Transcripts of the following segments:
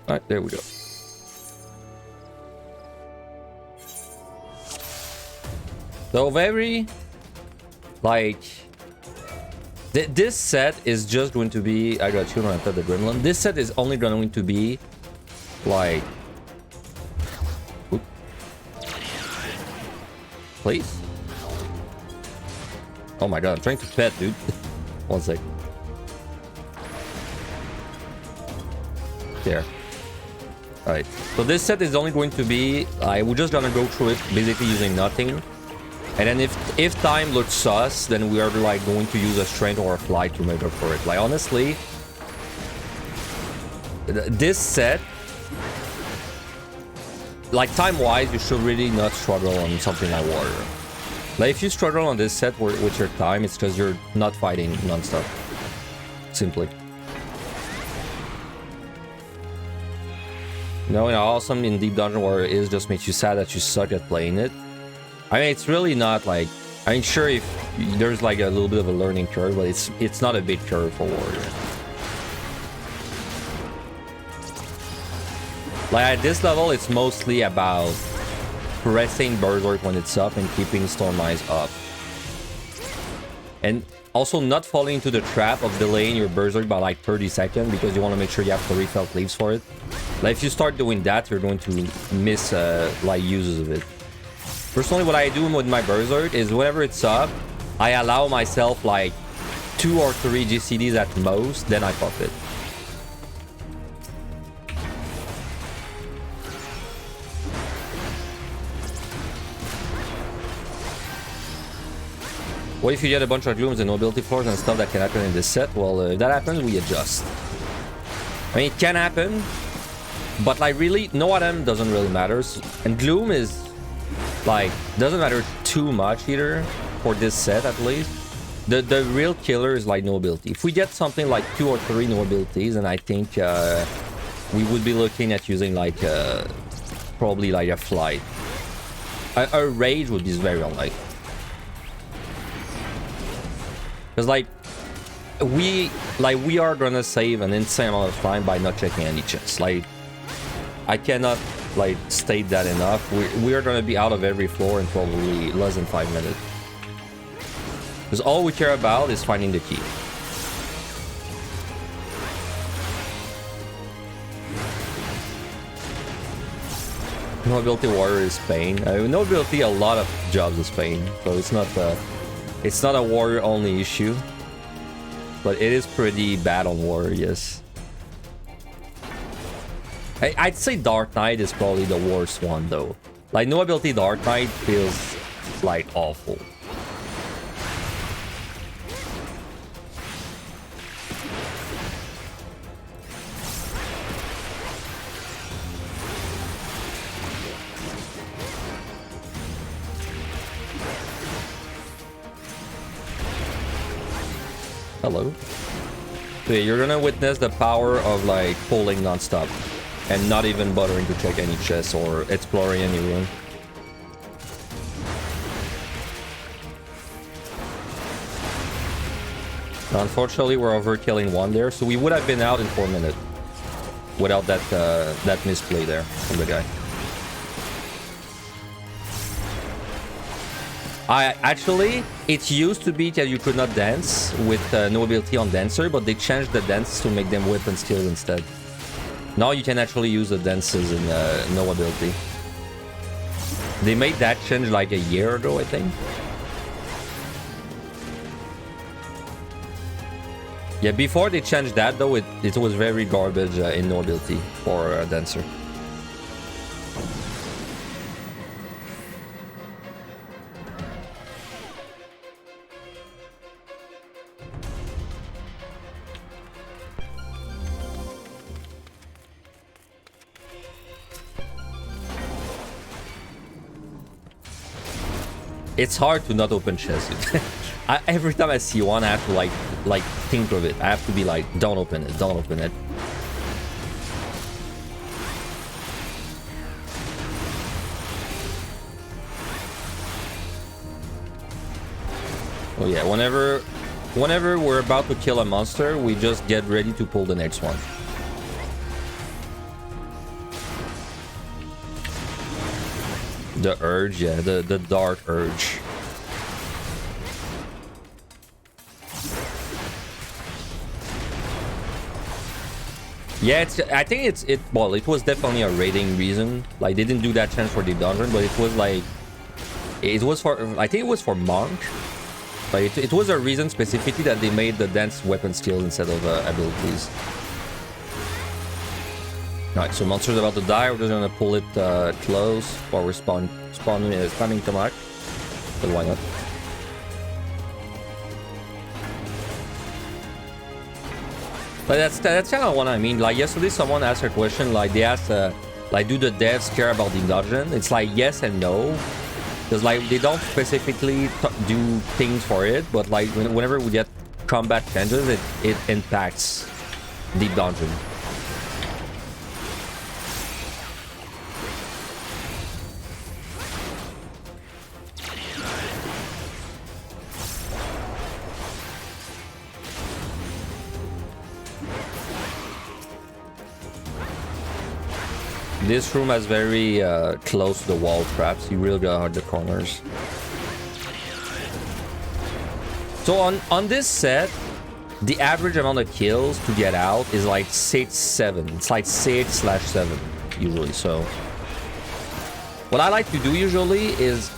Alright, there we go. So very, like, this set is just going to be, I got you when I thought the gremlin. This set is only going to be, like, please. Oh my god, I'm trying to pet, dude. One sec. There. Alright, so this set is only going to be, we're just gonna go through it basically using nothing. And then if time looks sus, then we are like going to use a strength or a fly to make up for it. Like honestly, this set, like time-wise, you should really not struggle on something like Warrior. Like if you struggle on this set with your time, it's because you're not fighting non-stop. Simply. You know, and awesome in Deep Dungeon Warrior is just makes you sad that you suck at playing it. I mean, it's really not like, I mean, sure, if there's like a little bit of a learning curve, but it's not a big curve for Warrior. Like at this level, it's mostly about pressing Berserk when it's up and keeping Storm Eyes up. And also not falling into the trap of delaying your Berserk by like 30 seconds because you want to make sure you have 3 felt leaves for it. Like if you start doing that, you're going to miss like uses of it. Personally, what I do with my Berserk is whenever it's up, I allow myself like 2 or 3 GCDs at most, then I pop it. What if you get a bunch of glooms and nobility floors and stuff that can happen in this set? Well, if that happens, we adjust. I mean, it can happen, but like really, no item doesn't really matter. And gloom is like, doesn't matter too much either for this set at least. The real killer is like nobility. If we get something like 2 or 3 nobilities, and I think we would be looking at using like probably like a flight. A rage would be very unlikely. Because like we are gonna save an insane amount of time by not checking any chests. Like I cannot like state that enough. We are gonna be out of every floor in probably less than 5 minutes. Because all we care about is finding the key. Nobility Warrior is pain. Nobility, a lot of jobs is pain, so it's not a Warrior only issue, but it is pretty bad on Warrior, yes. I'd say Dark Knight is probably the worst one though. Like no ability Dark Knight feels like awful. Hello. Okay, you're gonna witness the power of like pulling non-stop and not even bothering to check any chests or exploring any room. Unfortunately, we're overkilling one there, so we would have been out in 4 minutes without that that misplay there from the guy. Actually, it used to be that you could not dance with no ability on Dancer, but they changed the dance to make them weapon skills instead. Now you can actually use the dances in no ability. They made that change like a year ago, I think. Yeah, before they changed that though, it was very garbage in no ability for Dancer. It's hard to not open chests. Every time I see one, I have to like think of it. I have to be like, don't open it, don't open it. Oh yeah, whenever we're about to kill a monster, we just get ready to pull the next one. The urge, yeah, the dark urge. Yeah, I think well, it was definitely a rating reason. Like, they didn't do that chance for the dungeon, but it was like, it was for, I think it was for monk. But it was a reason specifically that they made the dance weapon skill instead of abilities. Alright, so monster's about to die. We're just gonna pull it close while we're spamming Tomac. But why not? But that's kind of what I mean. Like, yesterday someone asked a question, like they asked like, do the devs care about the dungeon? It's like yes and no, because like they don't specifically do things for it, but like whenever we get combat changes, it impacts the dungeon. This room has very close to the wall traps. You really gotta hard the corners. So on this set, the average amount of kills to get out is like 6-7. It's like 6/7 usually. So what I like to do usually is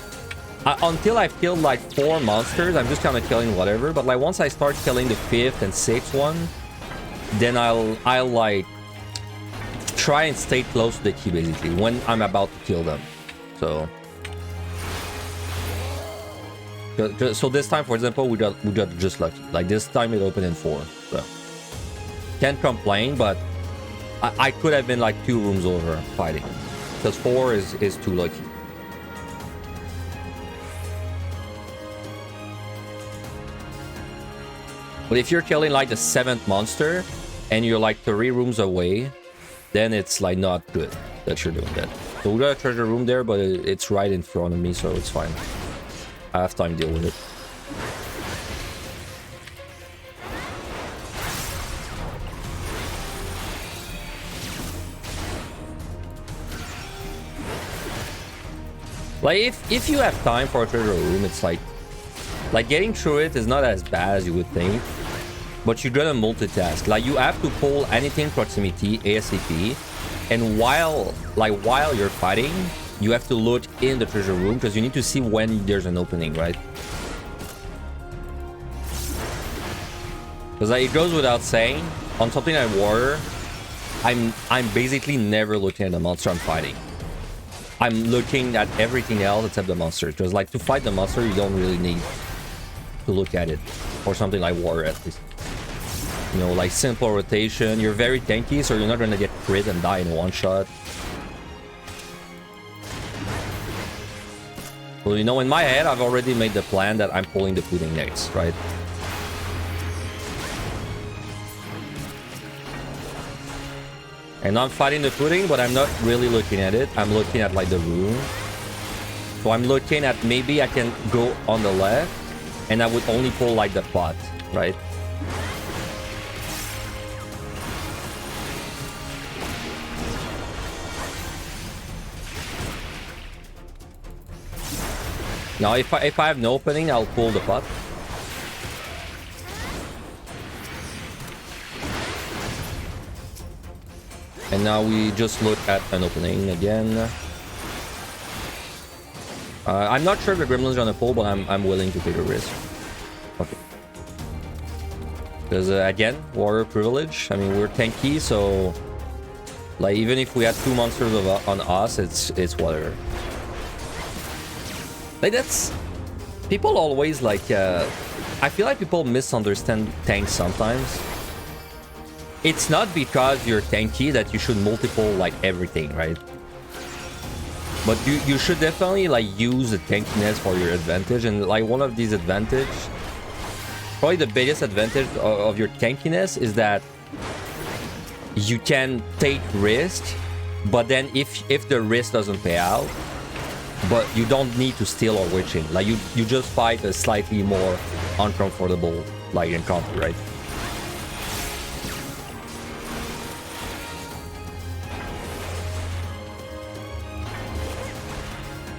until I've killed like 4 monsters, I'm just kind of killing whatever. But like once I start killing the 5th and 6th one, then I'll like try and stay close to the key basically when I'm about to kill them. So this time, for example, we got just lucky. Like this time it opened in 4. So can't complain, but I could have been like 2 rooms over fighting, because 4 is too lucky. But if you're killing like the 7th monster and you're like 3 rooms away, then it's like not good that you're doing that. So we got a treasure room there, but it's right in front of me, so it's fine. I have time to deal with it. Like if you have time for a treasure room, it's like getting through it is not as bad as you would think. But you're gonna multitask. Like you have to pull anything proximity ASAP, and while you're fighting, you have to look in the treasure room because you need to see when there's an opening, right? Because like, it goes without saying, on something like Warrior, I'm basically never looking at the monster I'm fighting. I'm looking at everything else except the monster. Because like to fight the monster, you don't really need to look at it, or something like Warrior at least. You know, like simple rotation. You're very tanky, so you're not gonna get crit and die in one shot. Well, you know, in my head, I've already made the plan that I'm pulling the pudding next, right? And I'm fighting the pudding, but I'm not really looking at it. I'm looking at like the room. So I'm looking at maybe I can go on the left, and I would only pull like the pot, right? Now, if I have no opening, I'll pull the pot. And now we just look at an opening again. I'm not sure if the gremlin's gonna pull, but I'm willing to take a risk. Okay. Because again, warrior privilege. I mean, we're tanky, so like even if we had 2 monsters on us, it's whatever. Like that's people always like I feel like people misunderstand tanks sometimes. It's not because you're tanky that you should multiple like everything, right? But you should definitely like use the tankiness for your advantage, and like one of these advantage, probably the biggest advantage of your tankiness is that you can take risk, but then if the risk doesn't pay out, but you don't need to steal or witching. Like you just fight a slightly more uncomfortable like encounter, right?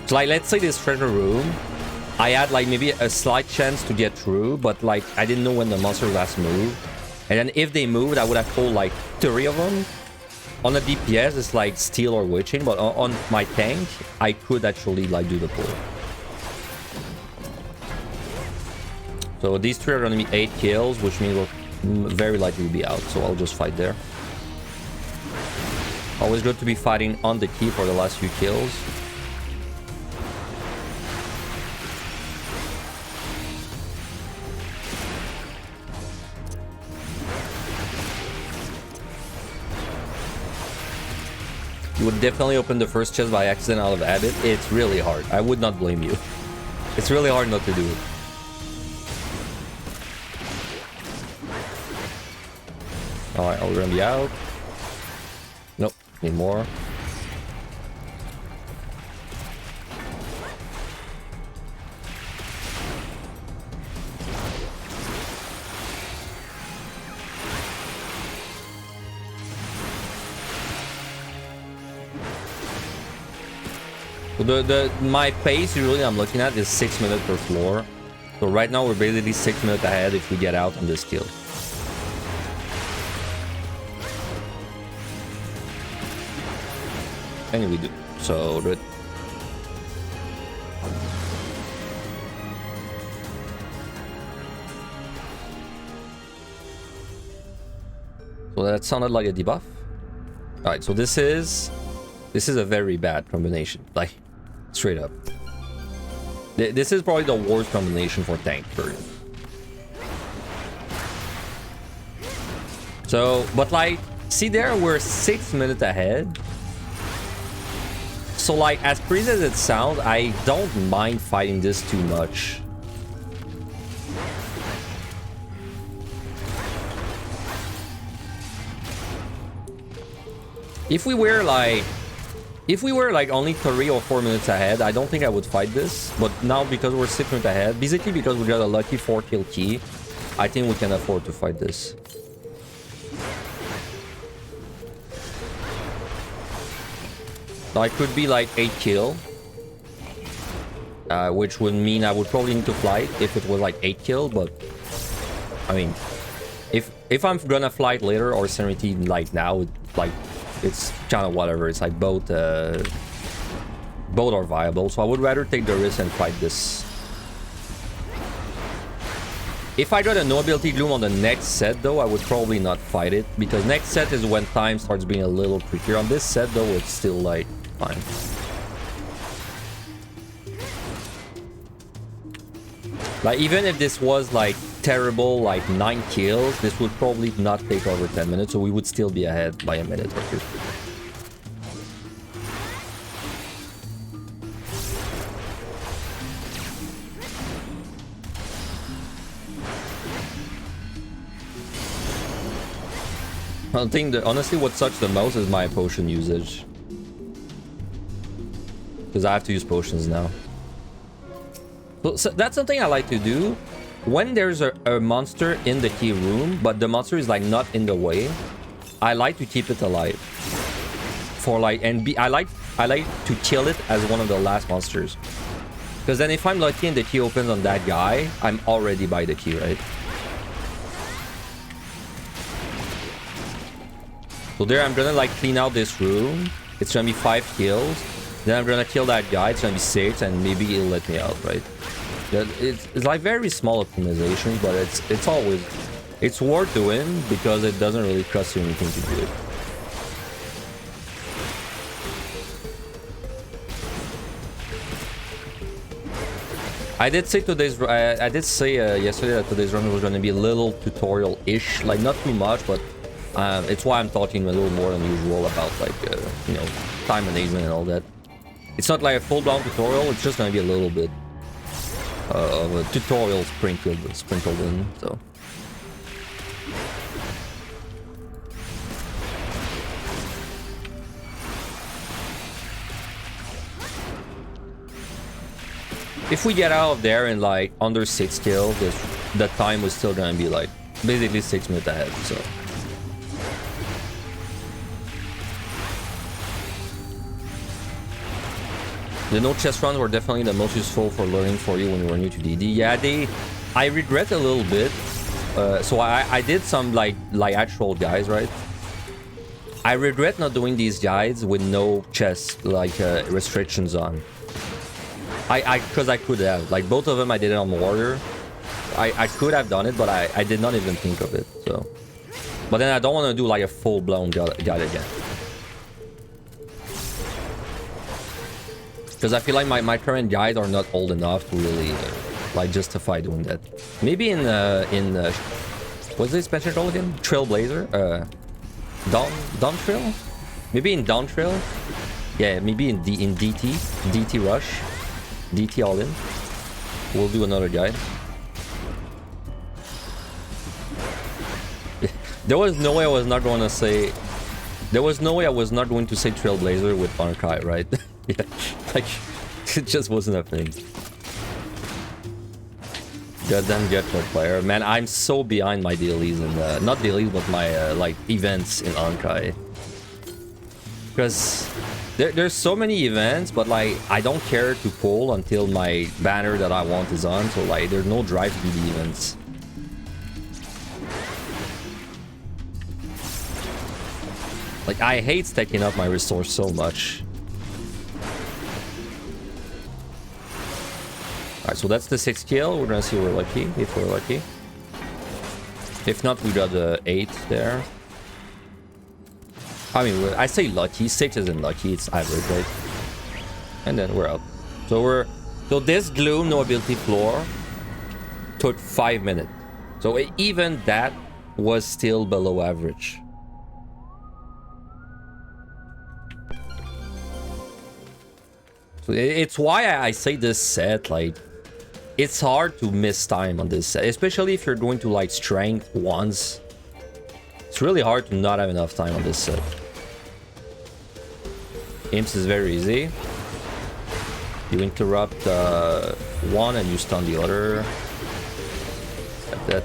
So like, let's say this treasure room, I had like maybe a slight chance to get through, but like I didn't know when the monster last moved. And then if they moved, I would have pulled like 3 of them. On a DPS, it's like steal or witching, but on my tank, I could actually like do the pull. So these 3 are gonna be 8 kills, which means we'll very likely be out. So I'll just fight there. Always good to be fighting on the key for the last few kills. You would definitely open the first chest by accident out of habit. It's really hard. I would not blame you. It's really hard not to do it. Alright, we're gonna be out. Nope, need more. So my pace usually I'm looking at is 6 minutes per floor. So right now we're basically 6 minutes ahead if we get out on this kill. And we do. So good. So that sounded like a debuff. Alright, so this is a very bad combination. Like, straight up. This is probably the worst combination for tank, period. So, but like, see there, we're 6 minutes ahead. So like, as crazy as it sounds, I don't mind fighting this too much. If we were like only 3 or 4 minutes ahead, I don't think I would fight this. But now because we're 6 minutes ahead, basically because we got a lucky 4 kill key, I think we can afford to fight this. Now it could be like 8 kill, which would mean I would probably need to flight if it was like 8 kill. But I mean, if I'm gonna flight later or Serenity like now, like it's kind of whatever. It's like both are viable. So I would rather take the risk and fight this. If I got a no ability gloom on the next set though, I would probably not fight it, because next set is when time starts being a little trickier. On this set though, it's still like fine. Like even if this was like terrible, like 9 kills, this would probably not take over 10 minutes, so we would still be ahead by a minute or 2. I think that honestly what sucks the most is my potion usage, because I have to use potions now. So that's something I like to do. When there's a monster in the key room, but the monster is like not in the way, I like to keep it alive. For like, I like to kill it as one of the last monsters. Because then if I'm lucky and the key opens on that guy, I'm already by the key, right? So there I'm gonna like clean out this room. It's gonna be 5 kills. Then I'm gonna kill that guy. It's gonna be 6, and maybe it'll let me out, right? It's like very small optimizations, but it's worth doing because it doesn't really cost you anything to do it. I did say yesterday that today's run was going to be a little tutorial-ish, like not too much, but it's why I'm talking a little more than usual about like you know, time management and all that. It's not like a full-blown tutorial. It's just going to be a little bit of a tutorial sprinkled in, so. If we get out of there in like under 6 kills, the time was still gonna be like basically 6 minutes ahead, so. The no chest runs were definitely the most useful for learning for you when you were new to DD. Yeah, I regret a little bit. So I did some like actual guides, right? I regret not doing these guides with no chest restrictions on. Because I could have, like, both of them I did it on warrior. I could have done it, but I did not even think of it. So, but then I don't want to do like a full-blown guide again. Because I feel like my current guides are not old enough to really like justify doing that. Maybe in what's the expansion called again? Trailblazer? Dawn Trail? Maybe in Dawn Trail? Yeah, maybe in DT Rush. DT All In. We'll do another guide. There was no way I was not going to say... There was no way I was not going to say Trailblazer with Arkai, right? Yeah, like, it just wasn't happening. Goddamn Getro player. Man, I'm so behind my dailies and not dailies, but my like events in Arkai. Because there's so many events, but like I don't care to pull until my banner that I want is on. So like there's no drive to do the events. Like I hate stacking up my resource so much. Alright, so that's the 6th kill. We're gonna see if we're lucky, if we're lucky. If not, we got the 8 there. I mean, I say lucky. 6 isn't lucky. It's average, right? And then we're up. So this Gloom no ability floor took 5 minutes. So even that was still below average. So it's why I say this set, like, it's hard to miss time on this set, especially if you're going to like strength once. It's really hard to not have enough time on this set. Imps is very easy. You interrupt one and you stun the other. Like that.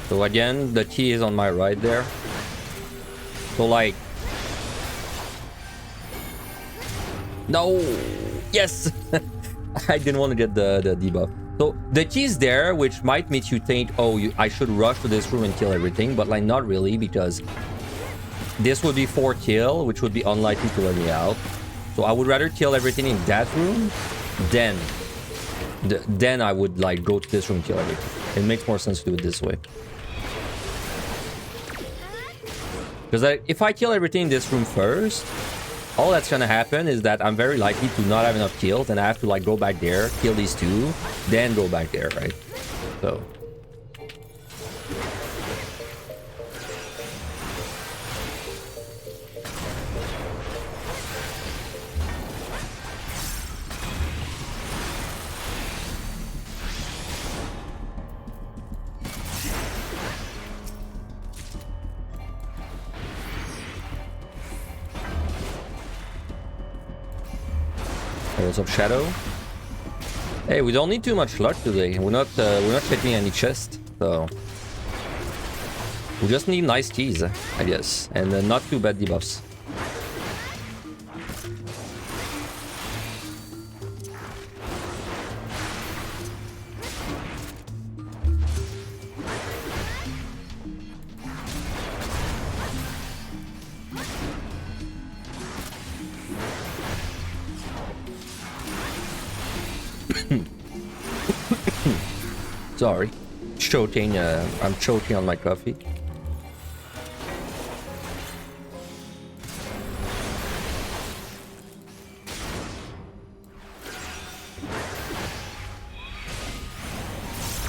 So again, the key is on my right there. So like... No! Yes! I didn't want to get the debuff. So the key is there, which might make you think, oh, I should rush to this room and kill everything. But like not really, because this would be 4 kill, which would be unlikely to let me out. So I would rather kill everything in that room, then I would like go to this room and kill everything. It makes more sense to do it this way. Because if I kill everything in this room first, all that's gonna happen is that I'm very likely to not have enough kills, and I have to like go back there, kill these two, then go back there, right? So... What's up, Shadow? Hey, we don't need too much luck today. We're not hitting any chest, so we just need nice keys, I guess, and not too bad debuffs. Sorry, choking. I'm choking on my coffee.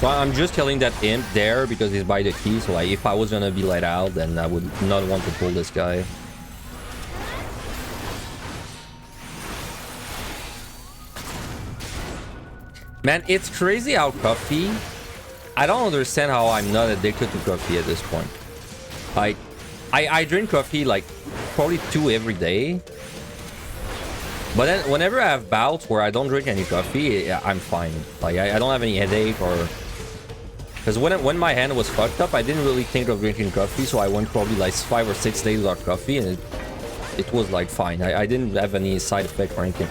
So I'm just killing that imp there because he's by the key. So like, if I was gonna be let out, then I would not want to pull this guy. Man, it's crazy how coffee I don't understand how I'm not addicted to coffee at this point. I drink coffee like probably 2 every day. But then whenever I have bouts where I don't drink any coffee, I'm fine. Like I don't have any headache or... Because when my hand was fucked up, I didn't really think of drinking coffee, so I went probably like 5 or 6 days without coffee, and it was like fine. I didn't have any side effect or anything.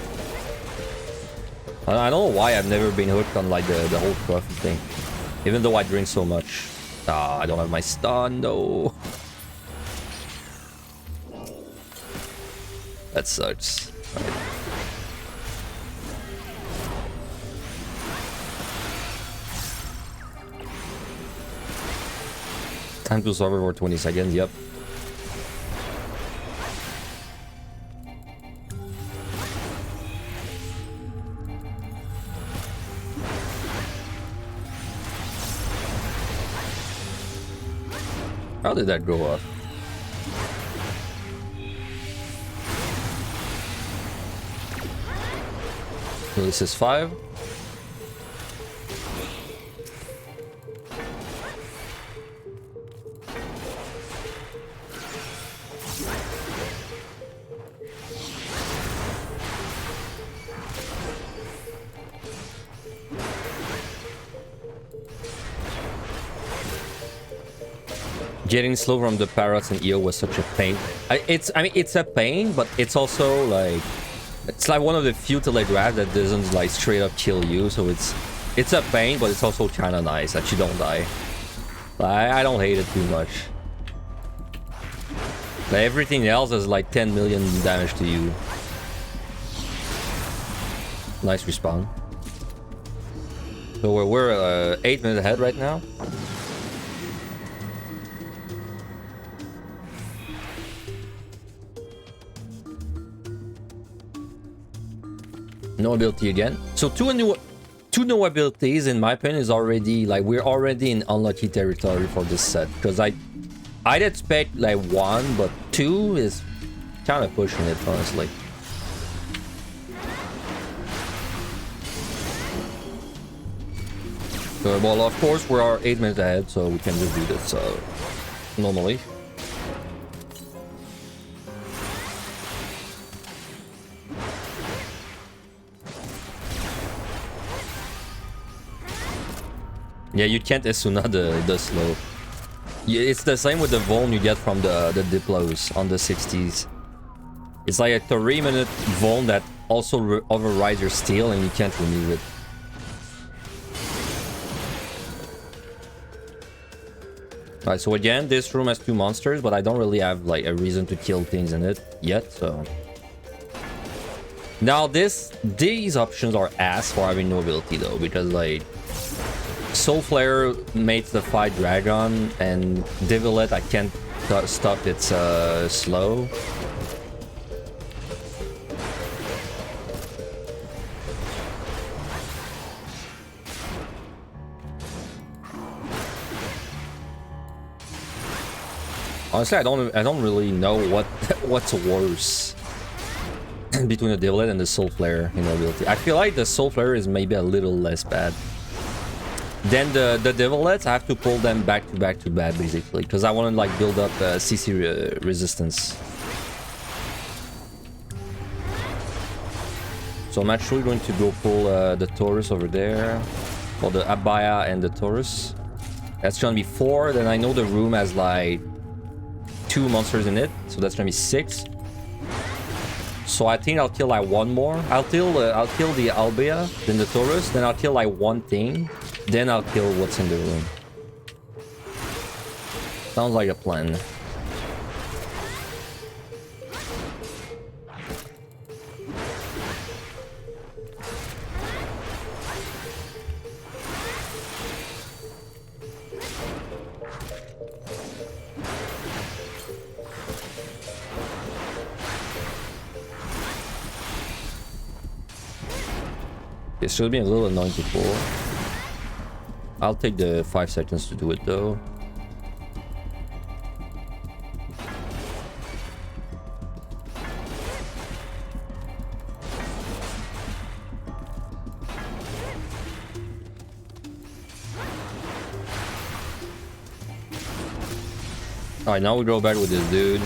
I don't know why I've never been hooked on like the whole coffee thing. Even though I drink so much. Ah, I don't have my stun, no. That sucks. Right. Time to server for 20 seconds, yep. How did that go up? So this is 5. Getting slow from the parrots and EO was such a pain. I mean, it's a pain, but it's also like... It's like one of the few telegraph that doesn't like straight up kill you, so it's a pain, but it's also kind of nice that you don't die. I don't hate it too much. But everything else is like 10 million damage to you. Nice respawn. So we're 8 minutes ahead right now. No ability again. So two new abilities in my opinion is already like we're already in unlucky territory for this set, because I'd expect like 1, but 2 is kind of pushing it honestly. Well, of course we are 8 minutes ahead, so we can just do this normally. Yeah, you can't Esuna the slow. Yeah, it's the same with the Voln you get from the Diplos on the 60s. It's like a 3-minute Voln that also overrides your steel and you can't remove it. Alright, so again, this room has 2 monsters, but I don't really have like a reason to kill things in it yet, so... Now these options are ass for having no ability though, because like... Soul Flare makes the fight Dragon, and Divillet I can't stop its slow. Honestly, I don't really know what's worse between the Divillet and the Soul Flare in ability. I feel like the Soul Flare is maybe a little less bad. Then the Divilets, I have to pull them back to back to bad basically, because I want to like build up CC resistance. So I'm actually going to go pull the Taurus over there, or the Abaya and the Taurus. That's gonna be 4. Then I know the room has like 2 monsters in it, so that's gonna be 6. So I think I'll kill like 1 more. I'll kill the Albia, then the Taurus, then I'll kill like 1 thing. Then I'll kill what's in the room. Sounds like a plan. It should be a little annoying to pull. I'll take the 5 seconds to do it though. Alright, now we go back with this dude.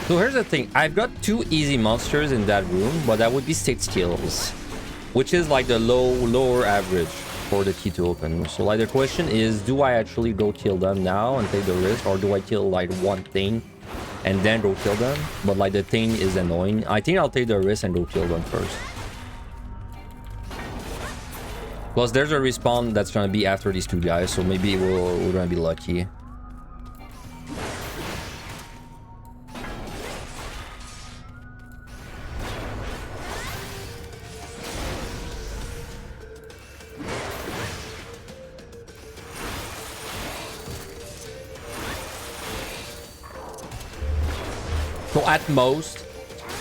So here's the thing, I've got 2 easy monsters in that room, but that would be 6 kills, which is like the lower average for the key to open. So like the question is, do I actually go kill them now and take the risk, or do I kill like one thing and then go kill them? But like the thing is annoying. I think I'll take the risk and go kill them first. Plus there's a respawn that's gonna be after these 2 guys, so maybe we're gonna be lucky. So at most,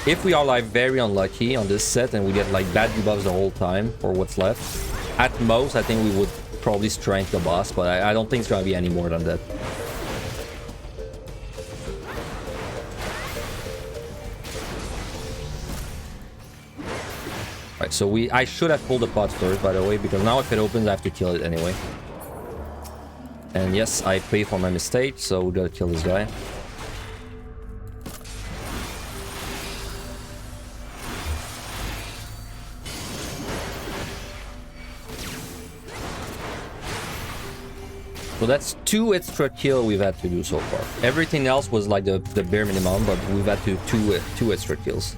if we are like very unlucky on this set and we get like bad debuffs the whole time for what's left, at most I think we would probably strength the boss, but I don't think it's gonna be any more than that. Right, so I should have pulled the pot first, by the way, because now if it opens I have to kill it anyway. And yes, I pay for my mistake, so we gotta kill this guy. So that's 2 extra kills we've had to do so far. Everything else was like the bare minimum, but we've had to do 2 extra kills.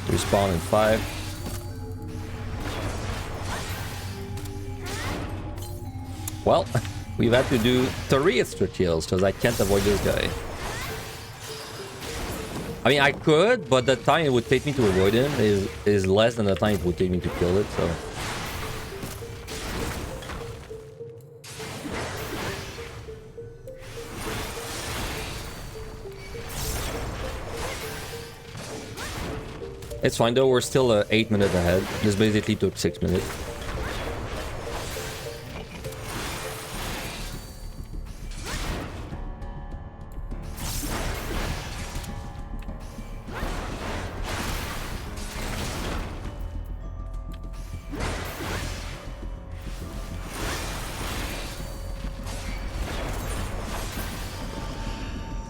Respawn in 5. Well, we've had to do 3 extra kills because I can't avoid this guy. I mean, I could, but the time it would take me to avoid him is less than the time it would take me to kill it, so... It's fine though, we're still 8 minutes ahead. This basically took 6 minutes.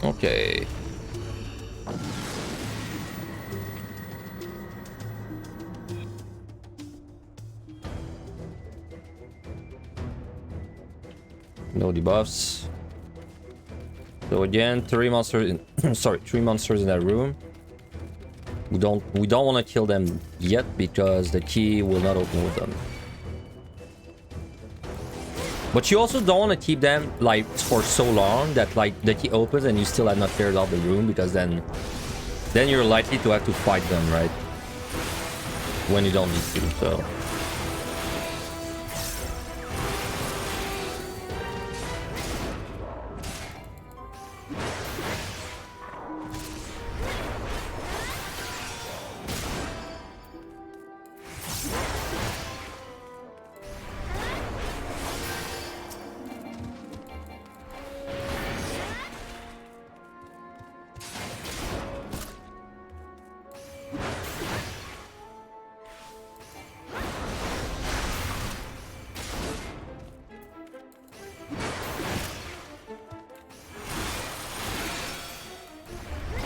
Okay. No debuffs. So again, 3 monsters in sorry, 3 monsters in that room. We don't want to kill them yet because the key will not open with them. But you also don't want to keep them like for so long that like the key opens and you still have not cleared out the room, because then you're likely to have to fight them, right? When you don't need to, so...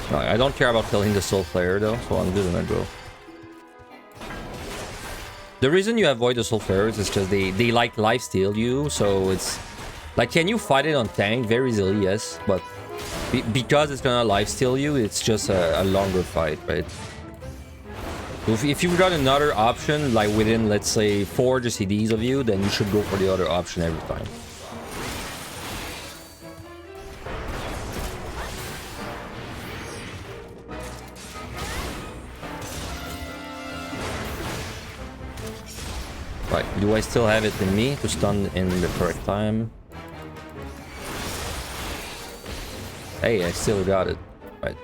I don't care about killing the soul player though, so I'm just gonna go. The reason you avoid the soul players is because they like lifesteal you, so it's like, can you fight it on tank? Very easily, yes, but because it's gonna lifesteal you, it's just a longer fight, right? If you've got another option, like within, let's say, 4 GCDs of you, then you should go for the other option every time. Right, do I still have it in me to stun in the correct time? Hey, I still got it. Right.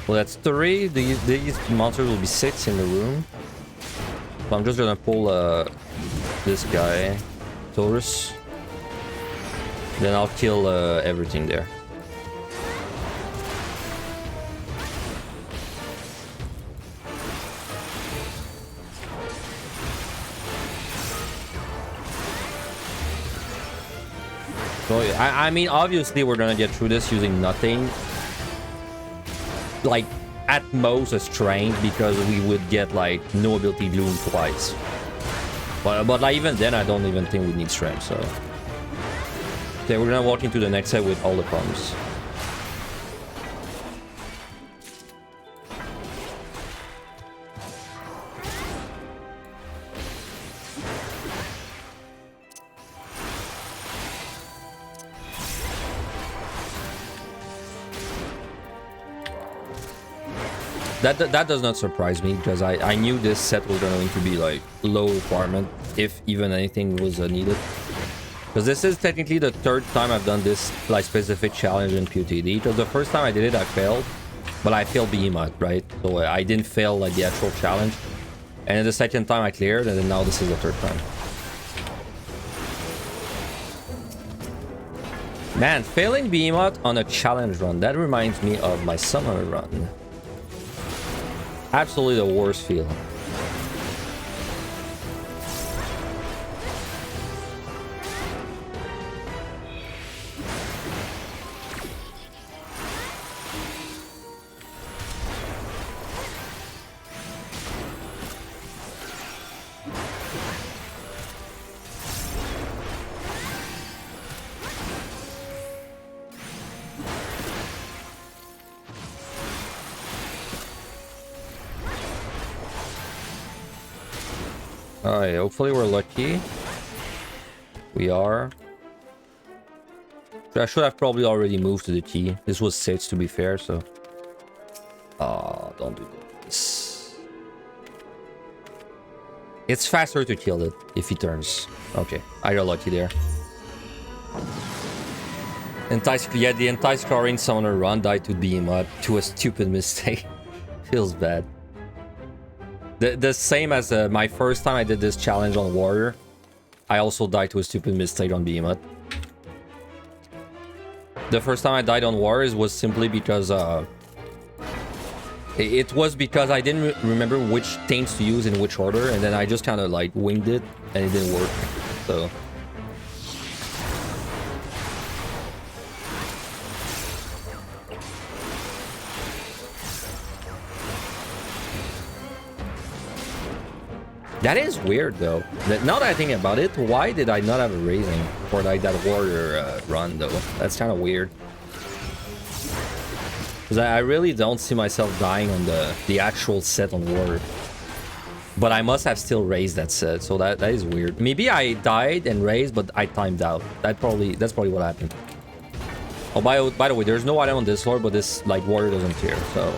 Well, that's 3. These monsters will be 6 in the room. So I'm just gonna pull this guy, Taurus. Then I'll kill everything there. So I mean, obviously we're gonna get through this using nothing. Like at most a strength, because we would get like no ability gloom twice. But like even then, I don't even think we need strength. So okay, we're gonna walk into the next set with all the poms. That does not surprise me, because I knew this set was going to be like low requirement, if even anything was needed. Because this is technically the 3rd time I've done this like specific challenge in PotD. Because the first time I did it, I failed, but I failed Behemoth, right? So I didn't fail like the actual challenge. And then the 2nd time I cleared, and then now this is the 3rd time. Man, failing Behemoth on a challenge run, that reminds me of my summer run. Absolutely the worst feeling. Alright, hopefully we're lucky. We are. I should have probably already moved to the key. This was 6 to be fair, so... Oh, don't do this. It's faster to kill it if he turns. Okay, I got lucky there. Yeah, the anti-scarring summoner run died to Behemoth to a stupid mistake. Feels bad. The same as my first time I did this challenge on Warrior. I also died to a stupid mistake on Behemoth. The first time I died on Warriors was simply because it was because I didn't remember which things to use in which order, and then I just kind of like winged it and it didn't work. So that is weird though. Now that I think about it, why did I not have a raising for like that warrior run though? That's kind of weird. Because I really don't see myself dying on the actual set on warrior. But I must have still raised that set, so that is weird. Maybe I died and raised, but I timed out. That's probably what happened. Oh, by the way, there's no item on this floor, but this like warrior doesn't care, so.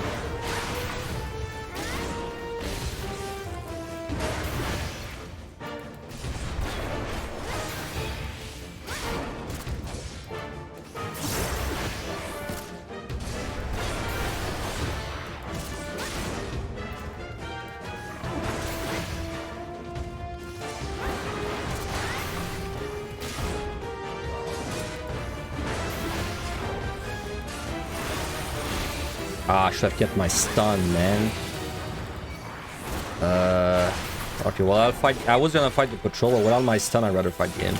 Ah, I should have kept my stun, man. Okay, well, I'll fight. I was gonna fight the patrol, but without my stun, I'd rather fight him.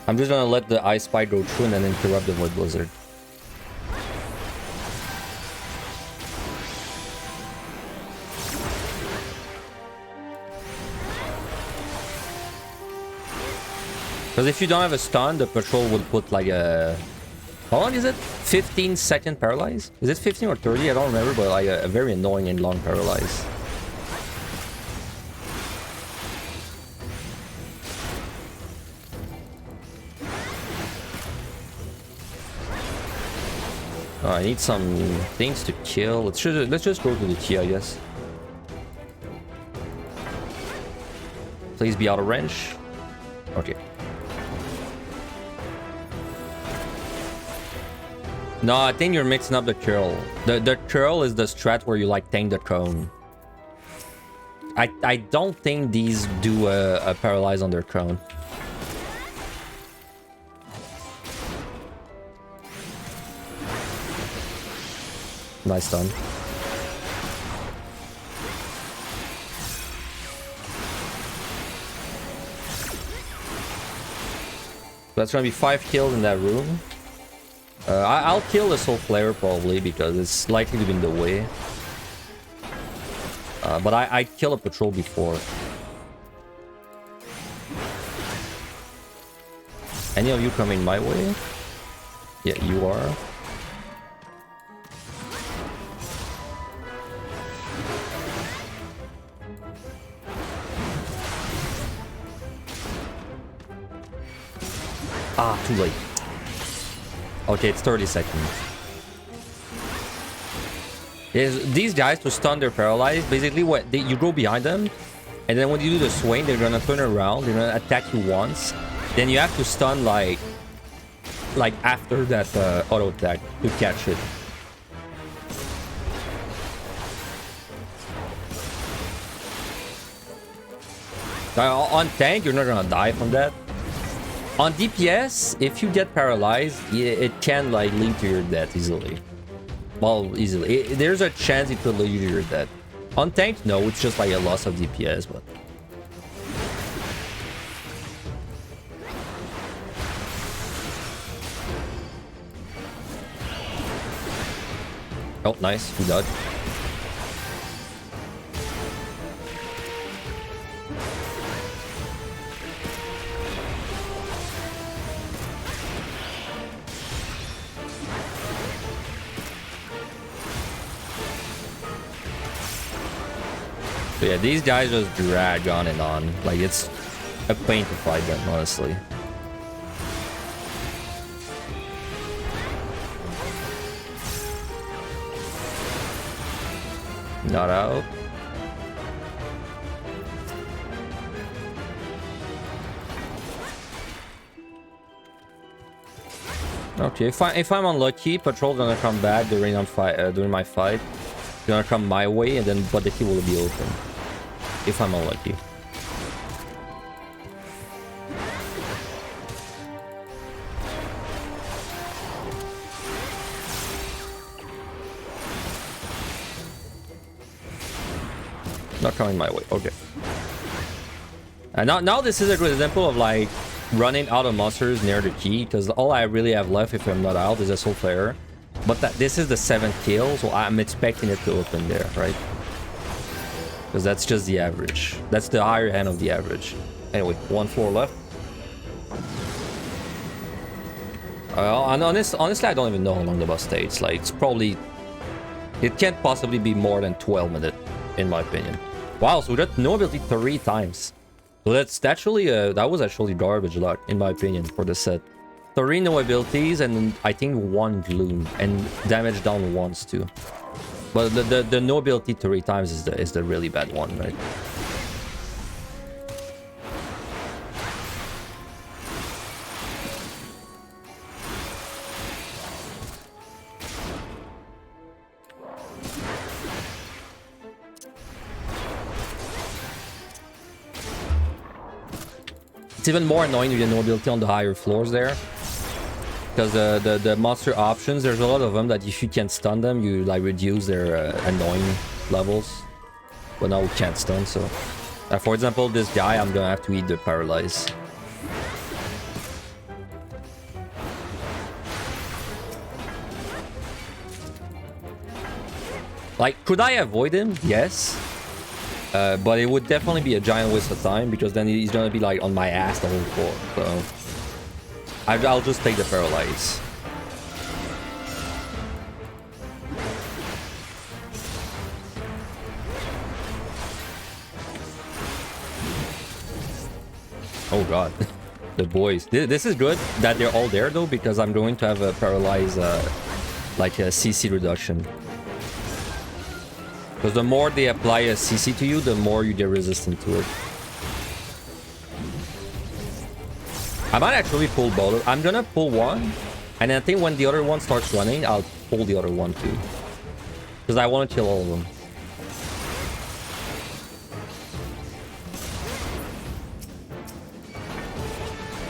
I'm just gonna let the ice spike go through and then interrupt the void blizzard. Because if you don't have a stun, the patrol would put like a... How long is it? 15-second paralyze? Is it 15 or 30? I don't remember, but like a very annoying and long paralyze. Oh, I need some things to kill. Let's just go to the key, I guess. Please be out of range. Okay. No, I think you're mixing up the curl. The curl is the strat where you like tank the cone. I don't think these do a paralyze on their cone. Nice stun. That's gonna be 5 kills in that room. I'll kill the Soul Flare probably because it's likely to be in the way. But I kill a patrol before. Any of you coming my way? Yeah, you are. Ah, too late. Okay, it's 30 seconds. These guys, to stun, they're paralyzed. Basically, you go behind them, and then when you do the swing, they're gonna turn around. They're gonna attack you once. Then you have to stun like after that auto attack to catch it. Now, on tank, you're not gonna die from that. On DPS, if you get paralyzed, it can like lead to your death easily. Well, easily. There's a chance it could lead you to your death. On tank, no, it's just like a loss of DPS, but... Oh, nice. We dodged. So yeah, these guys just drag on and on. Like, it's a pain to fight them, honestly. Not out. Okay, if I'm unlucky, patrol's gonna come back during my fight. They're gonna come my way, and then but the key will be open. If I'm unlucky. Not coming my way. Okay. And now this is a good example of like running out of monsters near the key, because all I really have left if I'm not out is a Soul Flare. But this is the 7th kill, so I'm expecting it to open there, right? Because that's just the average. That's the higher end of the average. Anyway, 1 floor left. And honestly, I don't even know how long the boss takes. Like, it's probably... It can't possibly be more than 12 minutes, in my opinion. Wow, so we got no ability 3 times. So that's actually... that was actually garbage luck, in my opinion, for the set. 3 no abilities, and I think 1 gloom. And damage down once, too. But the no ability 3 times is the really bad one, right? It's even more annoying with the no ability on the higher floors there. Because the monster options, there's a lot of them that if you can stun them, you like reduce their annoying levels. But now we can't stun, so... for example, this guy, I'm gonna have to eat the paralyze. Like, could I avoid him? Yes. But it would definitely be a giant waste of time, because then he's gonna be like on my ass the whole floor, so... I'll just take the paralyze. Oh god. The boys. This is good that they're all there though, because I'm going to have a paralyze like a CC reduction. Because the more they apply a CC to you, the more you get resistant to it. I might actually pull both. I'm gonna pull one, And then I think when the other one starts running, I'll pull the other one too. Because I want to kill all of them.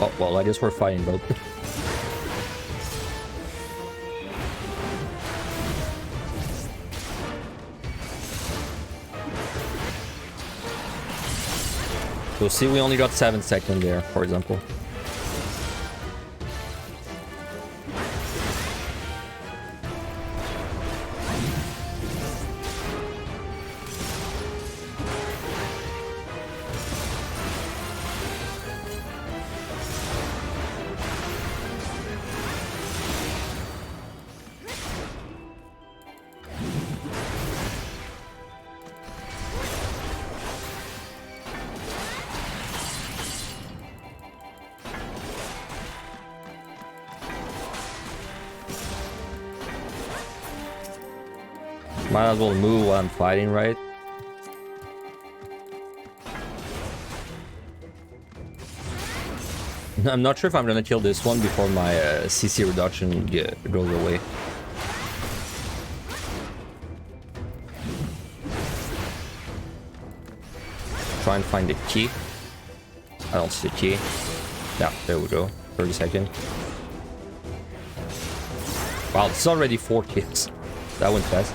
Oh, well, I guess we're fighting both. So see, we only got 7 seconds there, for example. Might as well move while I'm fighting, right? I'm not sure if I'm gonna kill this one before my CC reduction goes away. Try and find the key. I don't see the key. Yeah, there we go. 30 seconds. Wow, it's already 4 kills. That went fast.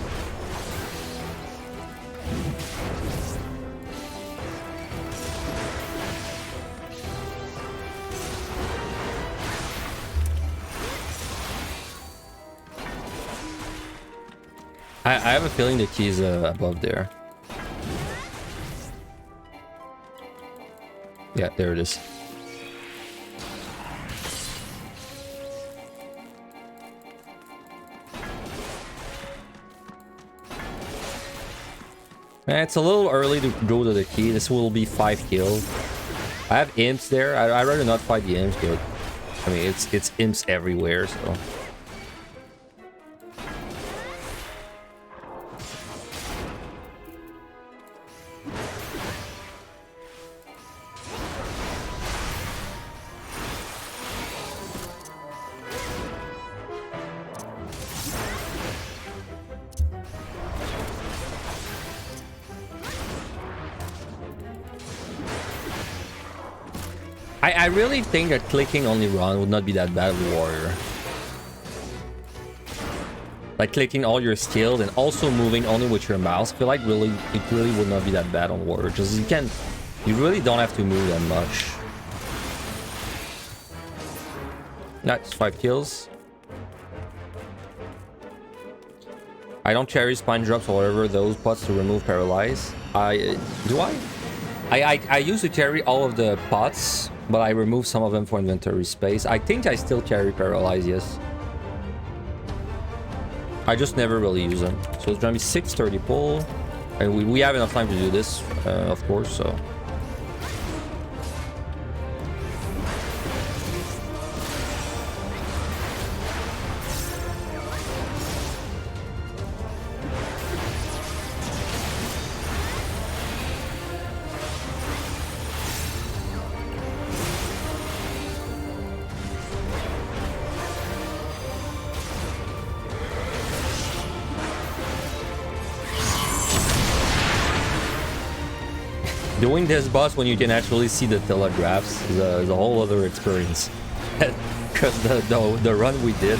I have a feeling the key is above there. Yeah, there it is. It's a little early to go to the key. This will be 5 kills. I have imps there. I'd rather not fight the imps, but I mean, it's imps everywhere, so... I really think that clicking only run would not be that bad with Warrior. Like clicking all your skills and also moving only with your mouse, I feel like it really would not be that bad on Warrior. Because you really don't have to move that much. Nice, 5 kills. I don't carry spine drops or whatever those pots to remove paralyze. I used to carry all of the pots, but I removed some of them for inventory space. I think I still carry paralyze, yes. I just never really use them. So it's gonna be 6:30 pull, and we have enough time to do this, of course. So. Doing this boss when you can actually see the telegraphs is a whole other experience. Because the run we did,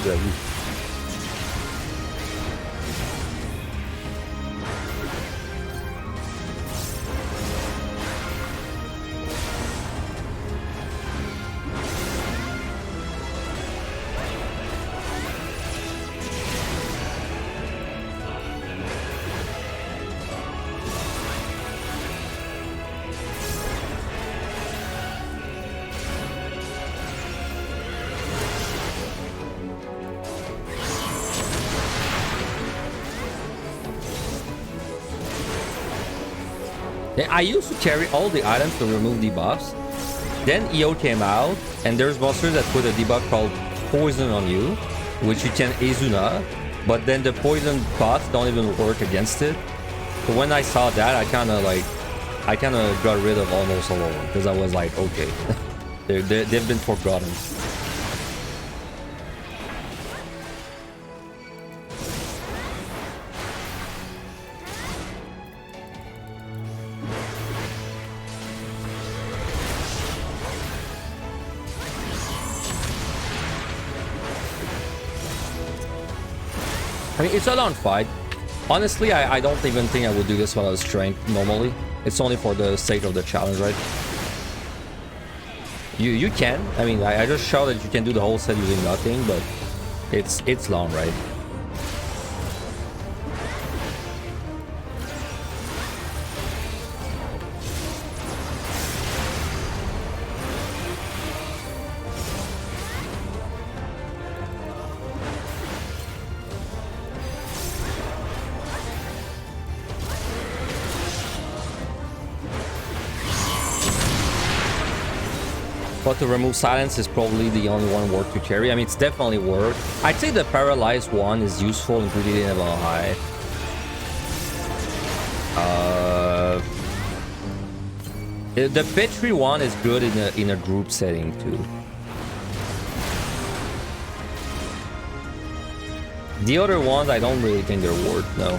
I used to carry all the items to remove debuffs. Then EO came out, and there's monsters that put a debuff called Poison on you, which you can Izuna, but then the poison pots don't even work against it. So when I saw that, I kind of got rid of almost all of them, because I was like, okay, they've been forgotten. I mean, it's a long fight. Honestly, I don't even think I would do this while I was strength normally. It's only for the sake of the challenge, right? You can. I mean, I just showed that you can do the whole set using nothing, but it's long, right? But to remove silence is probably the only one worth to carry. I mean, it's definitely worth. I'd say the paralyzed one is useful in pretty level high. The Petri one is good in a group setting too. The other ones, I don't really think they're worth, no.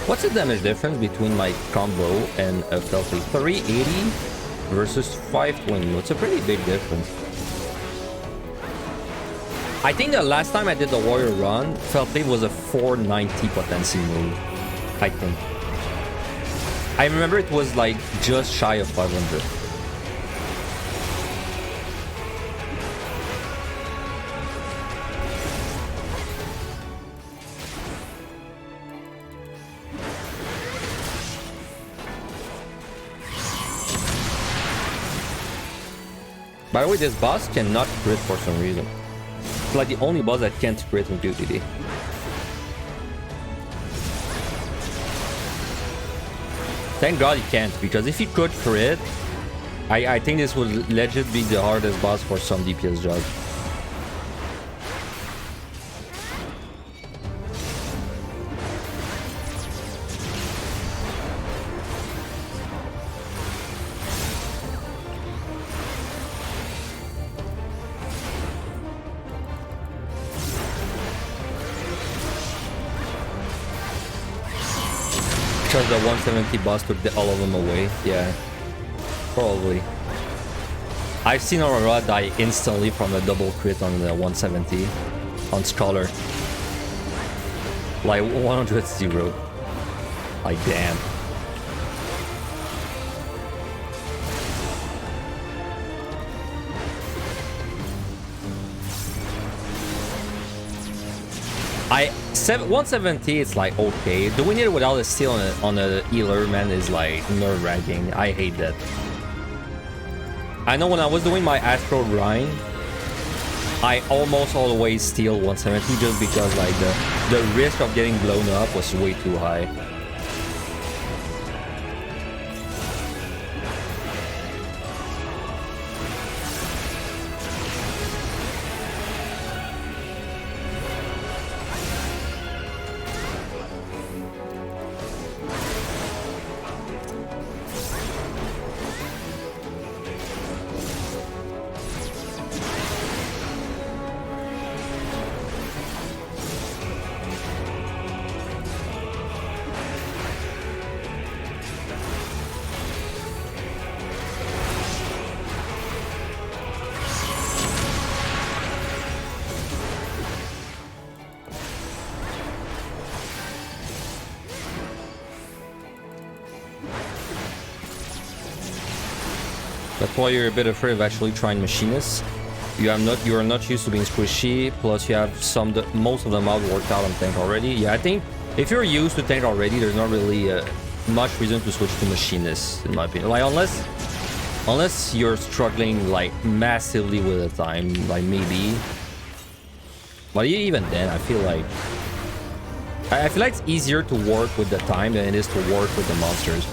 What's the damage difference between my combo and a Feltleaf? 380 versus 520. It's a pretty big difference. I think the last time I did the Warrior run, Feltleaf was a 490 potency move. I think. I remember it was like just shy of 500. By the way, this boss cannot crit for some reason. It's like the only boss that can't crit in PotD. Thank God he can't, because if he could crit, I think this would legit be the hardest boss for some DPS job. Because the 170 boss took all of them away. Yeah, probably. I've seen Aurora die instantly from a double crit on the 170 on Scholar. Like 100-0. Like damn. I 170, it's like okay. Doing it without a steal on a healer, man, is like nerve-wracking. I hate that. I know when I was doing my Astro grind, I almost always steal 170 just because like the risk of getting blown up was way too high. That's why you're a bit afraid of actually trying Machinists. You are not used to being squishy, plus you have most of the mobs worked out on tank already. Yeah, I think if you're used to tank already, there's not really much reason to switch to Machinists, in my opinion. Like unless you're struggling like massively with the time, like maybe. But even then, I feel like it's easier to work with the time than it is to work with the monsters.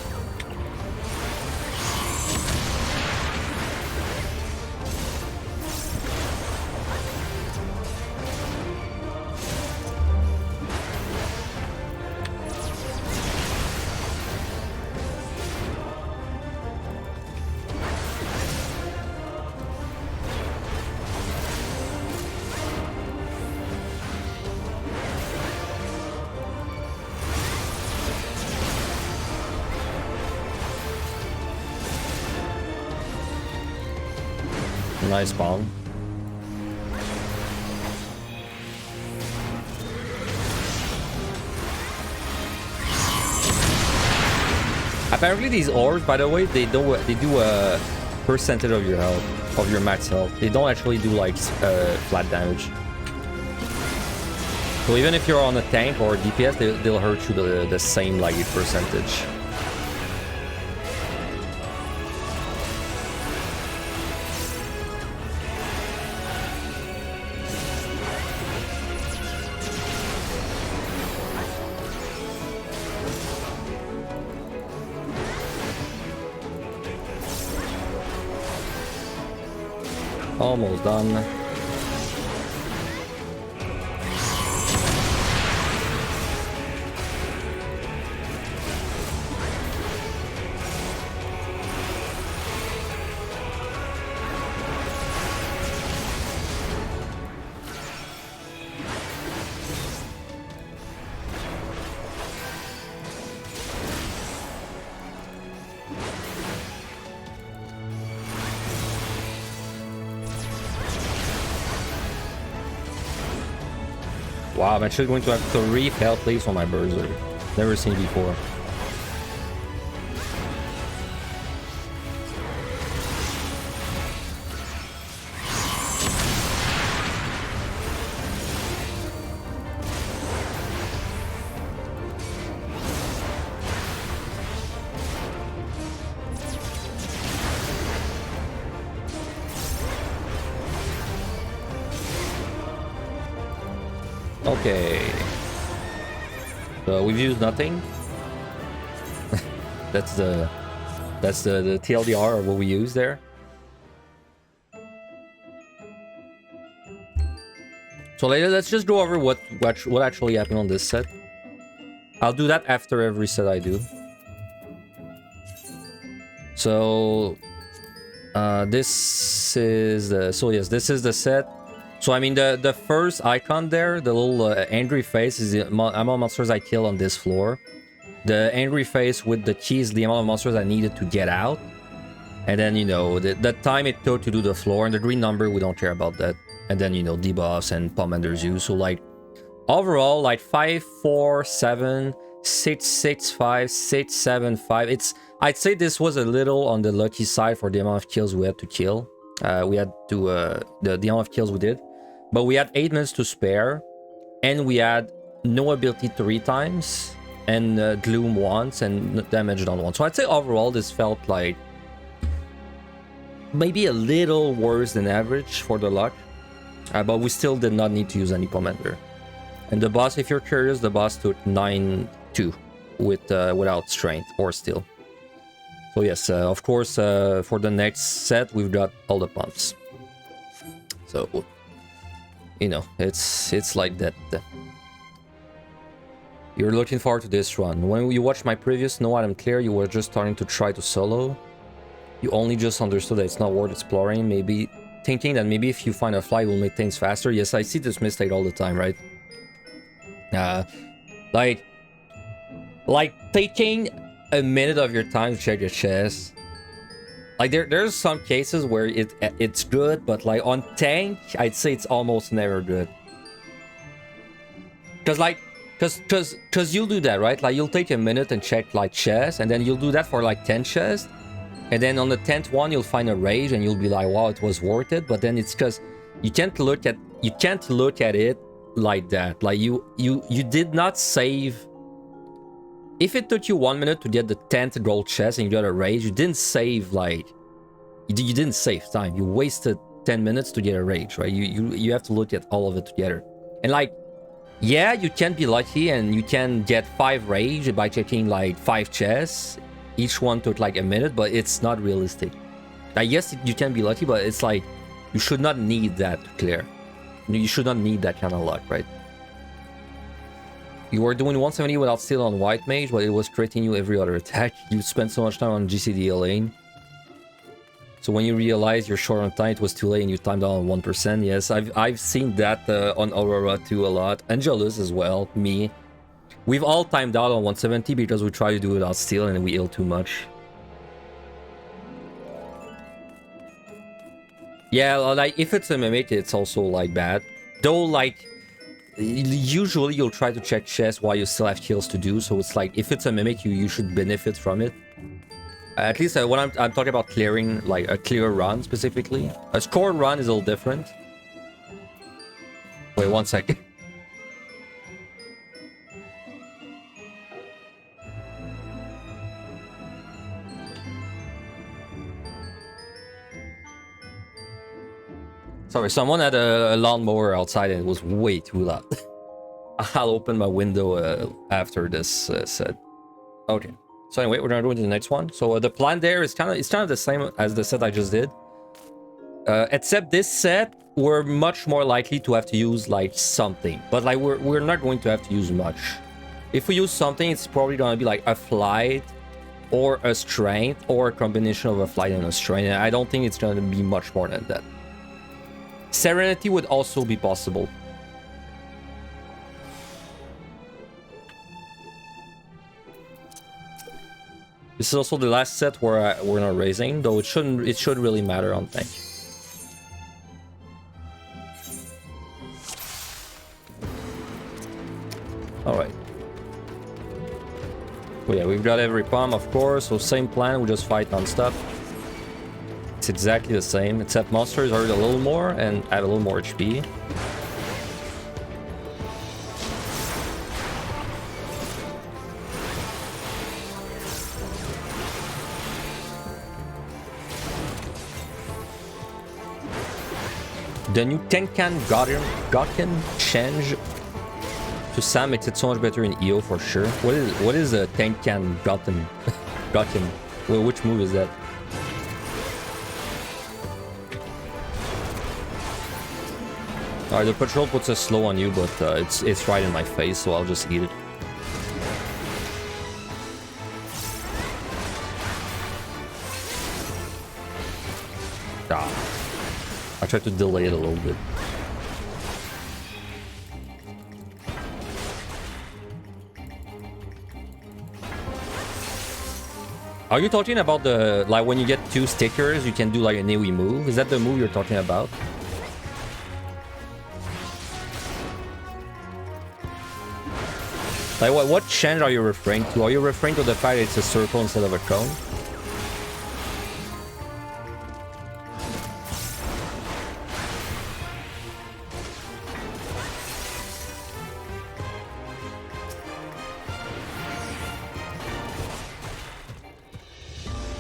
Nice spawn. Apparently these orbs, by the way, they do a percentage of your health, of your max health. They don't actually do like flat damage. So even if you're on a tank or DPS, they'll hurt you the same like percentage. Almost done. Wow, I'm actually going to have 3 health leaves on my Berserk. Never seen before. Okay. So we've used nothing. that's the TLDR of what we use there. So let's just go over what actually happened on this set. I'll do that after every set I do. So this is the this is the set. So I mean the first icon there, the little angry face, is the amount of monsters I kill on this floor. The angry face with the key is the amount of monsters I needed to get out. And then, you know, the time it took to do the floor, and the green number, we don't care about that. And then, you know, debuffs and Pommanders use. So like overall, like 5, 4, 7, 6, 6, 5, 6, 7, 5. I'd say this was a little on the lucky side for the amount of kills we had to kill. We had to the amount of kills we did. But we had 8 minutes to spare, and we had no ability 3 times, and gloom once, and damage done once. So I'd say overall this felt like maybe a little worse than average for the luck, but we still did not need to use any Pomander. And the boss, if you're curious, the boss took 9-2 with without strength or steel. So yes, of course, for the next set we've got all the pumps. So, you know, it's like that. You're looking forward to this run. When you watched my previous No Item Clear, you were just starting to try to solo. You only just understood that it's not worth exploring, maybe thinking that maybe if you find a fly, it will make things faster. Yes, I see this mistake all the time, right? Like taking a minute of your time to check your chest. Like there's some cases where it's good, but like on tank, I'd say it's almost never good. Cause you'll do that, right? Like you'll take a minute and check like chest, and then you'll do that for like 10 chests, and then on the 10th one you'll find a rage, and you'll be like, wow, it was worth it. But then it's because you can't look at it like that. Like you did not save. If it took you 1 minute to get the 10th gold chest and you got a rage, you didn't save like you didn't save time. You wasted 10 minutes to get a rage, right? You have to look at all of it together. And like, yeah, you can be lucky and you can get 5 rage by checking like 5 chests. Each one took like a minute, but it's not realistic. I guess you can be lucky, but it's like you should not need that to clear. You should not need that kind of luck, right? You were doing 170 without steel on White Mage, but it was creating you every other attack. You spent so much time on GCD lane. So when you realize you're short on time, it was too late and you timed out on 1%. Yes, I've seen that on Aurora too a lot. Angelus as well, me. We've all timed out on 170 because we try to do it without steel and we heal too much. Yeah, like if it's a mimic, it's also like bad. Though, like usually you'll try to check chest while you still have kills to do. So it's like if it's a mimic, you should benefit from it. At least when I'm talking about clearing, like a clear run specifically. A score run is a little different. Wait 1 second. Sorry, someone had a lawnmower outside and it was way too loud. I'll open my window after this set. Okay. So anyway, we're gonna go into the next one. So the plan there is kind of the same as the set I just did. Except this set, we're much more likely to have to use like something, but like we're not going to have to use much. If we use something, it's probably gonna be like a flight or a strength or a combination of a flight and a strength. And I don't think it's gonna be much more than that. Serenity would also be possible. This is also the last set where we're not raising, though it should really matter on tank. Alright. Well, yeah, we've got every pom, of course, so same plan, we just fight non-stop. It's exactly the same, except monsters hurt a little more and have a little more HP. The new Tenkan Gotten change to Sam makes it so much better in EO for sure. What is a Tenkan Gotten? Gotten? Well, which move is that? Alright, the patrol puts a slow on you, but it's right in my face, so I'll just eat it. I tried to delay it a little bit. Are you talking about the, like when you get 2 stickers, you can do like a AoE move? Is that the move you're talking about? Like what change are you referring to? Are you referring to the fact that it's a circle instead of a cone?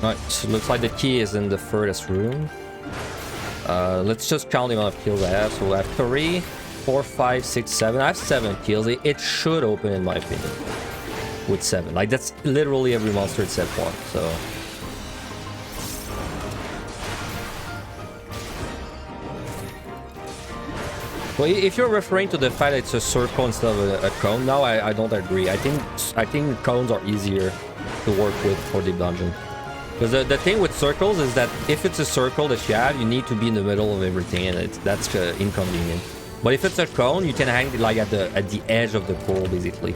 Alright, so looks like the key is in the furthest room. Let's just count the amount of kills I have. So I have 3, 4, 5, 6, 7. I have 7 kills. It should open, in my opinion, with 7. Like, that's literally every monster except 1, so... Well, if you're referring to the fact that it's a circle instead of a cone, now I don't agree. I think cones are easier to work with for the dungeon. Because the thing with circles is that if it's a circle that you have, you need to be in the middle of everything, and that's inconvenient. But if it's a cone, you can hang it like at the edge of the pool, basically.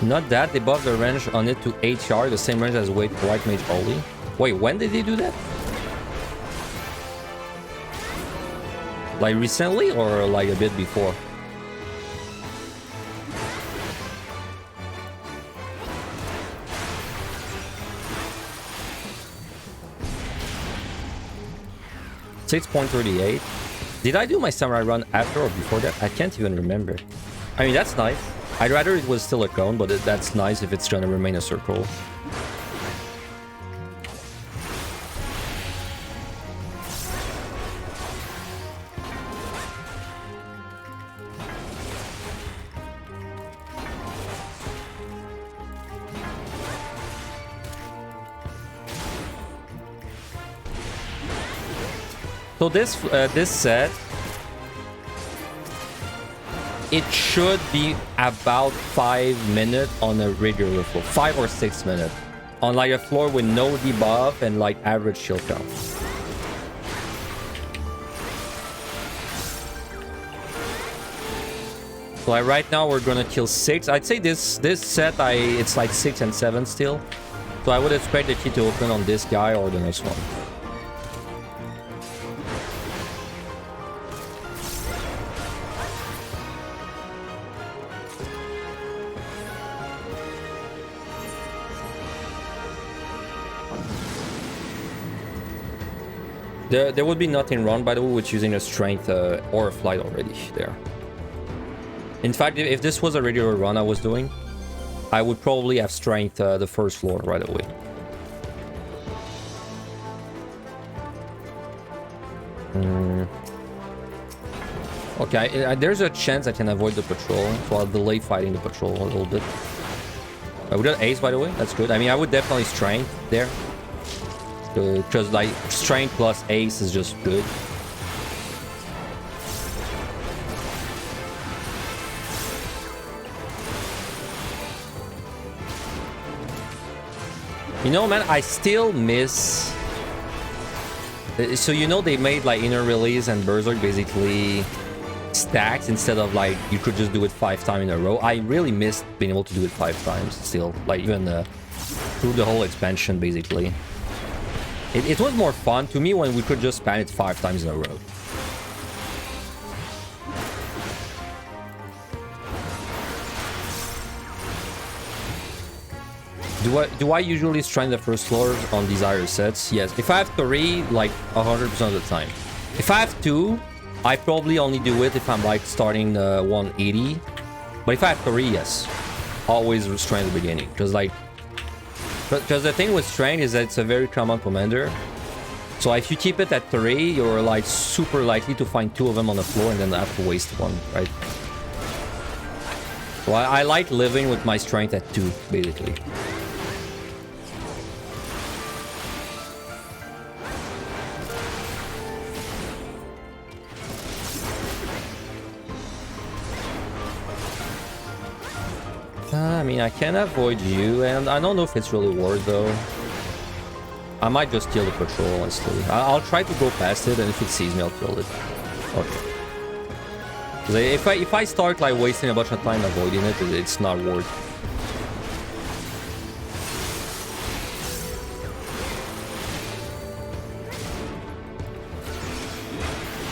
Not that, they buffed the range on it to HR, the same range as White Mage Holy. Wait, when did they do that? Like recently or like a bit before? .38. Did I do my samurai run after or before that? I can't even remember. I mean, that's nice. I'd rather it was still a cone, but that's nice if it's gonna remain a circle. So this set, it should be about 5 minutes on a regular floor, 5 or 6 minutes on like a floor with no debuff and like average shield count. So like right now we're gonna kill 6. I'd say this set it's like 6 and 7 still. So I would expect the key to open on this guy or the next one. There would be nothing wrong, by the way, with using a strength or a flight already there. In fact, if this was a regular run I was doing, I would probably have strength the first floor right away. Okay, there's a chance I can avoid the patrol, so I'll delay fighting the patrol a little bit. We got ace, by the way, that's good. I mean, I would definitely strength there. Because like strength plus ace is just good. You know, man, I still miss. So you know they made like inner release and berserk basically stacks instead of like you could just do it 5 times in a row. I really missed being able to do it 5 times still, like even through the whole expansion basically. It was more fun to me when we could just spam it 5 times in a row. Do I usually strength the first floor on desired sets? Yes. If I have 3, like 100% of the time. If I have 2, I probably only do it if I'm like starting 180. But if I have 3, yes. Always strength at the beginning. Because the thing with strength is that it's a very common commander. So if you keep it at 3, you're like super likely to find 2 of them on the floor and then have to waste 1, right? So I like living with my strength at 2, basically. I mean, I can avoid you, and I don't know if it's really worth though. I might just kill the patrol, honestly. I'll try to go past it, and if it sees me, I'll kill it. Okay. If I start like wasting a bunch of time avoiding it, it's not worth.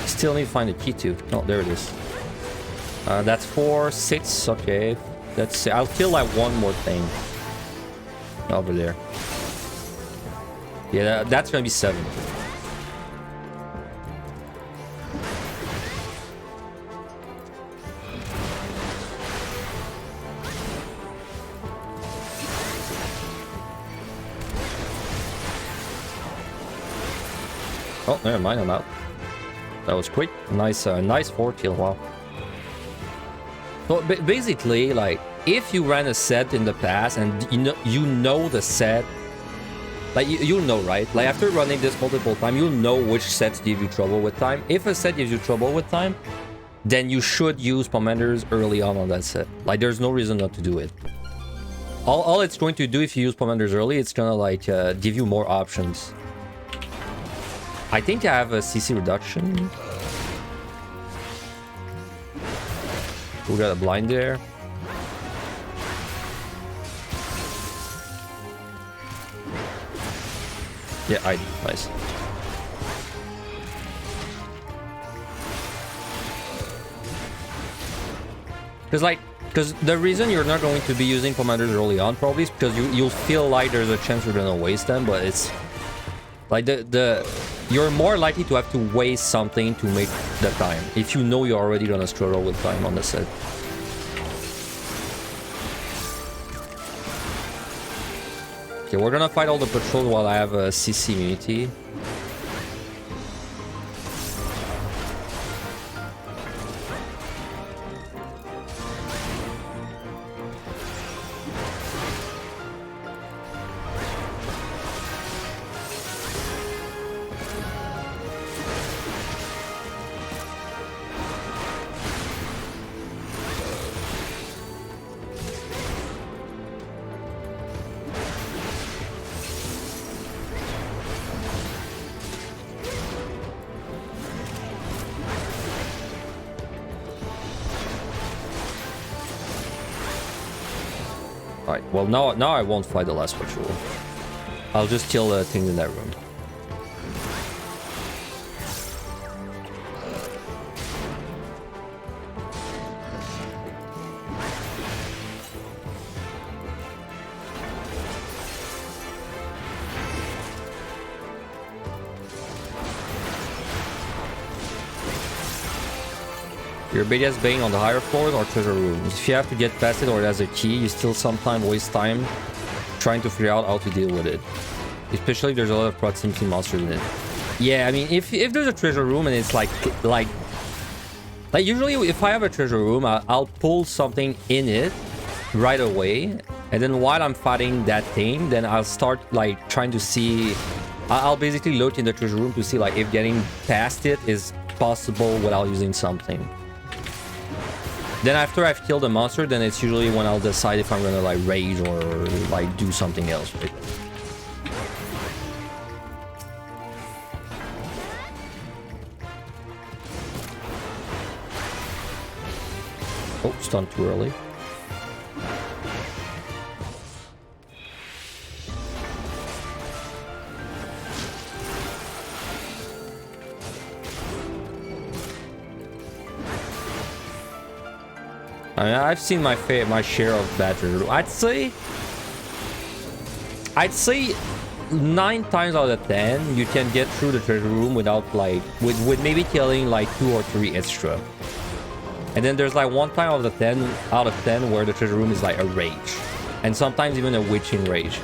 Still need to find the key too. Oh, there it is. That's 4, 6. Okay. Let's. I'll kill like one more thing over there. Yeah, that's gonna be 7. Oh, never mind. I'm out. That was quick. Nice, nice 4 kill. Wow. So basically, like, if you ran a set in the past and you know the set, like you'll know, right? Like after running this multiple times, you'll know which sets give you trouble with time. If a set gives you trouble with time, then you should use commanders early on that set. Like there's no reason not to do it. All it's going to do if you use commanders early, it's gonna like give you more options. I think I have a CC reduction. We got a blind there. Yeah, I do. Nice. Because the reason you're not going to be using commanders early on probably is because you'll feel like there's a chance you're gonna waste them, but it's like you're more likely to have to waste something to make the time if you know you're already gonna struggle with time on the set. Okay, we're gonna fight all the patrols while I have a CC immunity. fight. Well, now I won't fight the last ritual. I'll just kill the things in that room. Your biggest bane on the higher floors or treasure rooms. If you have to get past it or it has a key, you still sometimes waste time trying to figure out how to deal with it. Especially if there's a lot of proximity monsters in it. Yeah, I mean, if there's a treasure room and it's like usually if I have a treasure room, I'll pull something in it right away. And then while I'm fighting that thing, then I'll start like trying to see... I'll basically look in the treasure room to see like if getting past it is possible without using something. Then after I've killed a monster, then it's usually when I'll decide if I'm gonna like rage or like do something else, right? Oh, stunned too early. I mean, I've seen my share of badgers. I'd say 9 times out of 10 you can get through the treasure room without like with maybe killing like 2 or 3 extra. And then there's like 1 time out of 10 where the treasure room is like a rage, and sometimes even a witching rage.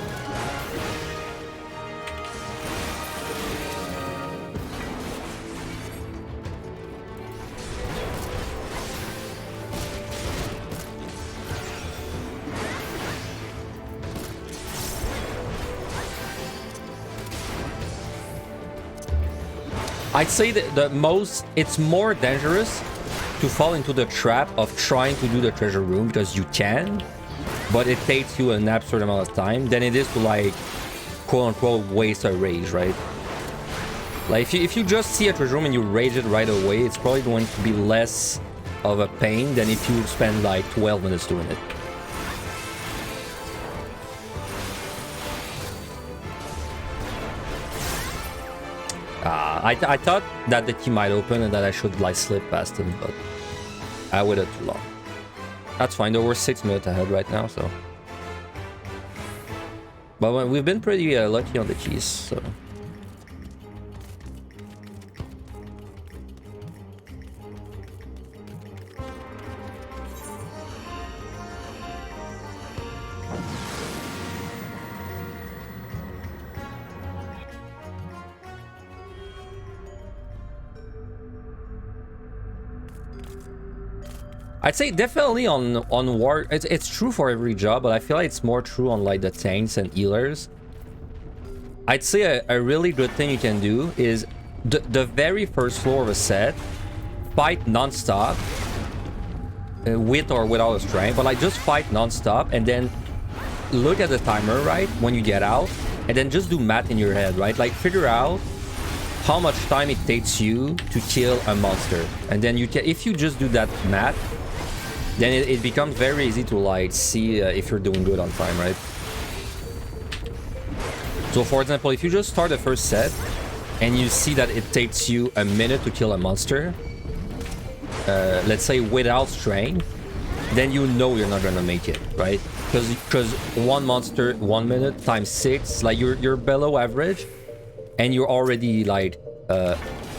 I'd say that it's more dangerous to fall into the trap of trying to do the treasure room because you can, but it takes you an absurd amount of time, than it is to like quote unquote waste a rage, right? Like if you just see a treasure room and you rage it right away, it's probably going to be less of a pain than if you spend like 12 minutes doing it. I thought that the key might open and that I should like slip past him, but I waited too long. That's fine though, we're 6 minutes ahead right now, so. But we've been pretty lucky on the keys, so. I'd say definitely on war, it's true for every job, but I feel like it's more true on like the tanks and healers. I'd say a really good thing you can do is the very first floor of a set, fight non-stop, with or without a strength, but like just fight non-stop and then look at the timer, right, when you get out, and then just do math in your head, right? Like figure out how much time it takes you to kill a monster, and then you can, if you just do that math, then it becomes very easy to like see if you're doing good on time, right? So for example, if you just start the first set and you see that it takes you a minute to kill a monster, let's say without strength, then you know you're not gonna make it, right? Because one monster, 1 minute times 6, like you're below average, and you're already like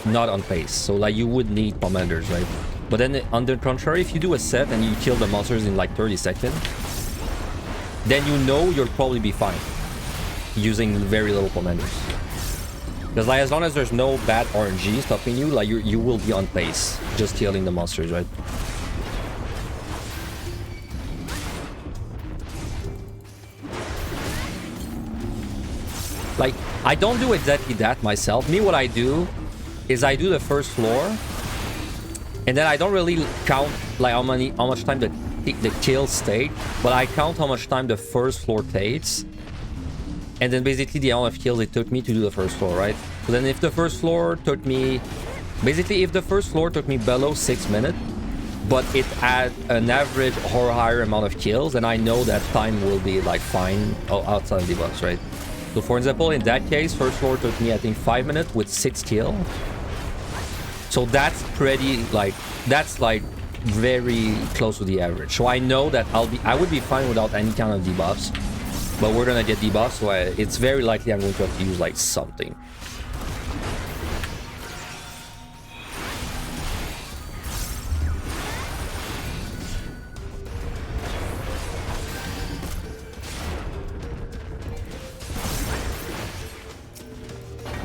not on pace. So like you would need commanders, right? But then on the contrary, if you do a set and you kill the monsters in like 30 seconds, then you know you'll probably be fine using very little commanders. Because like as long as there's no bad RNG stopping you, like you will be on pace just killing the monsters, right? Like I don't do exactly that myself. Me, what I do is I do the first floor, and then I don't really count like how much time the kills take, but I count how much time the first floor takes, and then basically the amount of kills it took me to do the first floor, right? So then if the first floor took me, basically if the first floor took me below 6 minutes, but it had an average or higher amount of kills, and I know that time will be like fine outside of debuffs, right? So for example, in that case, first floor took me I think 5 minutes with 6 kills. So that's pretty like very close to the average. So I know that I would be fine without any kind of debuffs, but we're gonna get debuffs, so it's very likely I'm going to have to use like something.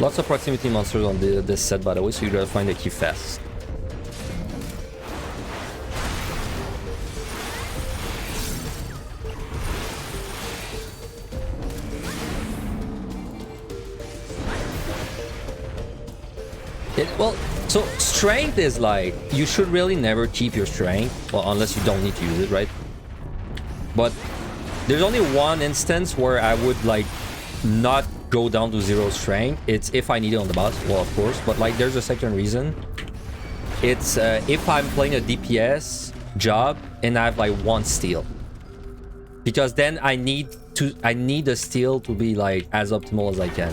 Lots of proximity monsters on this set, by the way, so you gotta find the key fast. Well, so strength is like, you should really never keep your strength, well, unless you don't need to use it, right? But there's only one instance where I would like not go down to 0 strength. It's if I need it on the boss, well, of course, but like there's a second reason. It's if I'm playing a DPS job and I have like 1 steal, because then I need the steal to be like as optimal as I can,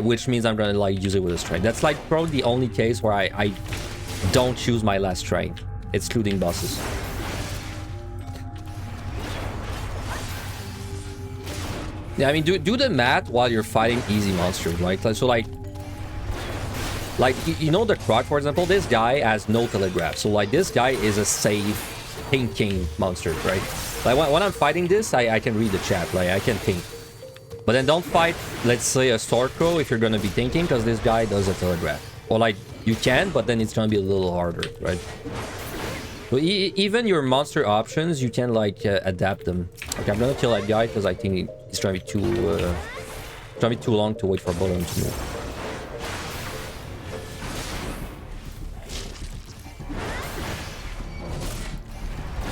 which means I'm gonna like use it with a strength. That's like probably the only case where I don't choose my last strength, excluding bosses. Yeah, I mean, do the math while you're fighting easy monsters, right? So like you know the Croc, for example, this guy has no telegraph. So like this guy is a safe thinking monster, right? Like when I'm fighting this, I can read the chat, like I can think. But then don't fight, let's say, a Stormcrow if you're gonna be thinking, because this guy does a telegraph. Or like you can, but then it's gonna be a little harder, right? So even your monster options, you can like adapt them. Like I'm gonna kill that guy because I think it's gonna be too long to wait for Bolon to move.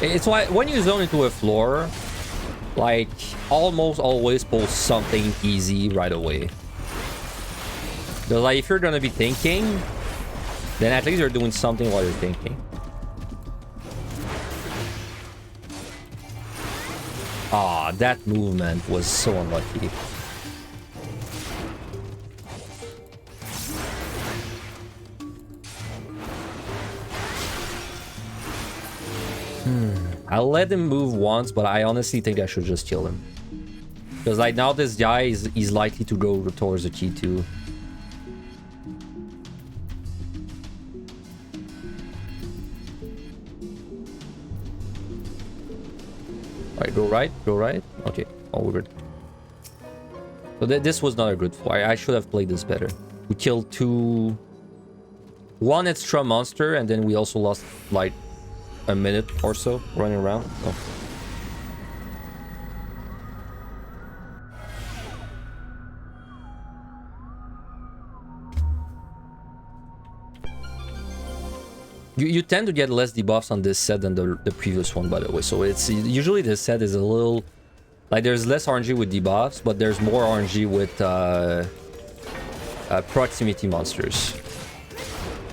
It's why when you zone into a floor, like almost always pull something easy right away. Because like if you're gonna be thinking, then at least you're doing something while you're thinking. Ah, that movement was so unlucky. I'll let him move once, but I honestly think I should just kill him. Because like now this guy is likely to go towards the key too. Alright, go right. Okay, all good. So this was not a good fight. I should have played this better. We killed one extra monster, and then we also lost like a minute or so running around. Oh. You tend to get less debuffs on this set than the previous one, by the way. So it's usually this set is a little like there's less RNG with debuffs, but there's more RNG with proximity monsters.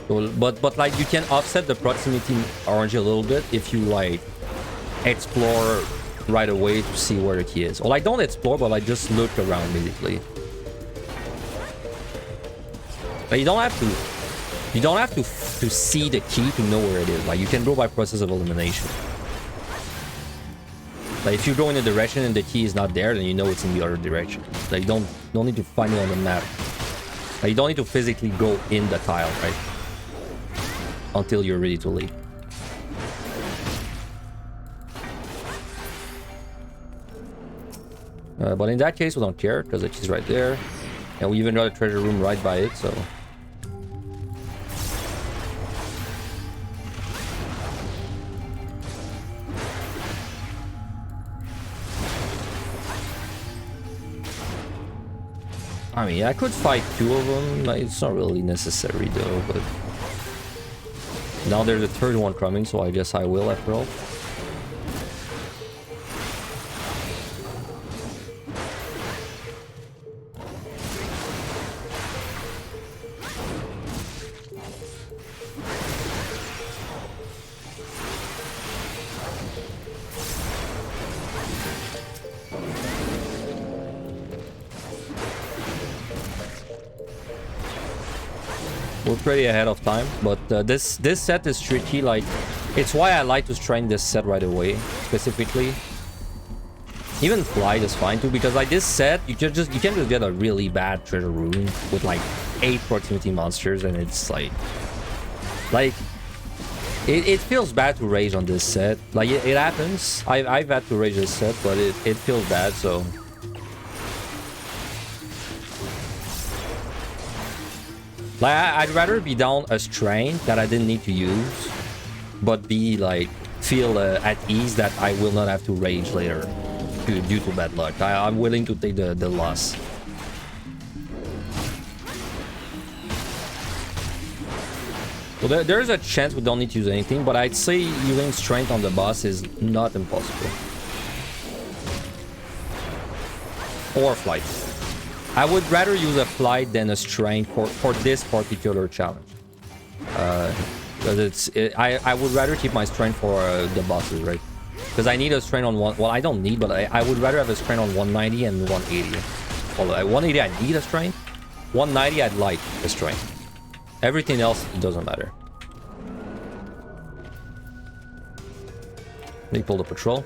So, but like you can offset the proximity RNG a little bit if you like explore right away to see where the key is. Or like don't explore, but like just look around basically. But you don't have to see the key to know where it is. Like you can go by process of elimination. Like if you go in a direction and the key is not there, then you know it's in the other direction. Like you don't need to find it on the map. Like you don't need to physically go in the tile, right? Until you're ready to leave. But in that case, we don't care because the key's right there, and we even got a treasure room right by it. So. I mean, I could fight 2 of them. Like, it's not really necessary though, but now there's a 3rd one coming, so I guess I will after all. We're pretty ahead of time, but this set is tricky. Like, it's why I like to strain this set right away, specifically. Even flight is fine too, because like this set, you can just get a really bad treasure room with like 8 proximity monsters, and it's like it feels bad to rage on this set. Like it happens. I've had to rage this set, but it feels bad. So. Like, I'd rather be down a strain that I didn't need to use, but be like, feel at ease that I will not have to rage later due to bad luck. I'm willing to take the loss. So there's a chance we don't need to use anything, but I'd say using strength on the boss is not impossible. Or flight. I would rather use a flight than a strength for this particular challenge. Because I would rather keep my strength for the bosses, right? Because I need a strength on one. Well, I don't need, but I would rather have a strength on 190 and 180. Well, at 180 I need a strength. 190 I'd like a strength. Everything else doesn't matter. Let me pull the patrol.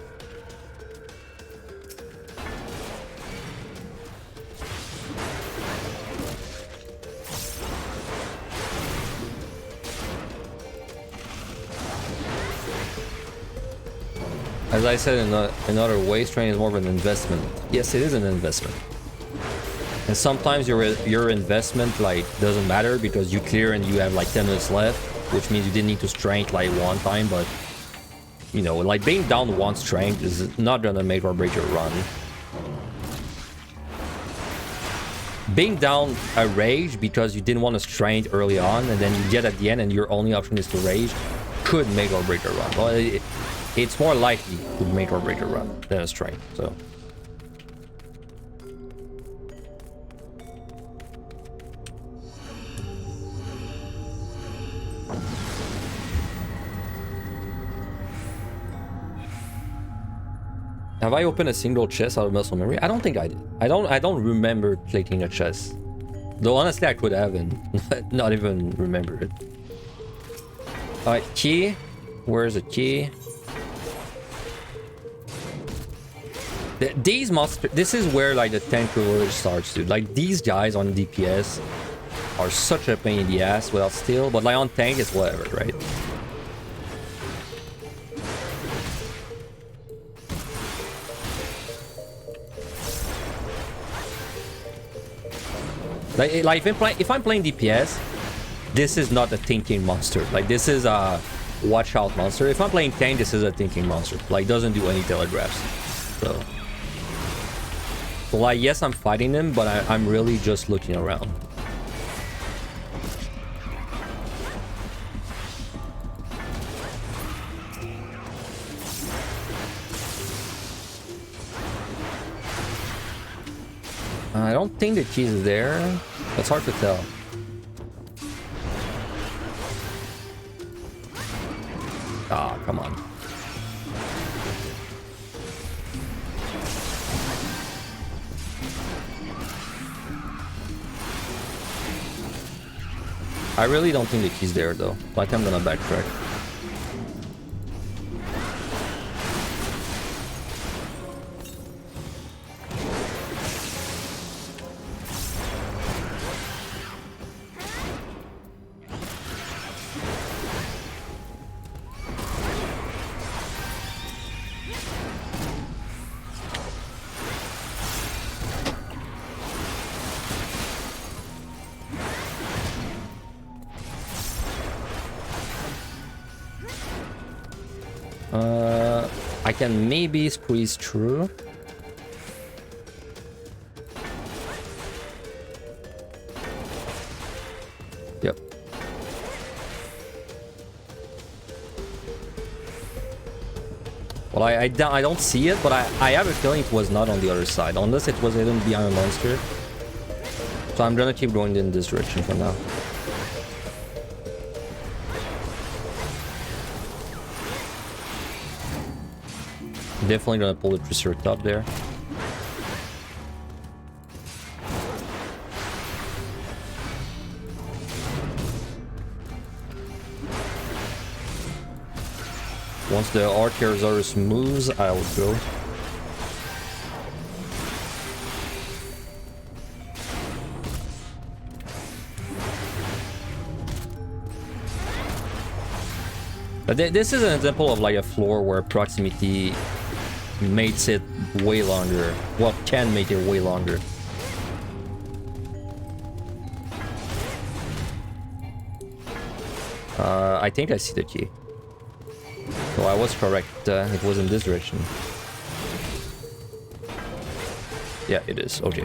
As I said in other ways, training is more of an investment. Yes, it is an investment. And sometimes your investment like doesn't matter because you clear and you have like 10 minutes left, which means you didn't need to strength like one time, but you know, like being down one strength is not gonna make or break your run. Being down a rage because you didn't want to strength early on and then you get at the end and your only option is to rage could make or break your run. Well, it's more likely to make or break a run than a strength, so. Have I opened a single chest out of muscle memory? I don't think I did. I don't remember clicking a chest. Though honestly I could have and not even remember it. Alright, key. Where's the key? These monsters, this is where like the tank privilege starts, dude. Like these guys on DPS are such a pain in the ass without steel, but like on tank it's whatever, right? Like if I'm playing DPS, this is not a thinking monster. Like this is a watch out monster. If I'm playing tank, this is a thinking monster. Like doesn't do any telegraphs. So like yes, I'm fighting them, but I'm really just looking around. I don't think the key is there. It's hard to tell. Ah, come on. I really don't think the key's there though. Like I'm gonna backtrack. I can maybe squeeze through. Yep. Well, I don't see it, but I have a feeling it was not on the other side, unless it was hidden behind a monster. So I'm gonna keep going in this direction for now. Definitely gonna pull the Triceratops up there. Once the Archaeosaurus moves, I'll go. But this is an example of like a floor where proximity makes it way longer. Well, can make it way longer. I think I see the key. So I was correct. It was in this direction. Yeah, it is. Okay.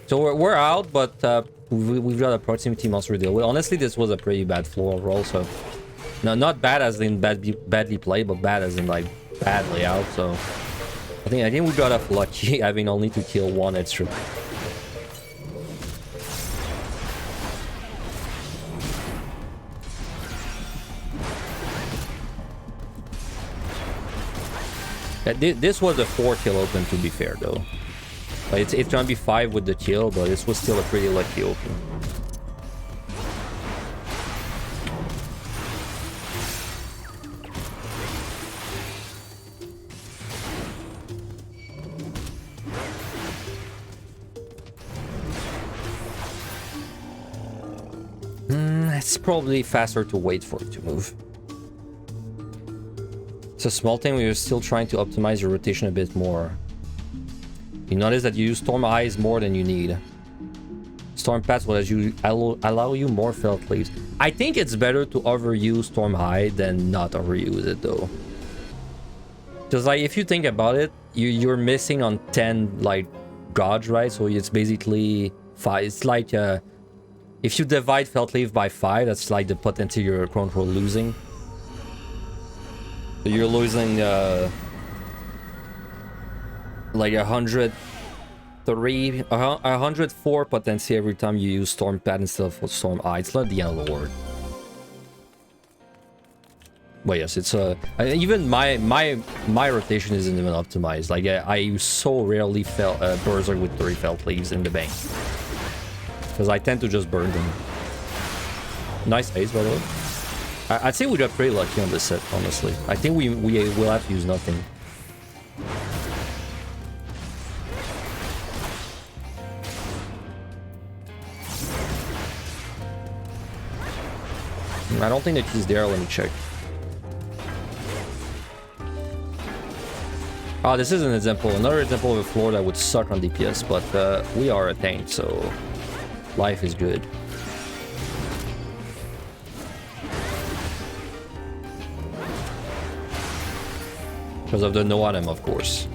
So we're out, but we've got a proximity monster to deal with. Honestly, this was a pretty bad floor overall. So, no, not bad as in badly played, but bad as in like bad layout. So I think we got off lucky having only to kill one extra. This was a 4 kill open, to be fair, though. It's gonna be 5 with the kill, but this was still a pretty lucky open. It's probably faster to wait for it to move. It's a small thing. We're still trying to optimize your rotation a bit more. You notice that you use Storm Eyes more than you need. Storm Paths will allow you more felt leaves. I think it's better to overuse Storm Eye than not overuse it, though. Because like if you think about it, you're missing on 10 like gauge, right? So it's basically 5. It's like if you divide felt leaf by 5, that's like the potential you're control losing. So you're losing like 104 potency every time you use Storm Pad instead of Storm Eye. It's not the end of the world. But yes, it's even my rotation isn't even optimized. Like I so rarely felt Berserk with 3 felt leaves in the bank because I tend to just burn them. Nice ace, by the way. I'd say we got pretty lucky on this set, honestly. I think we will have to use nothing. I don't think that he's there. Let me check. Oh, this is an example. Another example of a floor that would suck on DPS, but we are a tank, so life is good. Because of the no item, of course.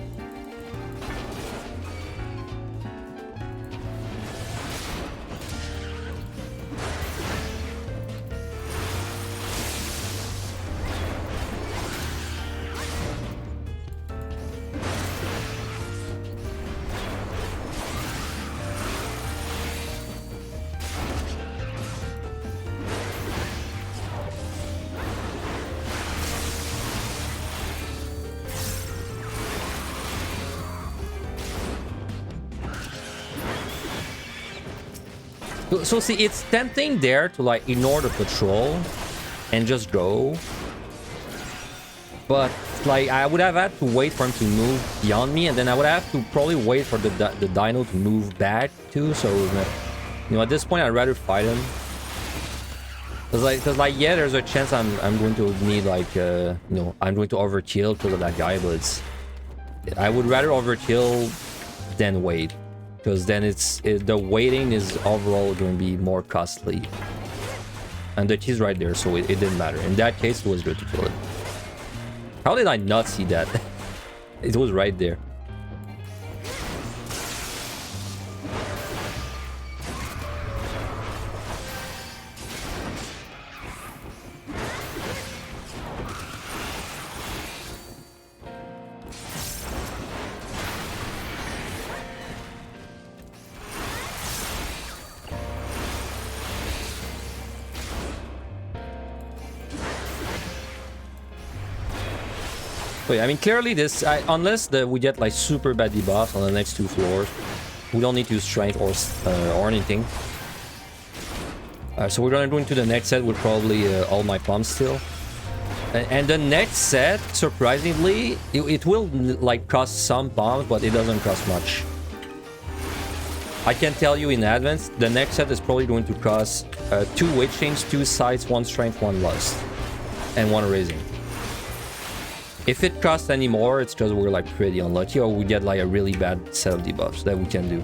So see, it's tempting there to like ignore the patrol and just go. But like I would have had to wait for him to move beyond me, and then I would have to probably wait for the dino to move back too. So you know, at this point I'd rather fight him. Cause like yeah, there's a chance I'm going to need like you know, I'm going to overkill because of that guy, but I would rather overkill than wait. Because then the waiting is overall going to be more costly. And the key's right there, so it didn't matter. In that case, it was good to kill it. How did I not see that? It was right there. I mean, clearly this, unless we get like super bad debuffs on the next 2 floors, we don't need to use strength or anything. So we're gonna go into the next set with probably all my pumps still. And the next set, surprisingly, it will like cost some bombs, but it doesn't cost much. I can tell you in advance, the next set is probably going to cost 2 weight change, 2 sights, 1 strength, 1 lust, and 1 raising. If it costs any more, it's because we're like pretty unlucky, or we get like a really bad set of debuffs that we can do.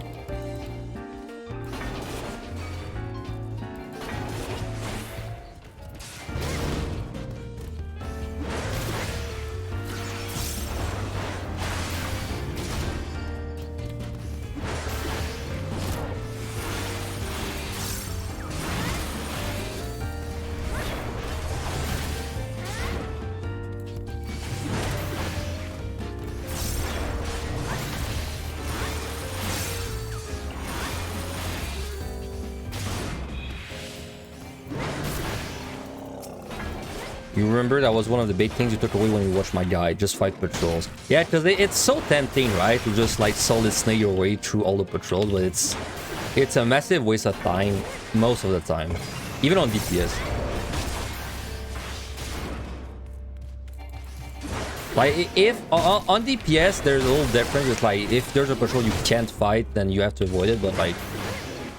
You remember that was one of the big things you took away when you watched my guide, just fight patrols. Yeah, because it's so tempting, right? To just like solid snake your way through all the patrols, but it's a massive waste of time most of the time, even on DPS. Like if on DPS there's a little difference. It's like if there's a patrol you can't fight, then you have to avoid it. But like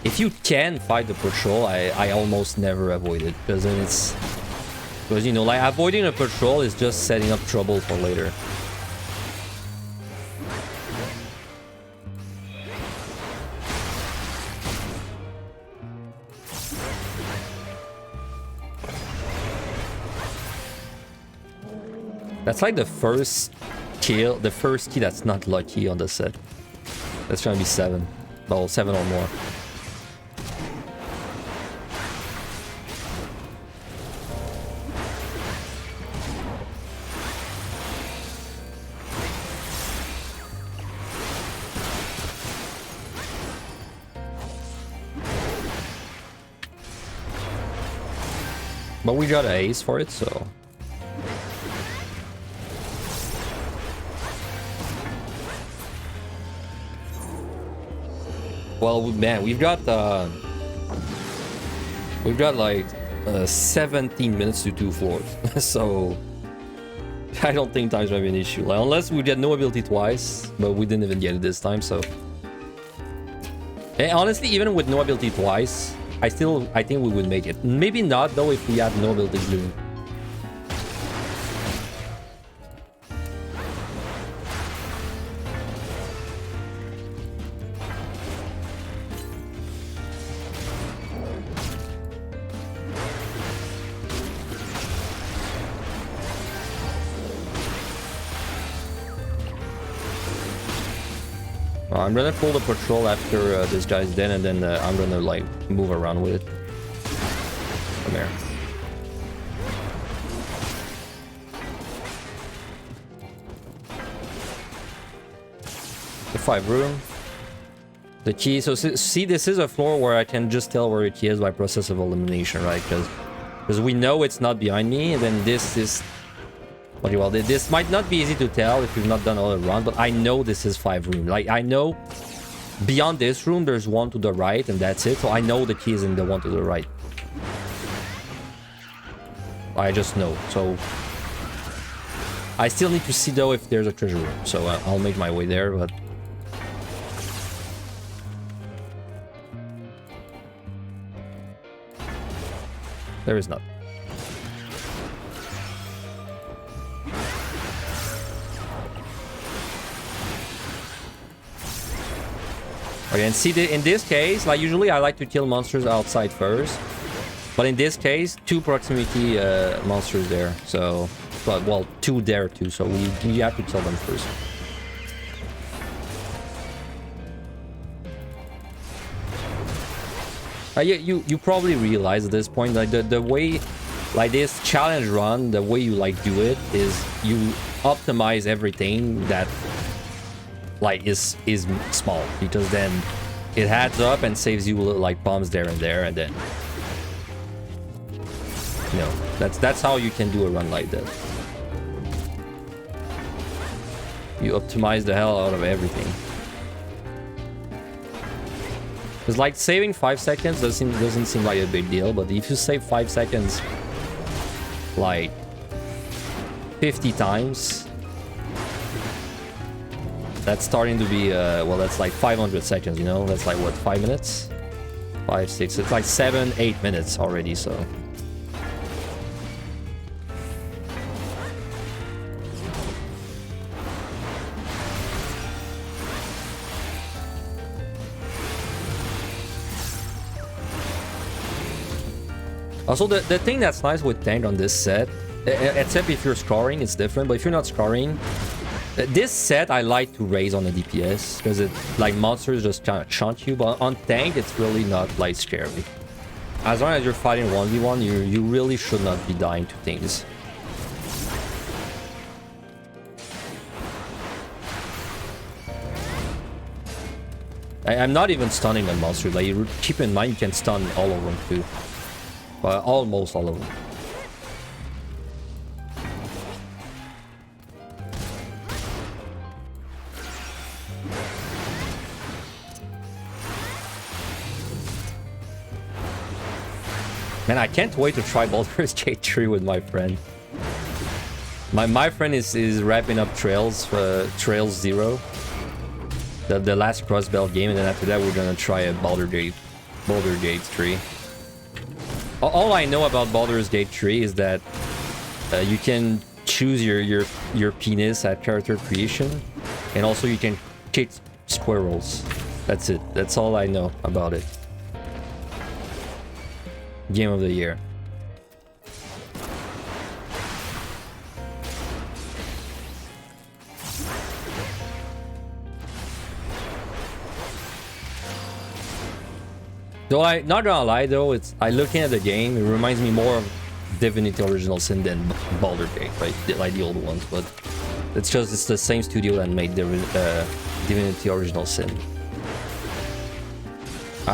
if you can fight the patrol, I almost never avoid it, because then it's. Because, you know, like, avoiding a patrol is just setting up trouble for later. That's like the first kill, the first key that's not lucky on the set. That's gonna be 7. Well, 7 or more. But we got an ace for it, so... Well, man, we've got like 17 minutes to 2 floors, so I don't think time's gonna be an issue. Like, unless we get no ability twice, but we didn't even get it this time, so... And honestly, even with no ability twice, I think we would make it. Maybe not though if we had no ability gloom. I'm gonna pull the patrol after this guy's dead, and then I'm gonna like move around with it. Come here. The 5 room. The key. So see, this is a floor where I can just tell where the key is by process of elimination, right? Because we know it's not behind me, and then this is. Well, this might not be easy to tell if you've not done all around, but I know this is 5 room. Like, I know beyond this room, there's one to the right, and that's it. So I know the key is in the one to the right. I just know. So I still need to see, though, if there's a treasure room. So I'll make my way there, but... There is not. Okay, and see, in this case, like usually I like to kill monsters outside first, but in this case, 2 proximity monsters there. So, but well, 2 there too. So we have to kill them first. You probably realize at this point, like the way, like this challenge run, the way you like do it is you optimize everything that like is small, because then it adds up and saves you like bombs there and there, and then you know that's how you can do a run like that. You optimize the hell out of everything. It's like saving 5 seconds doesn't seem like a big deal, but if you save 5 seconds, like 50 times. That's starting to be, well, that's like 500 seconds, you know? That's like, what, 5 minutes? 5, 6, it's like 7, 8 minutes already, so... Also, the thing that's nice with tank on this set, except if you're scoring, it's different, but if you're not scoring, this set I like to raise on the DPS, because it, like, monsters just kind of chunt you, but on tank, it's really not, like, scary. As long as you're fighting 1v1, you really should not be dying to things. I'm not even stunning the monsters, like, you keep in mind you can stun all of them too. Well, almost all of them. Man, I can't wait to try Baldur's Gate 3 with my friend. My friend is wrapping up Trails 0. The last cross-belt game, and then after that we're gonna try a Baldur's Gate 3. All I know about Baldur's Gate 3 is that you can choose your penis at character creation, and also you can kick squirrels. That's it. That's all I know about it. Game of the year. Though I not gonna lie though, I looking at the game, it reminds me more of Divinity Original Sin than Baldur's Gate, right? Like the old ones, but it's the same studio that made Divinity Original Sin.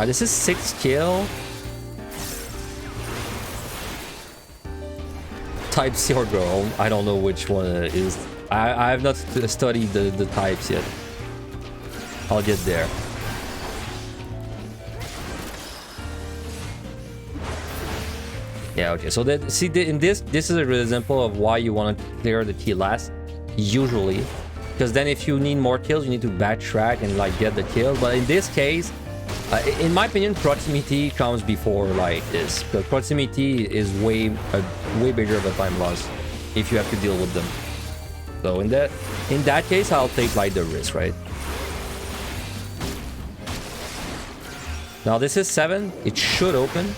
This is 6 kill. Type C or girl, I don't know which one it is. I have not studied the types yet. I'll get there. Yeah, okay, so that, see, in this is an example of why you want to clear the key last, usually, because then if you need more kills, you need to backtrack and like get the kill. But in this case, in my opinion, proximity comes before like this, because proximity is way bigger of a time loss if you have to deal with them. So in that case, I'll take like the risk, right? Now this is 7, it should open.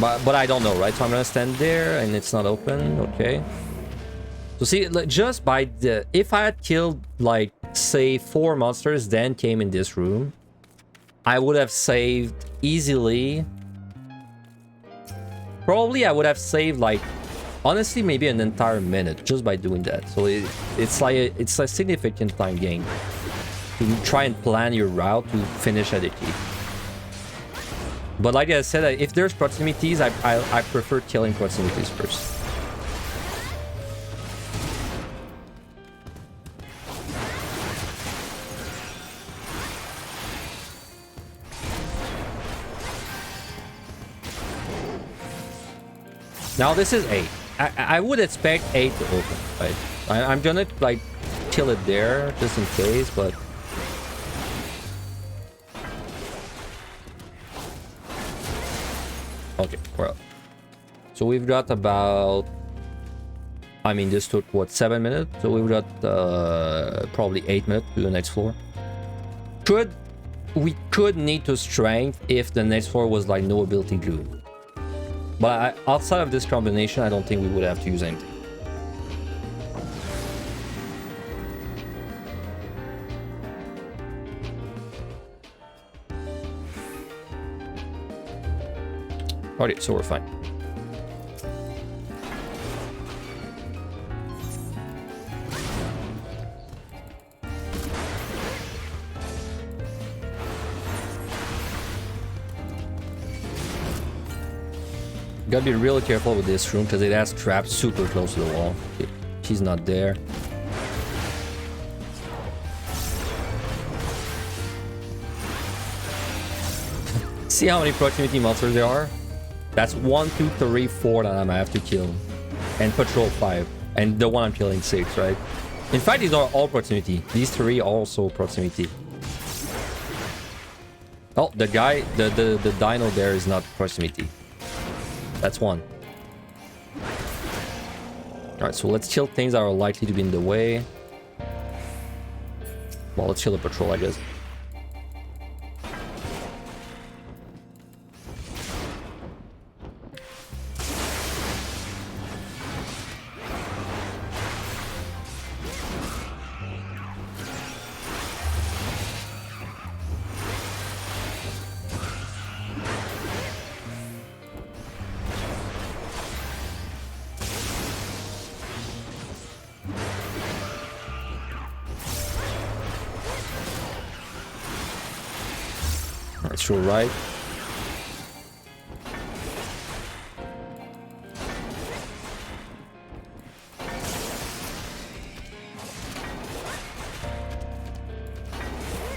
But I don't know, right? So I'm gonna stand there and it's not open. Okay. So see, just by the... If I had killed, like, say, 4 monsters, then came in this room, I would have saved easily... Probably I would have saved, like, honestly, maybe an entire minute just by doing that. So it's a significant time gain to try and plan your route to finish at a key. But like I said, if there's proximities, I prefer killing proximities first. Now this is 8. I would expect 8 to open, right? I'm gonna like kill it there just in case, but... Okay, well, so we've got about, I mean, this took what, 7 minutes, so we've got probably 8 minutes to the next floor. We could need to strength if the next floor was like no ability glue, but outside of this combination, I don't think we would have to use anything. Alright, so we're fine. Gotta be really careful with this room because it has traps super close to the wall. She's not there. see how many proximity monsters there are? That's 1, 2, 3, 4 that I'm gonna have to kill. And patrol 5. And the one I'm killing 6, right? In fact, these are all proximity. These 3 also proximity. Oh, the guy, the dino there is not proximity. That's 1. Alright, so let's kill things that are likely to be in the way. Well, let's kill the patrol, I guess. Sure, right?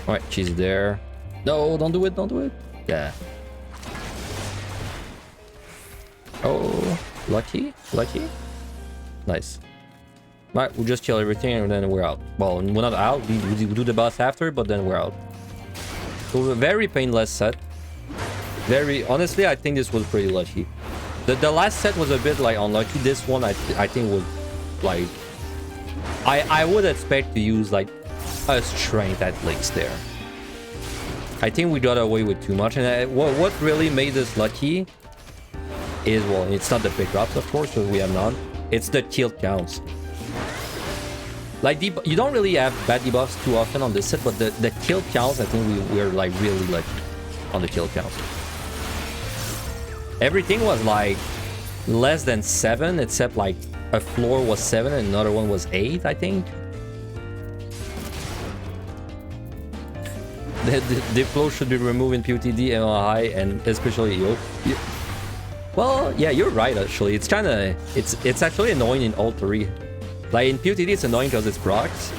Alright, she's there. No, don't do it, don't do it. Yeah. Oh, lucky, lucky. Nice. Alright, we'll just kill everything and then we're out. Well, we're not out, we do the boss after, but then we're out. So a very painless set. Very honestly, I think this was pretty lucky. The last set was a bit like unlucky. This one I think was like I would expect to use like a strength at least there. I think we got away with too much, and what really made us lucky is, well, it's not the pick drops of course because we have none. It's the kill counts. Like, you don't really have bad debuffs too often on this set, but the kill counts, I think we're like really lucky on the kill counts. Everything was like less than 7, except like a floor was 7 and another one was 8, I think. The flow should be removed in PotD, MLI, and especially EO. Well, yeah, you're right actually. It's kind of it's actually annoying in all 3. Like in PotD, it's annoying because it's procs.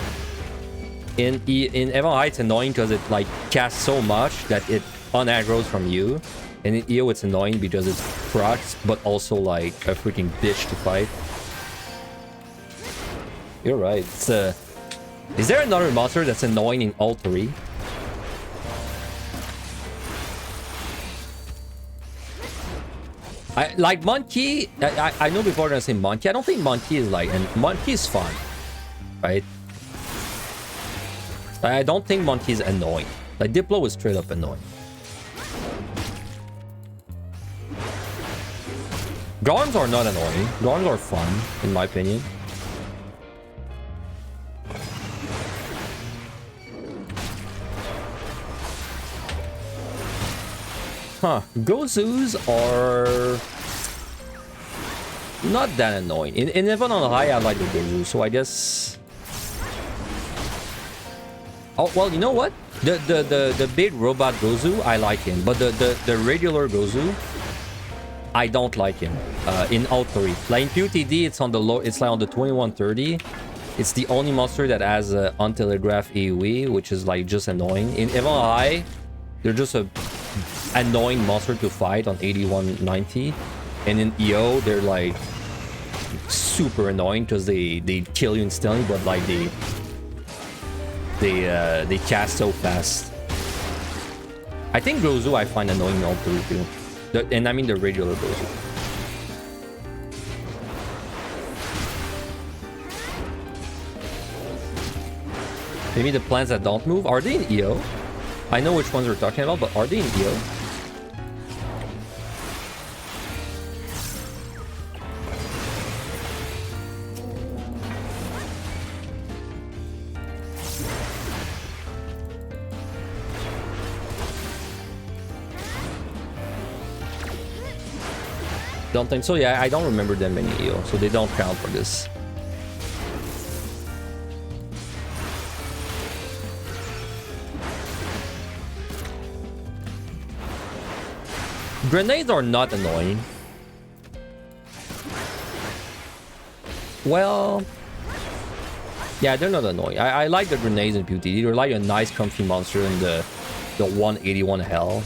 In MLI, it's annoying because it like casts so much that it unaggroes from you. And in EO, it's annoying because it's procs, but also like a freaking bitch to fight. You're right. It's is there another monster that's annoying in all 3? I like Monkey. I know before I say Monkey. I don't think Monkey is like, and Monkey is fun, right? I don't think Monkey is annoying. Like Diplo is straight up annoying. Garms are not annoying. Garms are fun, in my opinion. Huh. Gozus are not that annoying. In Even on High, I like the Gozu, so I guess... Oh, well, you know what? The big robot Gozu, I like him. But the regular Gozu, I don't like him. In all 3. Like in PotD, it's on the low, it's like on the 2130. It's the only monster that has untelegraph AoE, which is like just annoying. In Even on High, they're just a annoying monster to fight on 8190, and in EO they're like super annoying because they kill you instantly, but like they cast so fast. I think Gozu I find annoying in all 3 too, and I mean the regular Gozu. Maybe the plants that don't move, are they in EO? I know which ones we're talking about, but are they in EO? Don't think so. Yeah, I don't remember them in EO, so they don't count for this. Grenades are not annoying. Well, yeah, they're not annoying. I like the grenades in PotD. They're like a nice comfy monster in the 181 hell.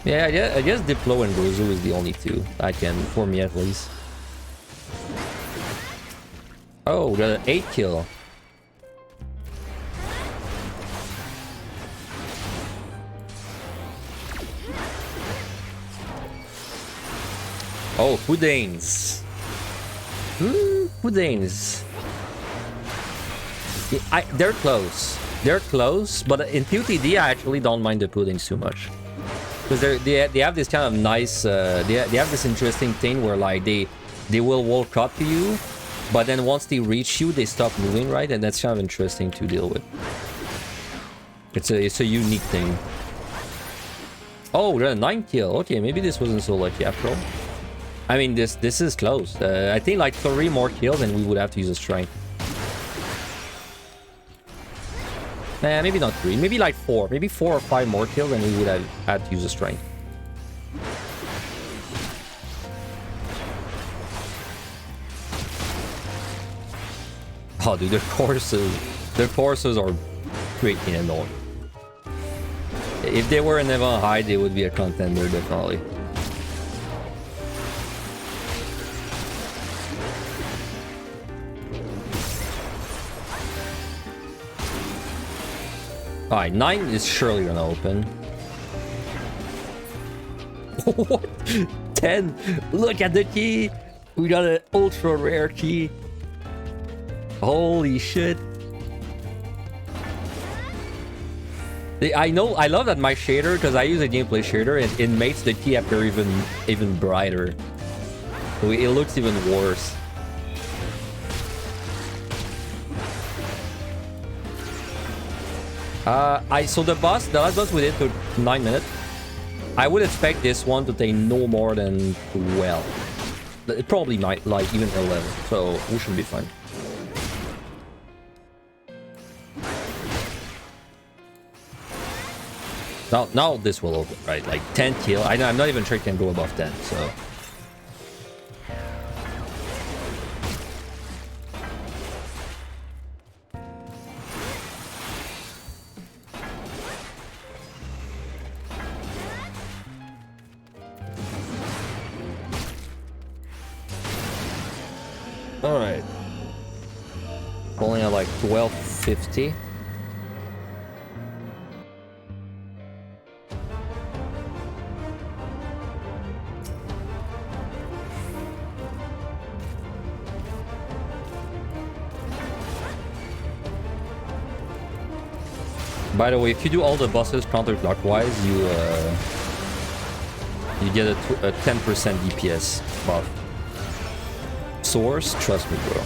Yeah, I guess Diplo and Gozu is the only two I can, for me at least. Oh, the 8 kill. Oh, Houdanes. Houdanes. They're close. They're close, but in PotD I actually don't mind the puddings too much. Because they have this kind of nice, they have this interesting thing where like they will walk up to you, but then once they reach you, they stop moving, right? And that's kind of interesting to deal with. It's a unique thing. Oh, they're a 9 kill. Okay, maybe this wasn't so lucky after all. I mean, this is close. I think like 3 more kills and we would have to use a strength. Maybe not 3. Maybe like 4. Maybe 4 or 5 more kills and we would have had to use a strength. Oh, dude, their courses are freaking annoying. If they were in Evan High, they would be a contender, definitely. Alright, 9 is surely gonna open. What? 10! Look at the key! We got an ultra rare key. Holy shit. I know, I love that my shader, because I use a gameplay shader, and it makes the key appear even brighter. So it looks even worse. So the last boss we did took 9 minutes. I would expect this one to take no more than 12. It probably might, like, even 11. So we should be fine. Now this will open, right? Like 10 kill. I'm not even sure it can go above 10, so... Alright. Rolling at like 1250. By the way, if you do all the bosses counterclockwise, you get a 10% DPS buff. Source, trust me, bro.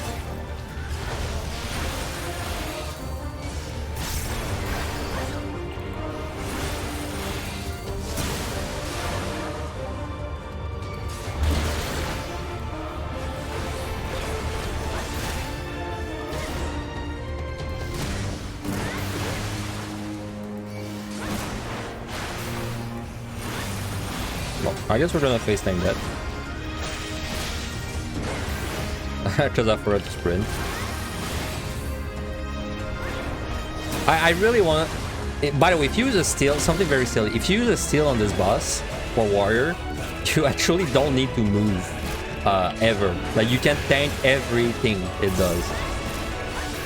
Well, I guess we're gonna face tank that. Because I forgot to sprint. I really want to... By the way, if you use a steal, something very silly. If you use a steal on this boss, for warrior, you actually don't need to move ever. Like, you can tank everything it does.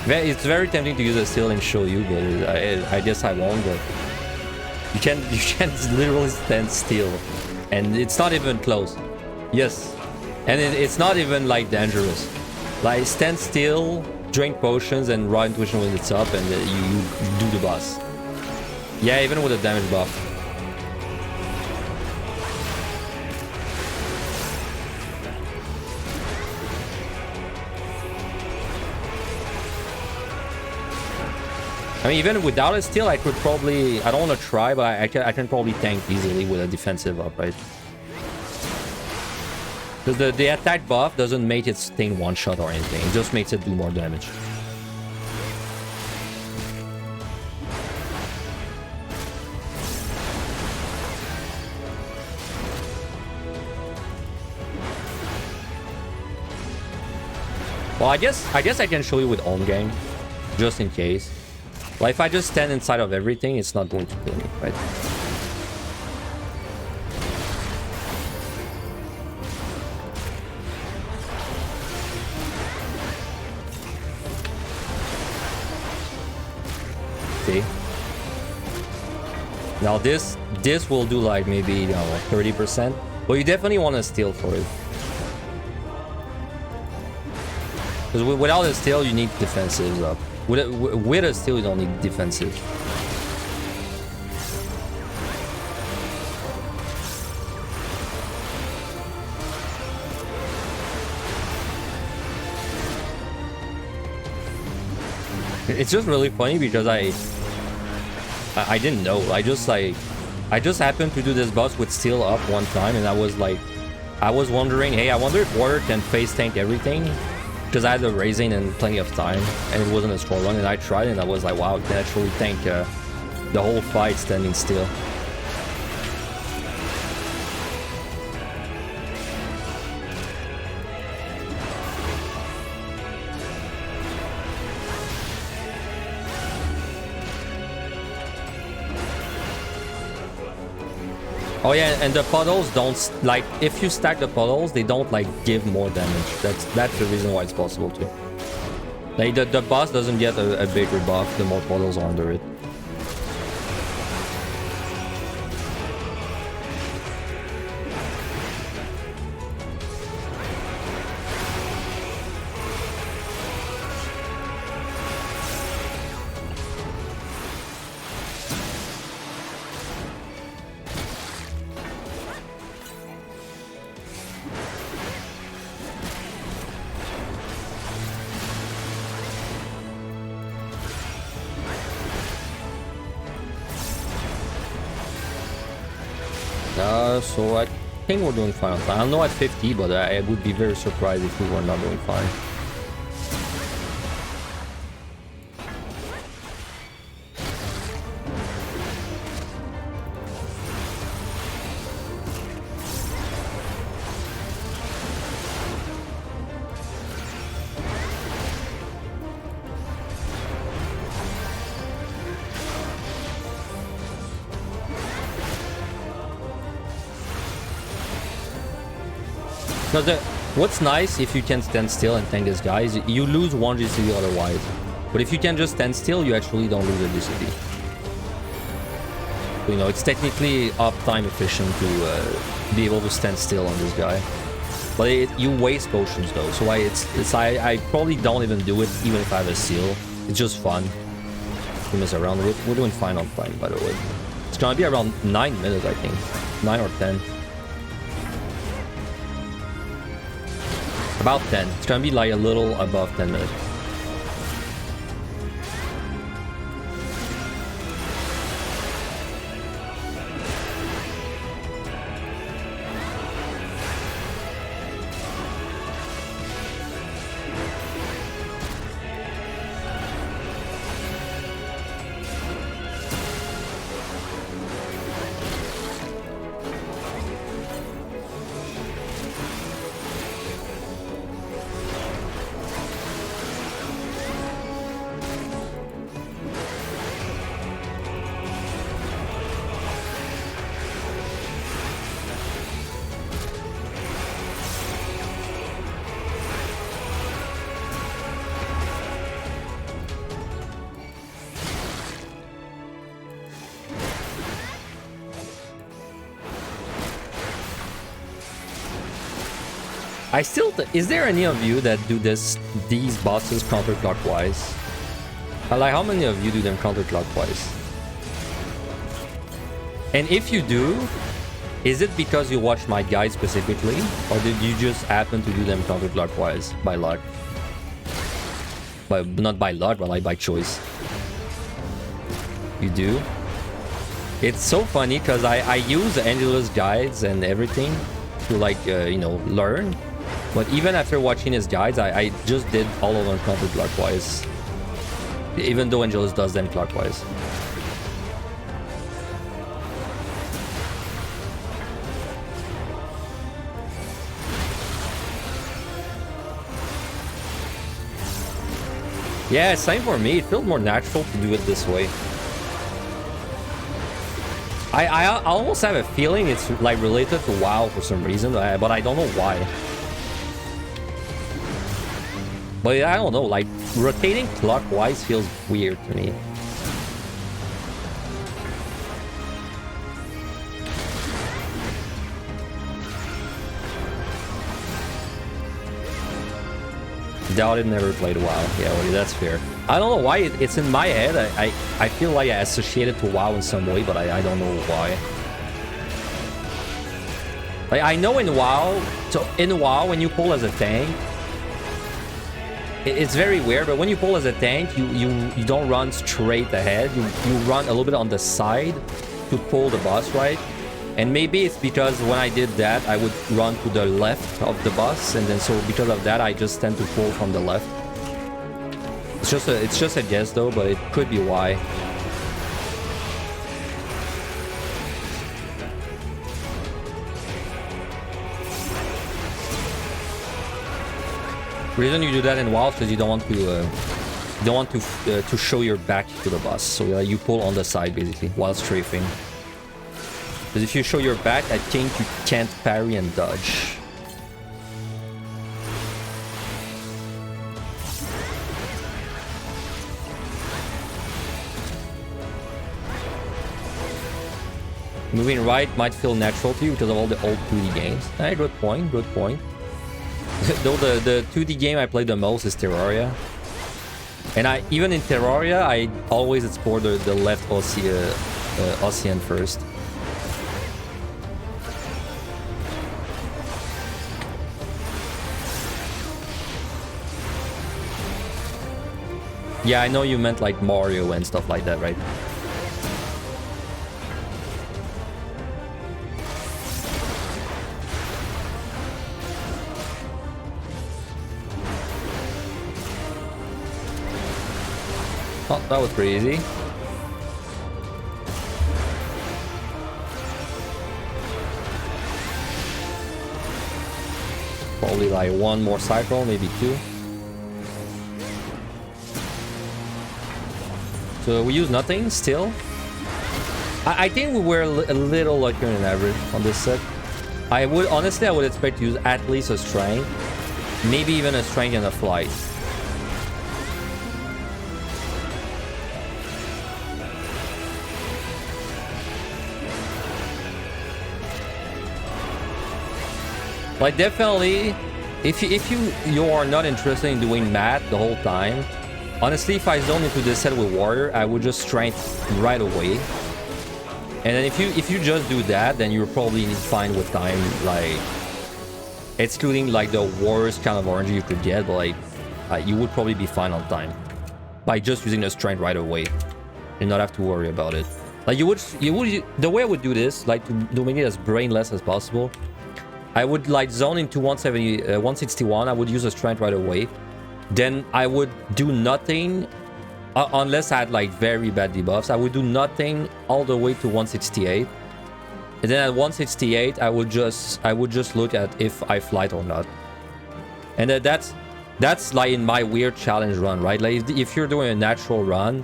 It's very tempting to use a steal and show you, but I guess I won't. But you can literally stand still, and it's not even close. Yes, and it's not even like dangerous. Like, stand still, drink potions, and raw intuition when it's up, and you do the boss. Yeah, even with a damage buff. I mean, even without a steal, I could probably... I don't want to try, but I can probably tank easily with a defensive up, right? Because the attack buff doesn't make it stain one-shot or anything. It just makes it do more damage. Well, I guess I can show you with on gang, just in case. Like, if I just stand inside of everything, it's not going to kill me, right? 50. Now this will do like maybe, you know, 30%. But you definitely want to steal for it. Because without a steal, you need defensives up. With a steal, you don't need defensive. It's just really funny because I didn't know. I just happened to do this boss with steel up one time, and I was wondering, hey, I wonder if water can phase tank everything, because I had the raising and plenty of time, and it wasn't a strong run, and I tried, and I was like, wow, it can actually tank the whole fight standing still. Oh yeah, and the puddles don't, like, if you stack the puddles, they don't, like, give more damage. That's the reason why it's possible too. Like, the boss doesn't get a bigger buff the more puddles are under it. So I think we're doing fine. I don't know at 50, but I would be very surprised if we were not doing fine. Because what's nice if you can stand still and tank this guy is you lose 1 GCD otherwise. But if you can just stand still, you actually don't lose a GCD. You know, it's technically uptime efficient to be able to stand still on this guy. But you waste potions though, so I probably don't even do it even if I have a seal. It's just fun to mess around with. We're doing fine on time, by the way. It's gonna be around 9 minutes, I think. 9 or 10. About 10. It's gonna be like a little above 10 minutes. Is there any of you that do these bosses counterclockwise? Like, how many of you do them counterclockwise? And if you do, is it because you watched my guide specifically, or did you just happen to do them counterclockwise by luck? Not by luck, but like by choice. You do? It's so funny because I use Angela's guides and everything to, like, you know, learn. But even after watching his guides, I just did all of them counterclockwise. Even though Angelus does them clockwise. Yeah, same for me. It feels more natural to do it this way. I almost have a feeling it's like related to WoW for some reason, but I don't know why. But I don't know, like, rotating clockwise feels weird to me. Doubted never played WoW. Yeah, well, that's fair. I don't know why it's in my head. I feel like I associate it to WoW in some way, but I don't know why. Like, I know in WoW, so in WoW, when you pull as a tank, it's very weird, but when you pull as a tank, you don't run straight ahead. You run a little bit on the side to pull the boss, right? And maybe it's because when I did that, I would run to the left of the boss, and then so because of that, I just tend to pull from the left. It's just a guess though, but it could be why. The reason you do that in WoW is because you don't want to show your back to the boss, so you pull on the side basically while strafing. Because if you show your back, I think you can't parry and dodge. Moving right might feel natural to you because of all the old 2D games. Hey, good point, good point. Though the 2D game I play the most is Terraria. And even in Terraria, I always explore the left Ocean first. Yeah, I know you meant like Mario and stuff like that, right? Oh, that was pretty easy. Probably like one more cycle, maybe two. So we use nothing still. I think we were a little luckier than average on this set. Honestly, I would expect to use at least a strength, maybe even a strength and a flight. Like definitely, if you are not interested in doing math the whole time, honestly, if I zone into this set with Warrior, I would just strength right away. And then if you just do that, then you're probably fine with time, like excluding like the worst kind of orange you could get, but like you would probably be fine on time by just using the strength right away and not have to worry about it. Like you would the way I would do this, like to make it as brainless as possible, I would like zone into 161. I would use a strength right away. Then I would do nothing unless I had like very bad debuffs. I would do nothing all the way to 168. And then at 168, I would just look at if I flight or not. And that's like in my weird challenge run, right? Like if you're doing a natural run,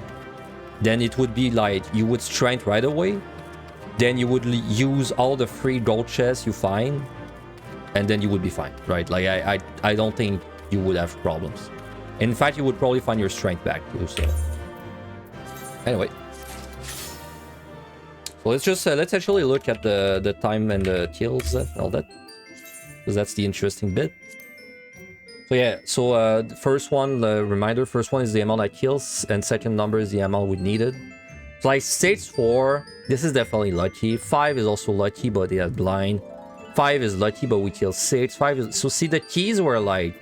then it would be like you would strength right away. Then you would use all the free gold chests you find, and then you would be fine, right? Like I don't think you would have problems. In fact, you would probably find your strength back too. So anyway, so let's actually look at the time and the kills and all that, because that's the interesting bit. So yeah, so the first one, the reminder, first one is the amount I kills, and second number is the amount we needed. So like stage 4, this is definitely lucky. 5 is also lucky, but they have blind. 5 is lucky, but we kill 6. 5 is... So see, the keys were like...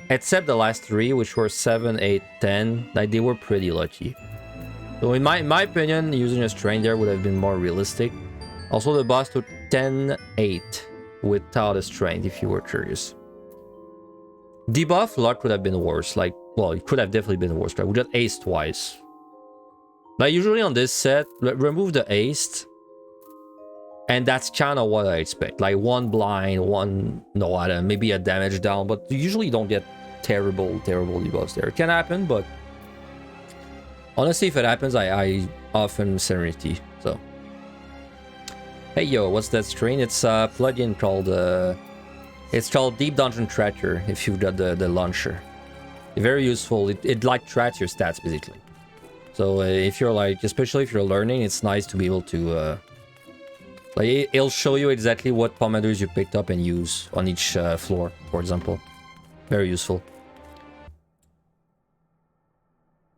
Except the last 3, which were 7, 8, 10. Like, they were pretty lucky. So in my opinion, using a strength there would have been more realistic. Also, the boss took 10, 8 without a strength, if you were curious. Debuff luck could have been worse. Like, well, it could have definitely been worse. Right? We got ace twice. Like, usually on this set, remove the ace. And that's kind of what I expect. Like one blind, one no item, maybe a damage down, but you usually don't get terrible debuffs there. It can happen, but honestly, if it happens, I often Serenity. So hey yo, what's that strain? It's a plugin called Deep Dungeon Tracker. If you've got the launcher, very useful. It like tracks your stats basically. So if you're like, especially if you're learning, it's nice to be able to like it'll show you exactly what pommaders you picked up and use on each floor, for example. Very useful.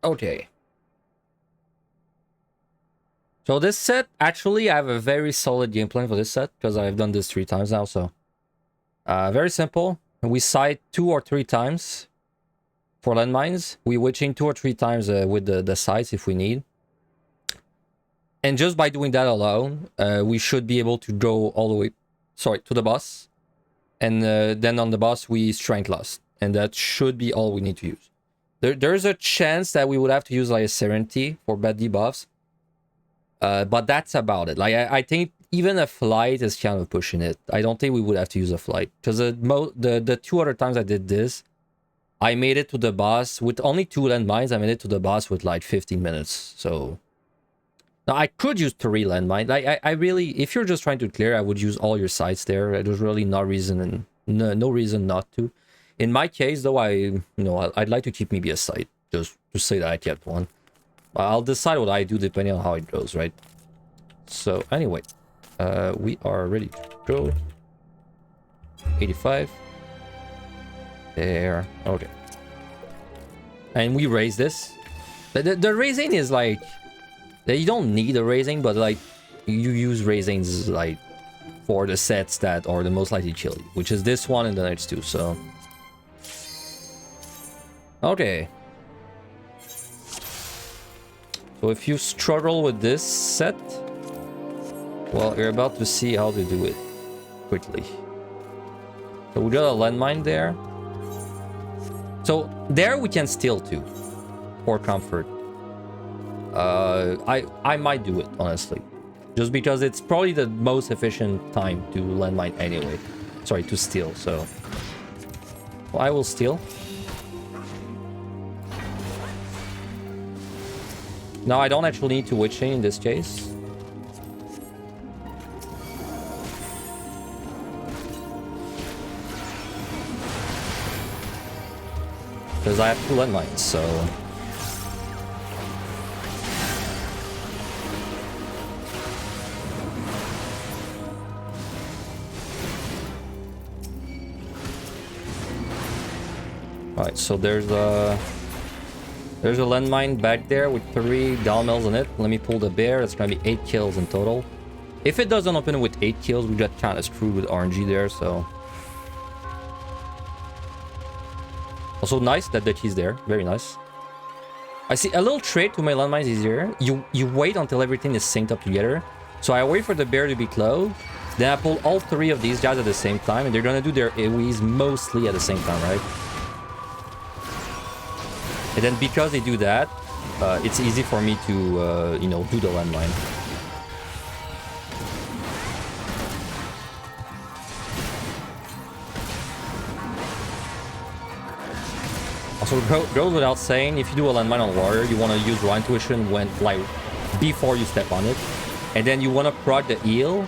Okay. So this set, actually, I have a very solid game plan for this set because I've done this 3 times now. So very simple. We side 2 or 3 times for landmines. We witching 2 or 3 times with the sides if we need. And just by doing that alone, we should be able to go all the way, to the boss. And then on the boss, we strength lost. And that should be all we need to use. There's a chance that we would have to use like a Serenity for bad debuffs. But that's about it. Like I think even a flight is kind of pushing it. I don't think we would have to use a flight. Because the 2 other times I did this, I made it to the boss with only 2 landmines. I made it to the boss with like 15 minutes. So now I could use 3 landmines. Like I really, if you're just trying to clear, I would use all your sides there. There's really no reason not to. In my case, though, I'd like to keep maybe a side just to say that I kept one. I'll decide what I do depending on how it goes, right? So anyway, we are ready to go. 85. There. Okay. And we raise this. The raising is like... You don't need a raising, but like you use raisings like for the sets that are the most likely kill you, which is this one and the next 2, so... Okay. So if you struggle with this set, well, you're about to see how to do it quickly. So we got a landmine there. So there we can steal too, for comfort. I might do it, honestly. Just because it's probably the most efficient time to landmine anyway. Sorry, to steal, so... Well, I will steal. Now, I don't actually need to witching in this case. Because I have 2 landmines, so... Alright, so there's a landmine back there with 3 downmills on it. Let me pull the bear. It's gonna be 8 kills in total. If it doesn't open with 8 kills, we got kind of screwed with RNG there, so... Also nice that the key's there. Very nice. I see a little trait to my landmines is here. You wait until everything is synced up together. So I wait for the bear to be closed. Then I pull all 3 of these guys at the same time. And they're gonna do their AoEs mostly at the same time, right? And then because they do that, it's easy for me to, do the landmine. Also, it goes without saying, if you do a landmine on Warrior, you want to use Raw Intuition when, like, before you step on it. And then you want to proc the heal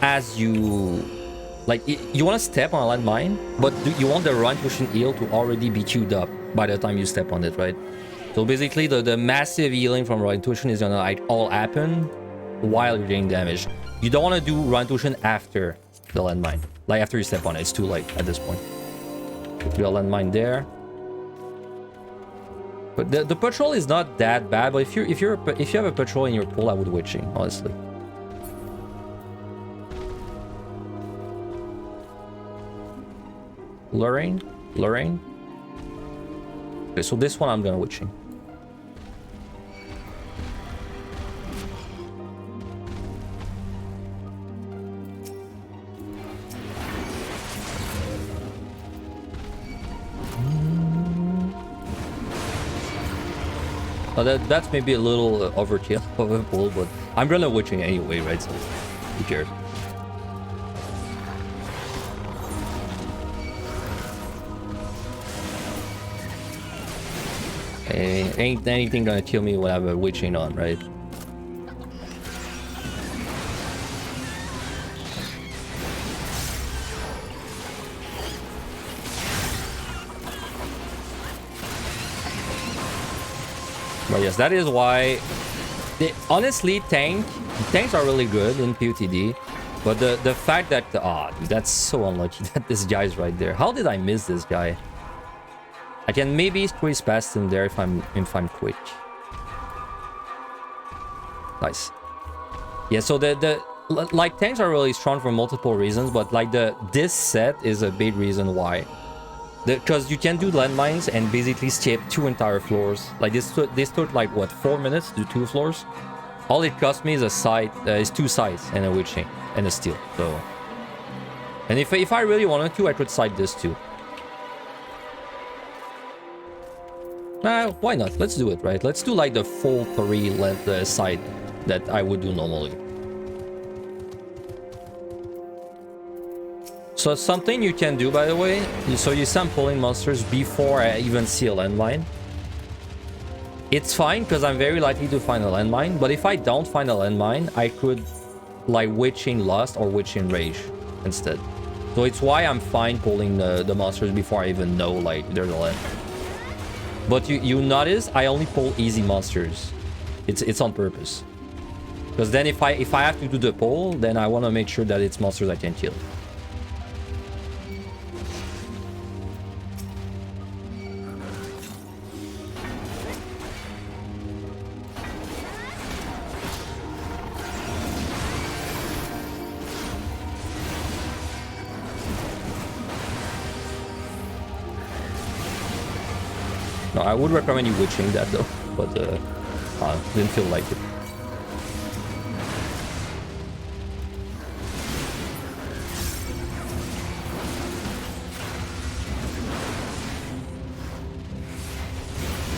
as you... Like, you want to step on a landmine, but you want the Raw Intuition heal to already be queued up by the time you step on it, right? So basically, the massive healing from Raw Intuition is gonna, like, all happen while you're getting damaged. You don't want to do Raw Intuition after the landmine. Like, after you step on it. It's too late at this point. Put your landmine there. But the patrol is not that bad, but if you have a patrol in your pool, I would witching, honestly. Luring. Okay, so this one I'm gonna witching. That's maybe a little overkill of a pull, but I'm gonna witching anyway, right? So who cares? Ain't anything gonna kill me when I have a witching on, right? But yes, that is why... honestly, tanks are really good in PotD. But the fact that... dude, that's so unlucky that this guy's right there. How did I miss this guy? I can maybe squeeze past him there if I'm quick. Nice. Yeah, so the like tanks are really strong for multiple reasons, but like this set is a big reason why. Because you can do landmines and basically skip 2 entire floors. Like this took like what, 4 minutes to do 2 floors. All it cost me is a side, is 2 sides and a witching and a steel. So, and if I really wanted to, I could side this too. Why not? Let's do it, right? Let's do like the full 3 length side that I would do normally. So something you can do, by the way, so you see I'm pulling monsters before I even see a landmine. It's fine because I'm very likely to find a landmine, but if I don't find a landmine, I could like Witching Lust or Witching Rage instead. So it's why I'm fine pulling the monsters before I even know like there's a landmine. But you notice I only pull easy monsters. It's on purpose. Because then if I have to do the pull, then I want to make sure that it's monsters I can kill. No, I would recommend you witching that though, but didn't feel like it.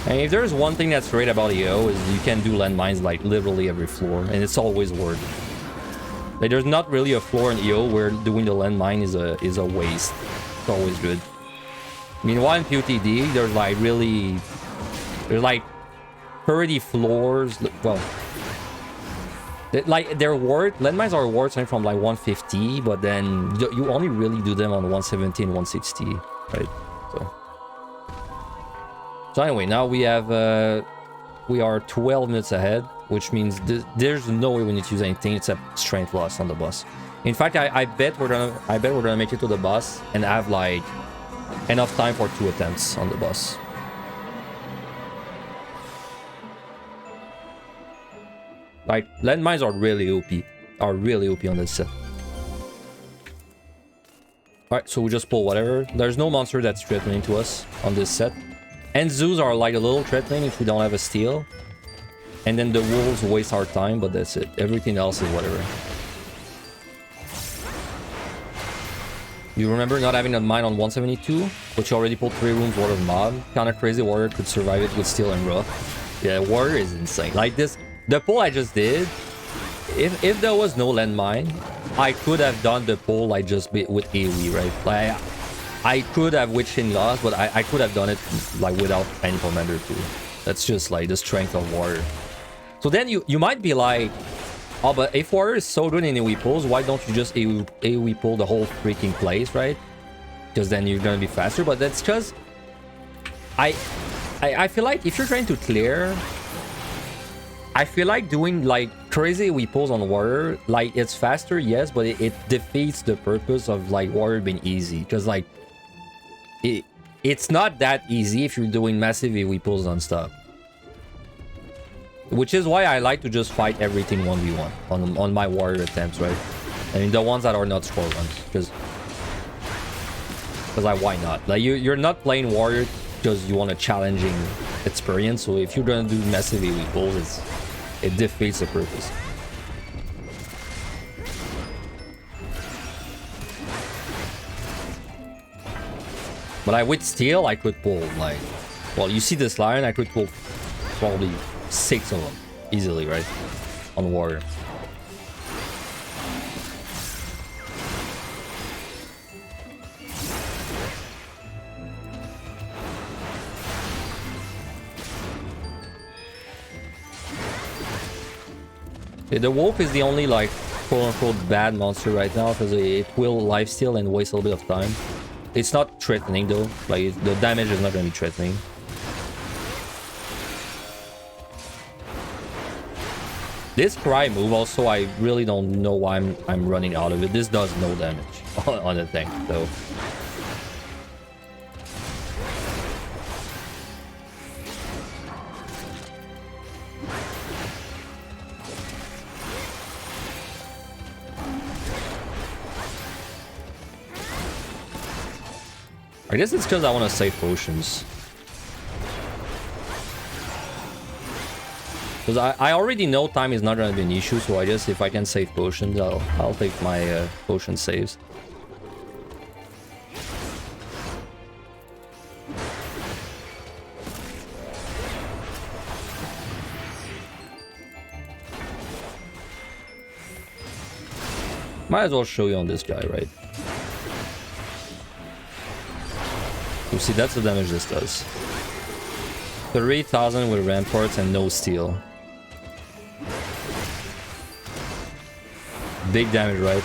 And if there's one thing that's great about EO is you can do landmines like literally every floor, and it's always worth it. Like there's not really a floor in EO where doing the landmine is a waste. It's always good. Meanwhile, in PotD, there's like 30 floors. Well, like they're worth, landmines are worth something from like 150, but then you only really do them on 170 and 160, right? So anyway, now we are 12 minutes ahead, which means there's no way we need to use anything except strength loss on the boss. In fact, I bet we're gonna make it to the boss and have like enough time for 2 attempts on the boss. Like landmines are really OP on this set. Alright, so we just pull whatever. There's no monster that's threatening to us on this set. And zoos are like a little threatening if we don't have a steal. And then the wolves waste our time, but that's it. Everything else is whatever. You remember not having a mine on 172, but you already pulled 3 rooms worth of mob. Kinda crazy warrior could survive it with steel and raw. Yeah, warrior is insane. Like this, the pull I just did, if there was no landmine, I could have done the pull like just with AoE, right? Like I could have Witching Lost, but I could have done it like without any commander too. That's just like the strength of warrior. So then you might be like, oh, but if warrior is so good in AoE pulls, why don't you just AoE pull the whole freaking place, right? Because then you're gonna be faster. But that's because I feel like if you're trying to clear, I feel like doing like crazy AoE pulls on warrior, like it's faster, yes, but it defeats the purpose of like warrior being easy. Because like it's not that easy if you're doing massive AoE pulls non-stop. Which is why I like to just fight everything 1v1 on my warrior attempts, right? I mean, the ones that are not score runs, because why not? Like you're not playing warrior because you want a challenging experience. So if you're gonna do massive AoE pulls, it defeats the purpose. But with steel, I could pull like, well, you see this line, I could pull probably 6 of them easily, right? On warrior. Yeah, the wolf is the only like quote-unquote bad monster right now because it will lifesteal and waste a little bit of time. It's not threatening though, like the damage is not going to be threatening. This cry move also, I really don't know why I'm running out of it. This does no damage on the tank though. I guess it's because I want to save potions. Because I already know time is not going to be an issue, so I guess if I can save potions, I'll take my potion saves. Might as well show you on this guy, right? You see, that's the damage this does. 3,000 with ramparts and no steel. Big damage, right?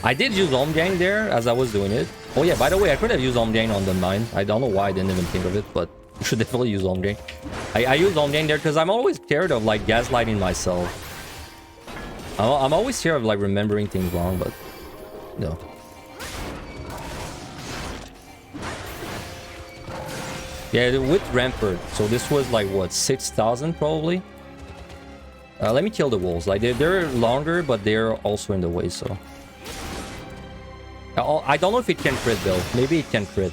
I did use Omgang there as I was doing it. Oh yeah, by the way, I could have used Omgang on the 9. I don't know why I didn't even think of it, but you should definitely use Omgang. I use Omgang there because I'm always scared of like gaslighting myself. I'm always scared of like remembering things wrong, but no. Yeah, with Rampart. So this was like what, 6,000 probably. Let me kill the wolves. Like they're longer, but they're also in the way. So I don't know if it can crit though. Maybe it can crit.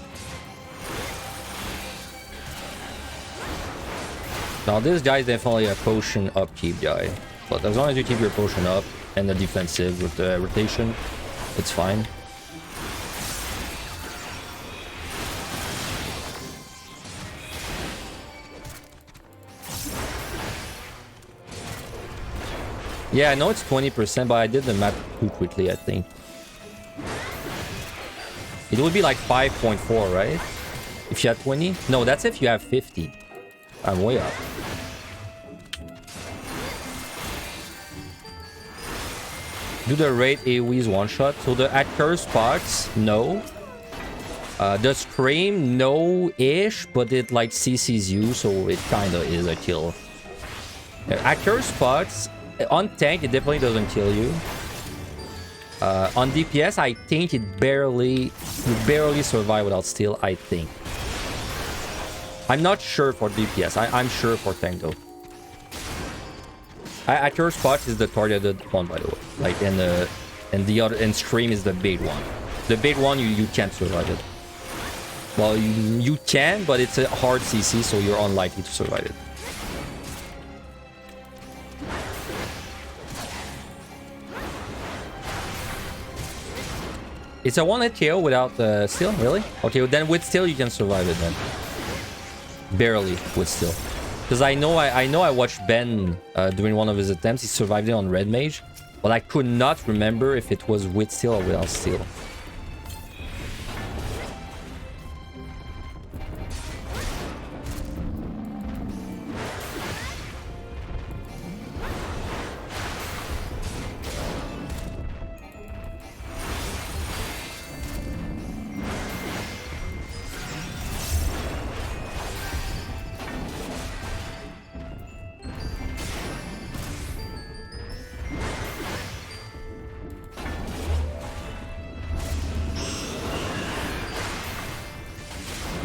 Now this guy is definitely a potion upkeep guy. But as long as you keep your potion up and the defensive with the rotation, it's fine. Yeah, I know it's 20%, but I did the math too quickly, I think. It would be like 5.4, right? If you had 20? No, that's if you have 50. I'm way up. Do the raid AoE's one-shot? So the at curse spots, no. The Scream, no-ish, but it like CCs you, so it kinda is a kill. At curse spots, on tank, it definitely doesn't kill you. On DPS, I think you barely survive without steal, I think. I'm not sure for DPS. I'm sure for tank though. At your spot is the targeted one, by the way. Like the other, and Scream is the big one. The big one you can't survive it. Well, you can, but it's a hard CC, so you're unlikely to survive it. It's a one-hit KO without steel, really? Okay, well, then with steel you can survive it then. Barely with steel. Because I know I watched Ben during one of his attempts. He survived it on Red Mage, but I could not remember if it was with steel or without steel.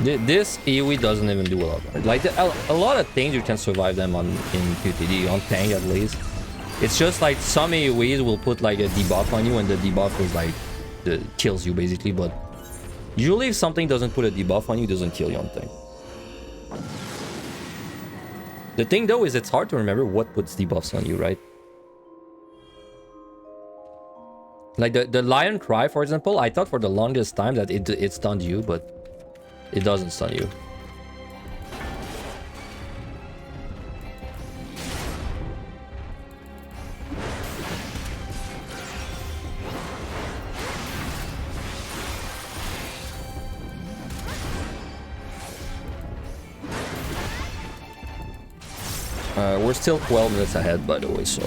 This AoE doesn't even do a lot. Like a lot of things you can survive them on in PotD, on tank at least. It's just like some AoEs will put like a debuff on you, and the debuff is like kills you basically. But usually, if something doesn't put a debuff on you, it doesn't kill you on tank. The thing though is it's hard to remember what puts debuffs on you, right? Like the Lion Cry, for example, I thought for the longest time that it stunned you, but it doesn't stun you. We're still 12 minutes ahead, by the way, so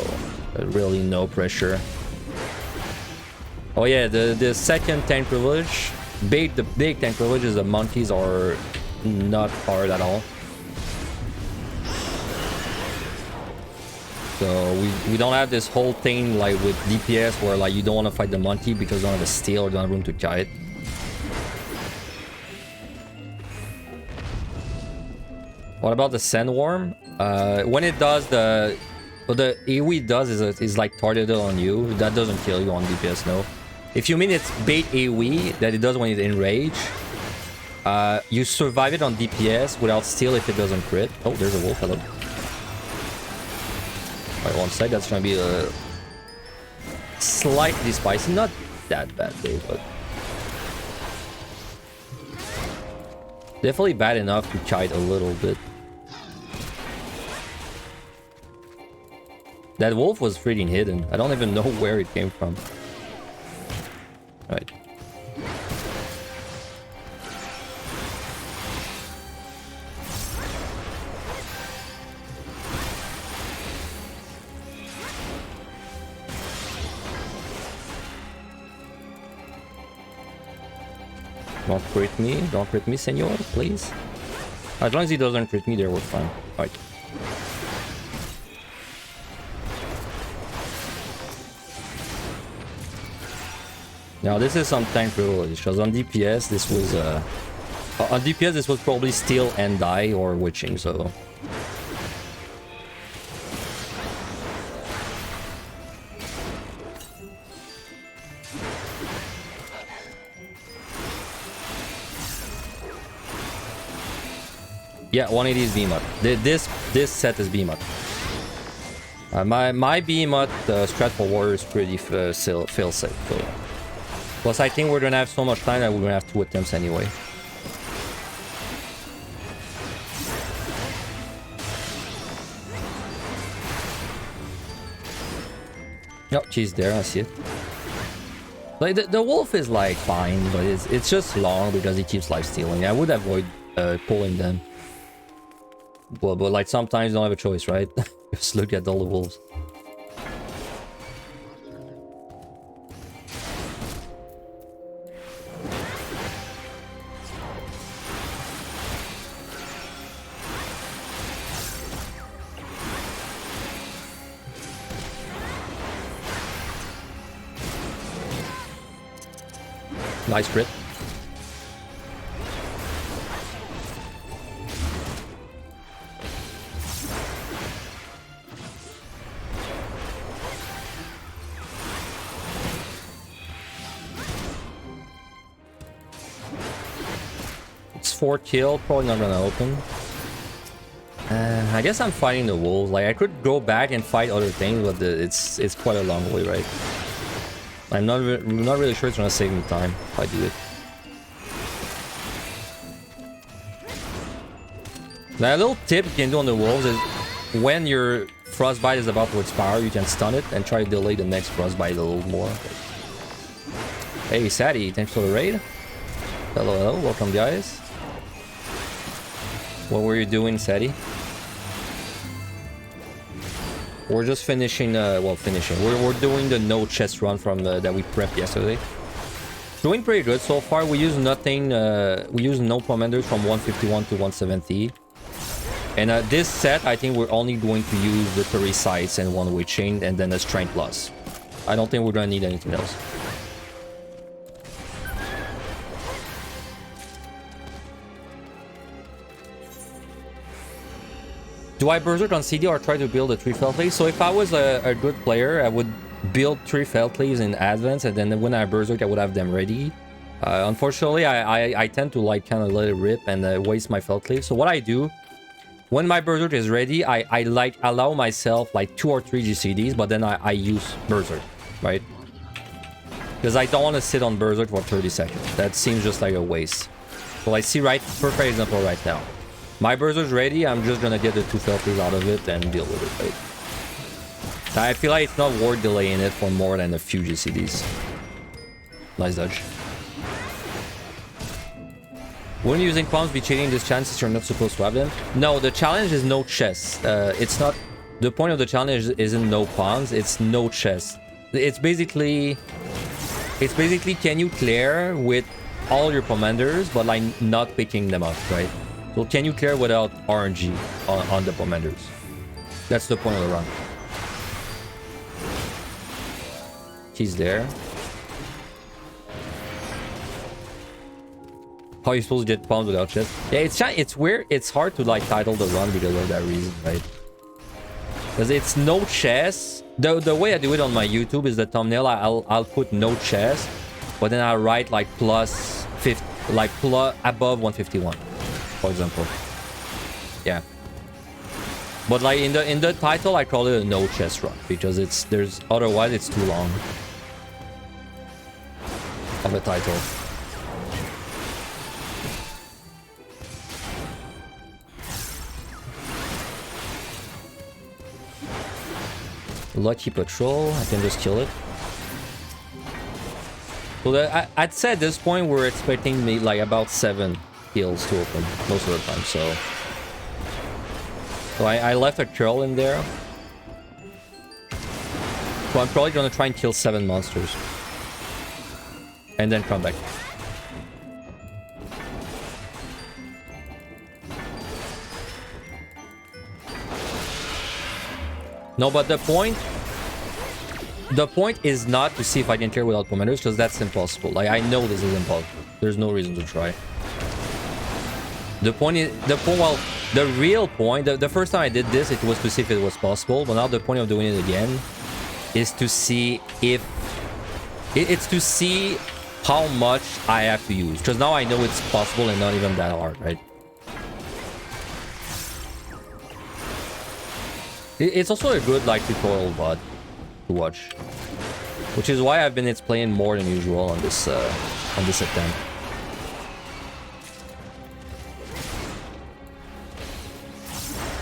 really no pressure. Oh yeah, the second tank privilege. The big tank privileges, the monkeys are not hard at all. So we don't have this whole thing like with DPS where like you don't want to fight the monkey because you don't have a steel or don't have room to kite. What about the sandworm? When it does the What the AoE does is like targeted on you. That doesn't kill you on DPS, no. If you mean it's bait AoE that it does when it's in rage, you survive it on DPS without steal if it doesn't crit. Oh, there's a wolf. Hello. Alright, one sec. That's gonna be slightly spicy. Not that bad though, but definitely bad enough to kite a little bit. That wolf was freaking hidden. I don't even know where it came from. Alright. Don't crit me, senor, please. As long as he doesn't crit me, there we're fine. Alright. Now this is some tank privilege, because on DPS this was probably steal and die or witching, so yeah, 180 is Behemoth. This set is Behemoth. My Behemoth strat for warrior is pretty fail safe. So. Plus, I think we're gonna have so much time that we're gonna have 2 attempts anyway. Yep, she's there. I see it. Like the wolf is like fine, but it's just long because he keeps life stealing. I would avoid pulling them. But like sometimes you don't have a choice, right? Just look at all the wolves. Nice crit. It's 4 kill, probably not gonna open. I guess I'm fighting the wolves. Like I could go back and fight other things, but it's quite a long way, right? I'm not really sure it's gonna save me time if I do it. Now, a little tip you can do on the wolves is when your frostbite is about to expire, you can stun it and try to delay the next frostbite a little more. Hey, Sadie, thanks for the raid. Hello, hello, welcome guys. What were you doing, Sadie? We're just finishing, we're doing the no chest run from that we prepped yesterday. Doing pretty good so far. We use nothing, we use no commanders from 151 to 170. And this set, I think we're only going to use the 3 sights and 1 witching and then a strength loss. I don't think we're gonna need anything else. Do I berserk on CD or try to build a 3 felt leaves? So if I was a good player, I would build 3 felt leaves in advance, and then when I berserk, I would have them ready. Unfortunately, I tend to like kind of let it rip and waste my felt leaves. So what I do, when my berserk is ready, I like allow myself like 2 or 3 GCDs, but then I use berserk, right? Because I don't want to sit on berserk for 30 seconds. That seems just like a waste. So I see perfect example right now. My berserk's ready, I'm just gonna get the 2 felties out of it and deal with it, right? I feel like it's not worth delaying it for more than a few GCDs. Nice dodge. When using poms, be cheating this chances you're not supposed to have them. No, the challenge is no chest. It's not... The point of the challenge isn't no poms, it's no chest. It's basically can you clear with all your commanders, but like not picking them up, right? So can you clear without RNG on the commanders? That's the point of the run. He's there. How are you supposed to get poms without chest? Yeah, it's weird. It's hard to like title the run because of that reason, right? Because it's no chest. The way I do it on my YouTube is the thumbnail. I'll put no chest, but then I'll write like plus 50, like plus above 151, for example. Yeah. But like in the title, I call it a no chest run because otherwise it's too long of a title. Lucky patrol, I can just kill it. So I'd say at this point we're expecting me like about 7 kills to open most of the time. So I left a curl in there. So I'm probably gonna try and kill 7 monsters and then come back. No, but the point is not to see if I can clear without commanders, because that's impossible. Like, I know this is impossible. There's no reason to try. The real point, the first time I did this, it was to see if it was possible, but now the point of doing it again is to see if... It's to see how much I have to use, because now I know it's possible and not even that hard, right? It's also a good like tutorial VOD to watch, which is why I've been playing more than usual on this attempt.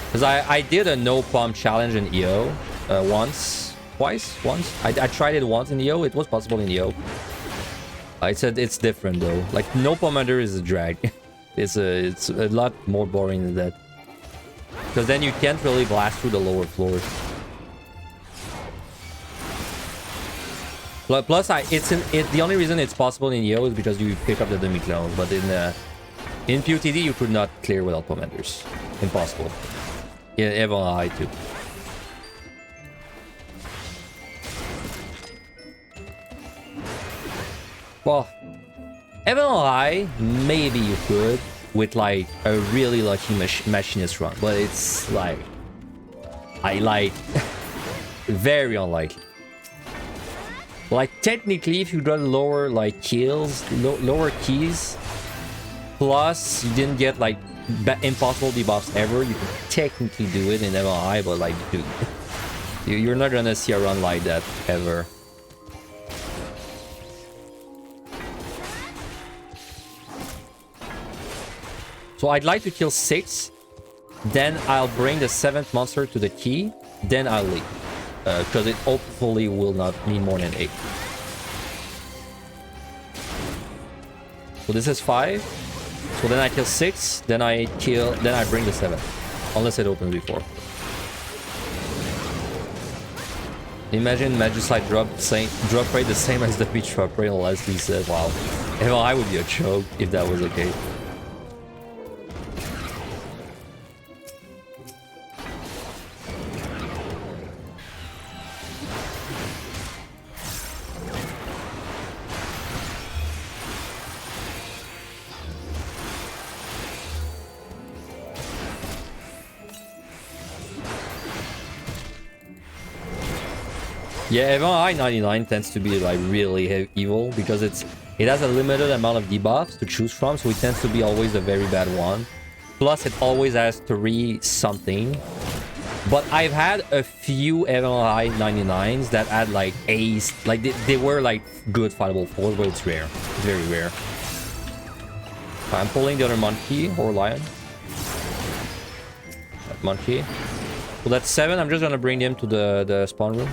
Because I did a no pom challenge in EO once. I tried it once in EO. It was possible in EO. I said it's different though. Like no pom under is a drag. It's a lot more boring than that. Because then you can't really blast through the lower floors. Plus, the only reason it's possible in EO is because you pick up the demi-clone. But in PotD, you could not clear without commanders. Impossible. Yeah, even I too. Well, even I, maybe you could. With like a really lucky machinist run, but it's like very unlikely. Like technically, if you got lower like kills, lower keys, plus you didn't get like impossible debuffs ever, you can technically do it in MLI, but like dude, you're not gonna see a run like that ever. So I'd like to kill 6, then I'll bring the 7th monster to the key, then I'll leave. Because it hopefully will not need more than 8. So this is 5. So then I kill 6, then I bring the 7th. Unless it opens before. Imagine Magicite drop rate the same as the beach drop rate, Leslie said. Wow. I would be a choke if that was okay. Yeah, even I-99 tends to be like really evil because it has a limited amount of debuffs to choose from, so it tends to be always a very bad one. Plus, it always has 3 something. But I've had a few I-99s that had like ace, like they were like good fightable fours, but it's rare. It's very rare. I'm pulling the other monkey or lion. That monkey. So that's 7. I'm just gonna bring them to the spawn room.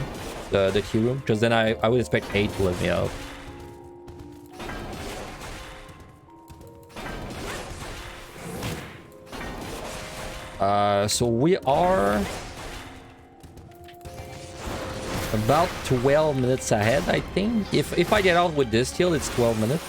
The key room, because then I would expect 8 to let me out. So we are about 12 minutes ahead, I think. If I get out with this kill, it's 12 minutes.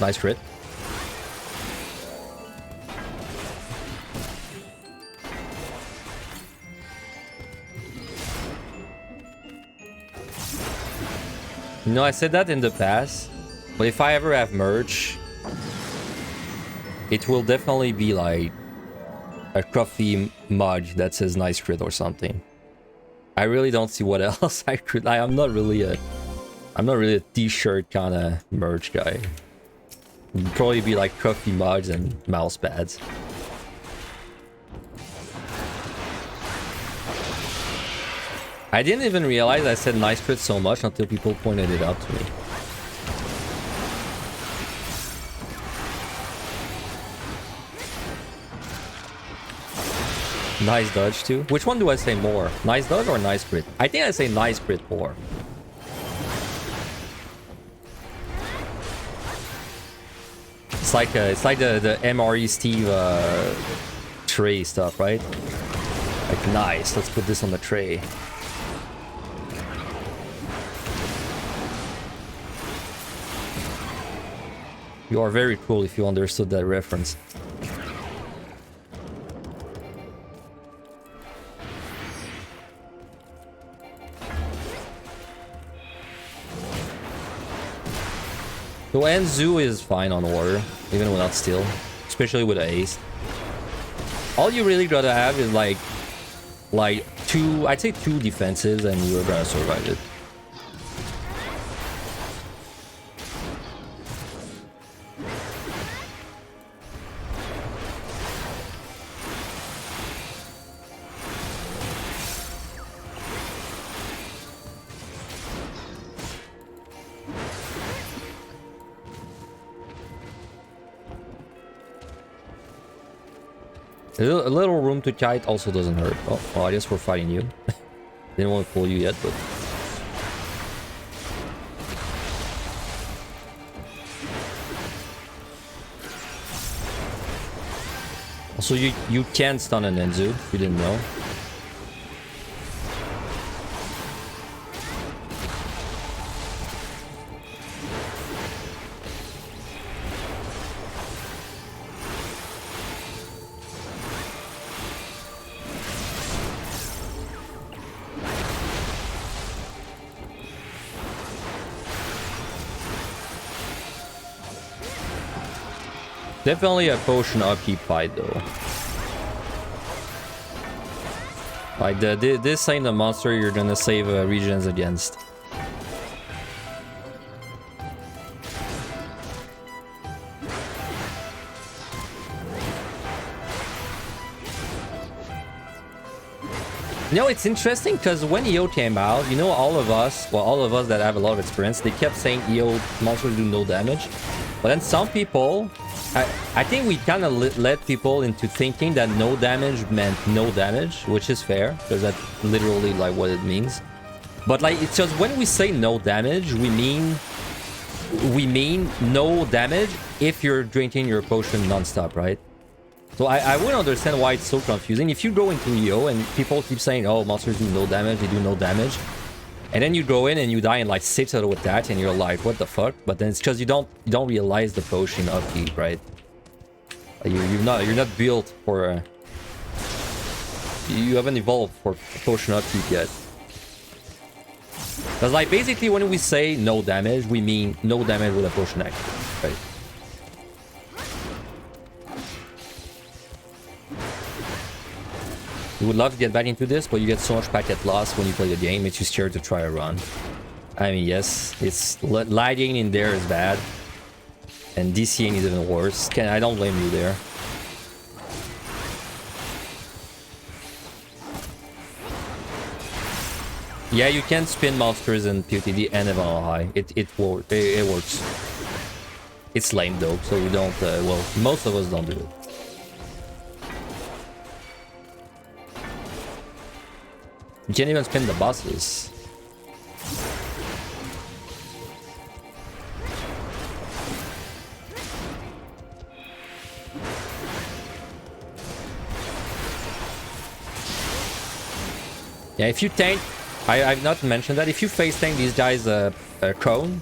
Nice crit. You know, I said that in the past, but if I ever have merch, it will definitely be like a coffee mug that says nice crit or something. I really don't see what else I could. I'm not really a t-shirt kind of merch guy. It'd probably be like coffee mugs and mouse pads. I didn't even realize I said nice crit so much until people pointed it out to me. Nice dodge too. Which one do I say more? Nice dodge or nice crit? I think I say nice crit more. It's like the MRE Steve tray stuff, right? Like nice. Let's put this on the tray. You are very cool if you understood that reference. So Enzu is fine on water, even without steel, especially with an ace. All you really gotta have is like two, I'd say 2 defenses, and you're gonna survive it. A little room to kite also doesn't hurt. Oh, well, I guess we're fighting you. Didn't want to pull you yet, but... Also, you can stun an Enzu, if you didn't know. Definitely a potion upkeep fight though. Like this ain't a monster you're gonna save regions against. You know, it's interesting because when EO came out, you know, all of us that have a lot of experience, they kept saying EO monsters do no damage. But then some people, I think we kind of led people into thinking that no damage meant no damage, which is fair, because that's literally like what it means. But like, it's just when we say no damage, we mean no damage if you're drinking your potion non-stop, right? So I wouldn't understand why it's so confusing. If you go into EO and people keep saying, oh, monsters do no damage, they do no damage. And then you go in and you die in like 6 out of that, and you're like, what the fuck? But then it's because you don't realize the potion upkeep, right? You're not built for you haven't evolved for potion upkeep yet. Because like basically when we say no damage, we mean no damage with a potion active, right? You would love to get back into this, but you get so much packet loss when you play the game, makes you scared to try a run. I mean, yes, it's lagging in there is bad, and DCing is even worse. I don't blame you there. Yeah, you can spin monsters in PotD and even on high. It works. It's lame though, so we don't. Well, most of us don't do it. You can't even spin the bosses. Yeah, if you tank, I've not mentioned that. If you face tank these guys cone,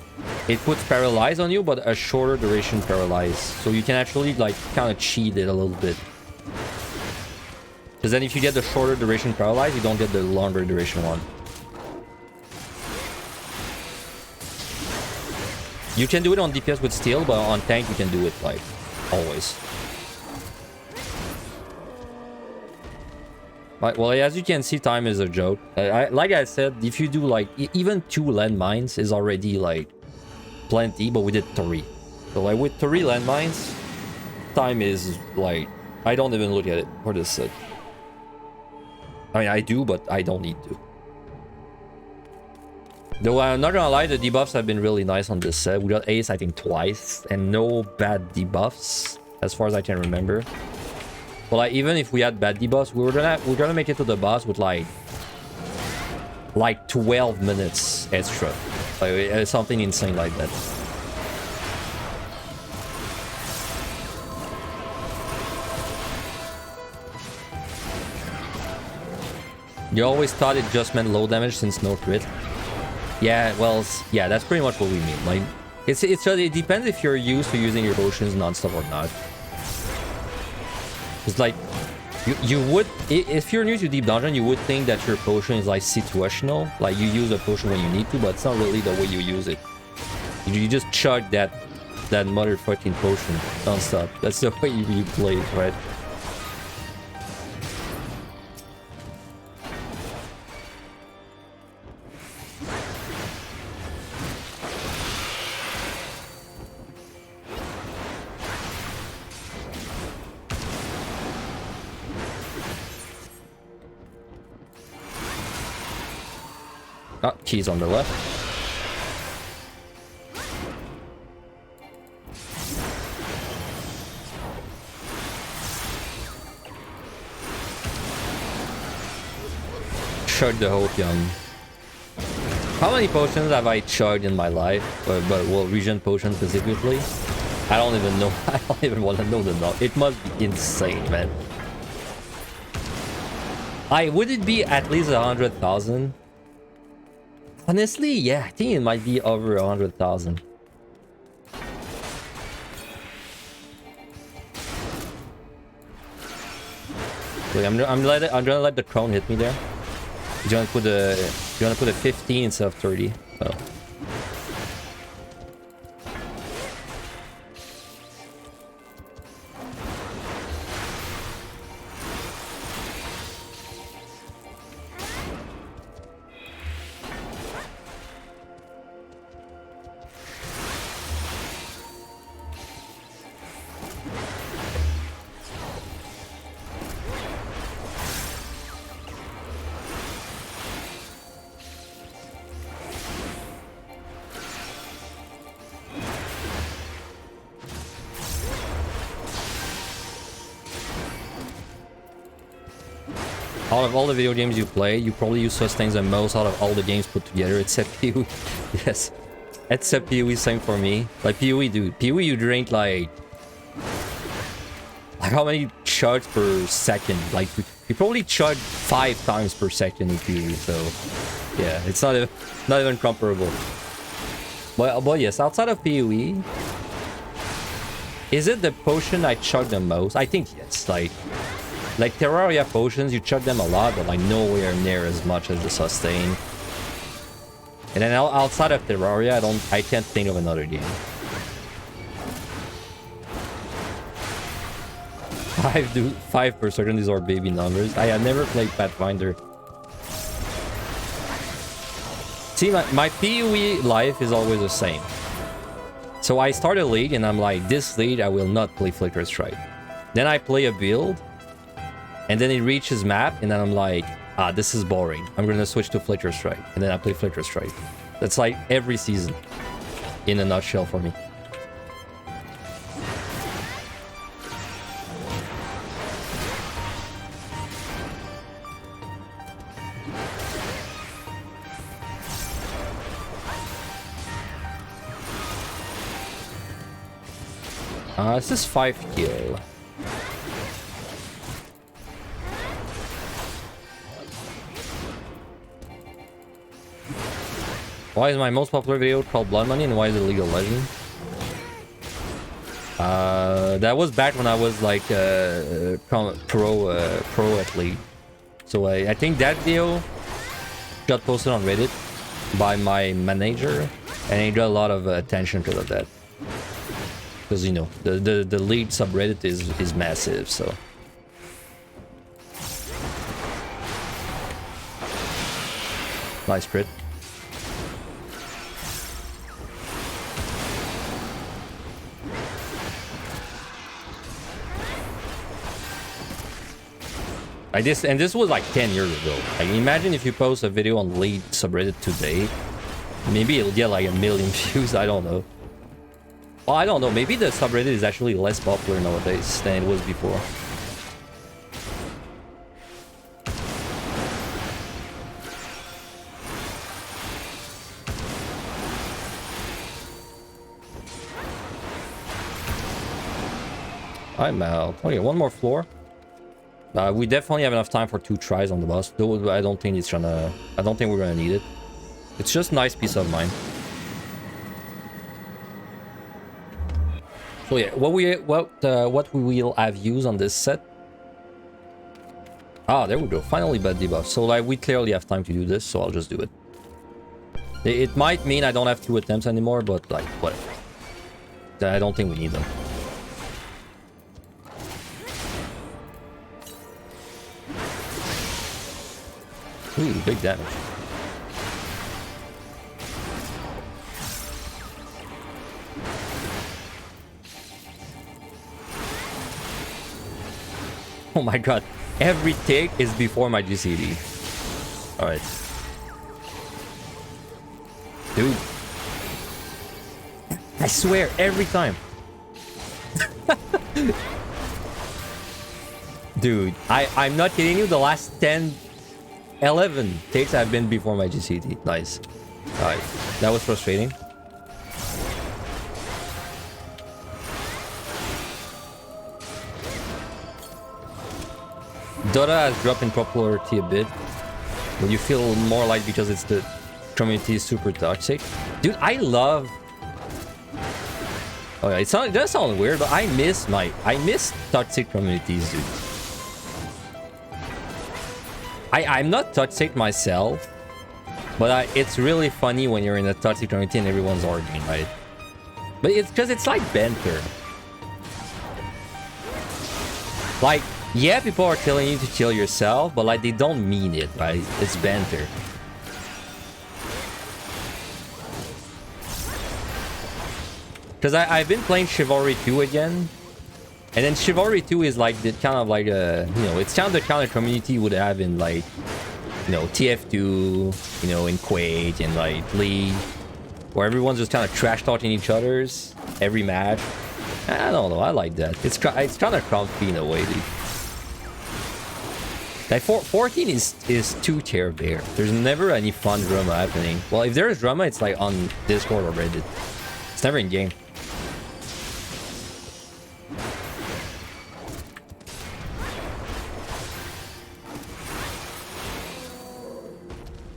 it puts paralyze on you, but a shorter duration paralyze. So you can actually like kind of cheat it a little bit. Because then if you get the shorter duration paralyze, you don't get the longer duration one. You can do it on DPS with steel, but on tank you can do it like always. Well, as you can see, time is a joke. Like I said, if you do like even 2 landmines is already like plenty, but we did 3. So like with 3 landmines, time is like, I don't even look at it for this set. I mean, I do, but I don't need to. Though I'm not gonna lie, the debuffs have been really nice on this set. We got Ace, I think, twice, and no bad debuffs, as far as I can remember. But like, even if we had bad debuffs, we're gonna make it to the boss with like 12 minutes extra, like something insane like that. You always thought it just meant low damage since no crit. Yeah, well, yeah, that's pretty much what we mean. Like, it depends if you're used to using your potions non-stop or not. It's like, you would, if you're new to Deep Dungeon, you would think that your potion is like situational, like you use a potion when you need to, but it's not really the way you use it. You just chug that motherfucking potion non-stop. That's the way you play it, right? Oh, keys on the left. Chug the Hopium. How many potions have I chugged in my life? But well, regen potions specifically? I don't even know. I don't even want to know the number. It must be insane, man. Would it be at least 100,000? Honestly, yeah, I think it might be over 100,000. Wait, I'm gonna let the crown hit me there. You wanna put a 15 instead of 30. Oh. Out of all the video games you play, you probably use sustains the most out of all the games put together, except PoE. Yes. Except PoE, same for me. Like PoE, dude. PoE, you drink like how many chugs per second? Like, you probably chug 5 times per second in PoE, so yeah, it's not even comparable. But yes, outside of PoE, is it the potion I chug the most? I think yes. Like Terraria potions, you chug them a lot, but like nowhere near as much as the sustain. And then outside of Terraria, I can't think of another game. 5 per certain, these are baby numbers. I have never played Pathfinder. See, my PoE life is always the same. So I start a league and I'm like, this league I will not play Flicker Strike. Then I play a build. And then it reaches map, and then I'm like, this is boring. I'm gonna switch to Flicker Strike. And then I play Flicker Strike. That's like every season, in a nutshell for me. This is 5 kill. Why is my most popular video called Blood Money and why is it League of Legends? That was back when I was like pro athlete. So I think that video got posted on Reddit by my manager, and he got a lot of attention because of that. Because you know the league subreddit is massive, so. Nice crit. This was like 10 years ago. Like, imagine if you post a video on lead subreddit today, maybe it'll get like 1 million views. I don't know. Well, I don't know. Maybe the subreddit is actually less popular nowadays than it was before. I'm out. Okay, one more floor. We definitely have enough time for 2 tries on the boss. Though I don't think we're gonna need it. It's just nice peace of mind. So yeah, what we will have used on this set. Ah, there we go. Finally bad debuff. So like we clearly have time to do this, so I'll just do it. It might mean I don't have 2 attempts anymore, but like whatever. I don't think we need them. Ooh, big damage. Oh my god. Every take is before my GCD. Alright. Dude. I swear, every time. Dude, I'm not kidding you. The last 11 takes have been before my GCD. Nice. Alright. That was frustrating. Dota has dropped in popularity a bit. But you feel more like because it's the community is super toxic. Dude, I love... Oh yeah, it does sound weird, but I miss toxic communities, dude. I'm not toxic myself, but it's really funny when you're in a toxic community and everyone's arguing, right? But it's because it's like banter. Like, yeah, people are telling you to kill yourself, but like they don't mean it, right? It's banter. Because I've been playing Chivalry 2 again. And then Chivalry 2 is like the kind of like a, you know, it's kind of the kind of community you would have in like, you know, TF2, you know, in Quake and like League, where everyone's just kind of trash talking each other's every match. I don't know, I like that. It's kind of comfy in a way, dude. Like 14 is too tier bare. There's never any fun drama happening. Well, if there is drama, it's like on Discord or Reddit. It's never in game.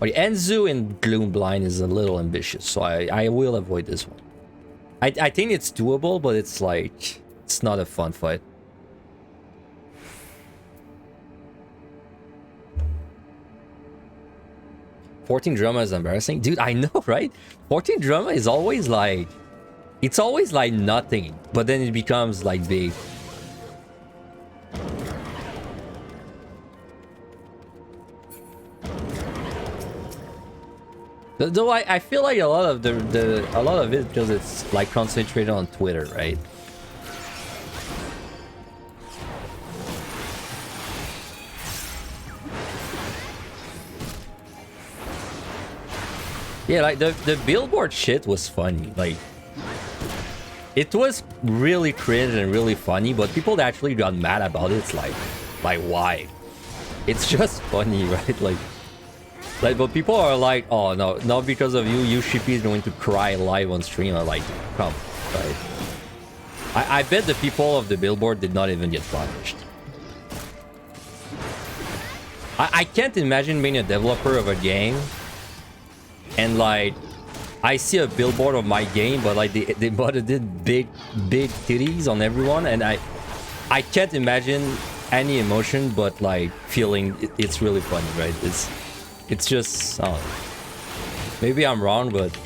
Enzu in Gloom Blind is a little ambitious, so I will avoid this one. I think it's doable, but it's like, it's not a fun fight. "14 drama is embarrassing." Dude, I know, right? 14 drama is always like... It's always like nothing, but then it becomes like big. Though I feel like a lot of it because it's like concentrated on Twitter, right? Yeah, like the billboard shit was funny. Like, it was really cringe and really funny, but people that actually got mad about it, it's like why? It's just funny, right? Like, but people are like, oh no, not because of you, Shippy is going to cry live on stream. I'm like, come, right? I bet the people of the billboard did not even get punished. I can't imagine being a developer of a game and like I see a billboard of my game, but like they did big titties on everyone, and I can't imagine any emotion but like feeling it's really funny, right? It's just, I don't know. Maybe I'm wrong, but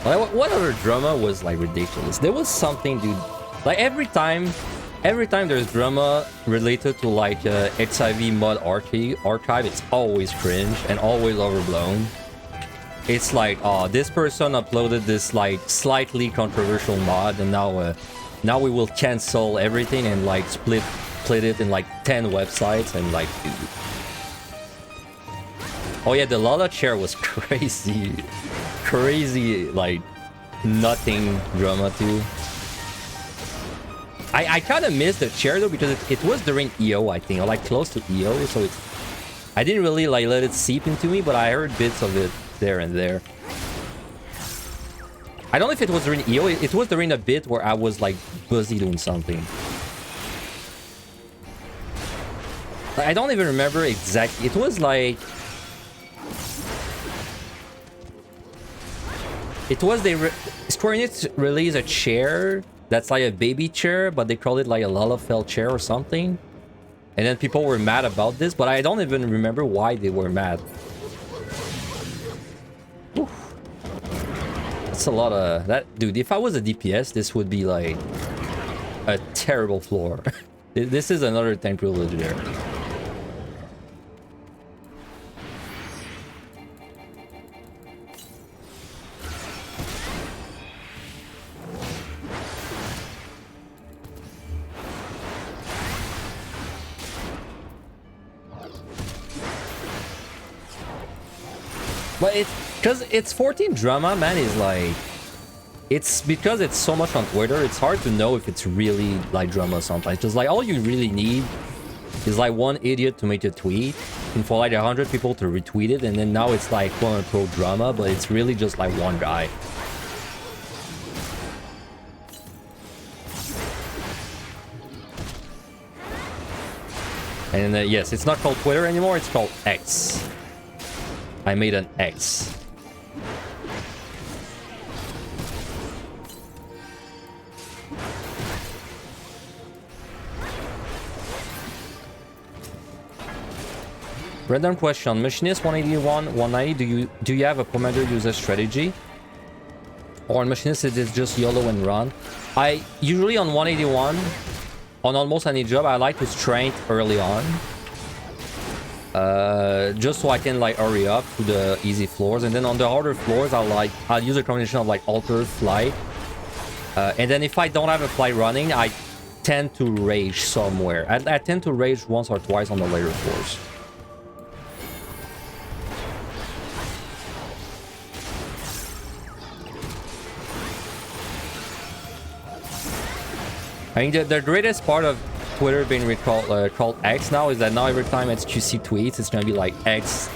like, what other drama was like ridiculous? There was something, dude. Like every time there's drama related to like XIV mod archive, it's always cringe and always overblown. It's like, oh, this person uploaded this like slightly controversial mod, and now we will cancel everything and like split it in like 10 websites, and like, dude. Oh yeah, the Lala chair was crazy. Crazy, like, nothing drama too. I kind of missed the chair though, because it was during EO, I think, or like close to EO, so I didn't really like let it seep into me, but I heard bits of it there and there. I don't know if it was during EO. It was during a bit where I was like busy doing something. I don't even remember exactly. It was like, it was Square Enix released a chair that's like a baby chair, but they called it like a Lalafell chair or something. And then people were mad about this, but I don't even remember why they were mad. Oof. That's a lot of that, dude. If I was a DPS, this would be like a terrible floor. This is another tank privilege there. But because it's 14 drama, man, is like, it's because it's so much on Twitter, it's hard to know if it's really like drama sometimes. Just like all you really need is like one idiot to make a tweet and for like 100 people to retweet it, and then now it's like quote unquote drama, but it's really just like one guy. And yes, it's not called Twitter anymore, it's called X. I made an X. Random question. Machinist 181, 190, do you have a commander user strategy? Or on Machinist it is just YOLO and run? I usually on 181, on almost any job, I like to strength early on. Just so I can like hurry up to the easy floors, and then on the harder floors I'll use a combination of like alter, flight, and then if I don't have a flight running, I tend to rage somewhere. I tend to rage once or twice on the later floors. I mean, the greatest part of Twitter being called X now is that now every time HQC tweets, it's gonna be like X.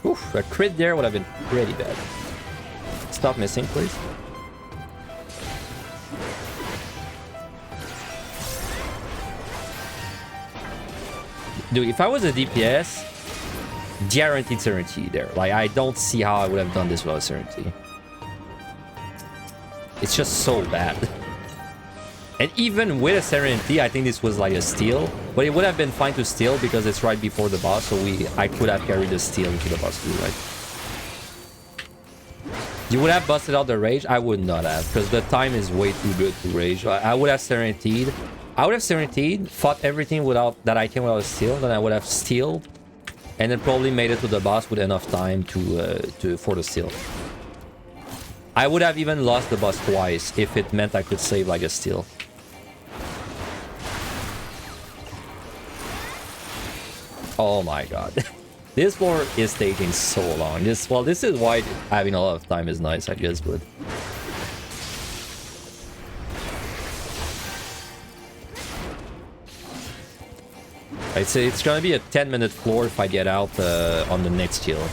Oof, a crit there would have been pretty bad. Stop missing, please. Dude, if I was a DPS, guaranteed Serenity there. Like, I don't see how I would have done this without Serenity. It's just so bad. And even with a Serenity, I think this was like a steal. But it would have been fine to steal because it's right before the boss, so I could have carried the steal into the boss too, right? You would have busted out the rage? I would not have, because the time is way too good to rage. I would have Serenity'd. I would have Serenity'd, fought everything without that I can without a steal, then I would have stealed, and then probably made it to the boss with enough time for the steal. I would have even lost the boss twice if it meant I could save like a steal. Oh my god. This floor is taking so long. This is why having a lot of time is nice, I guess, but... I'd say it's gonna be a 10-minute floor if I get out on the next hill.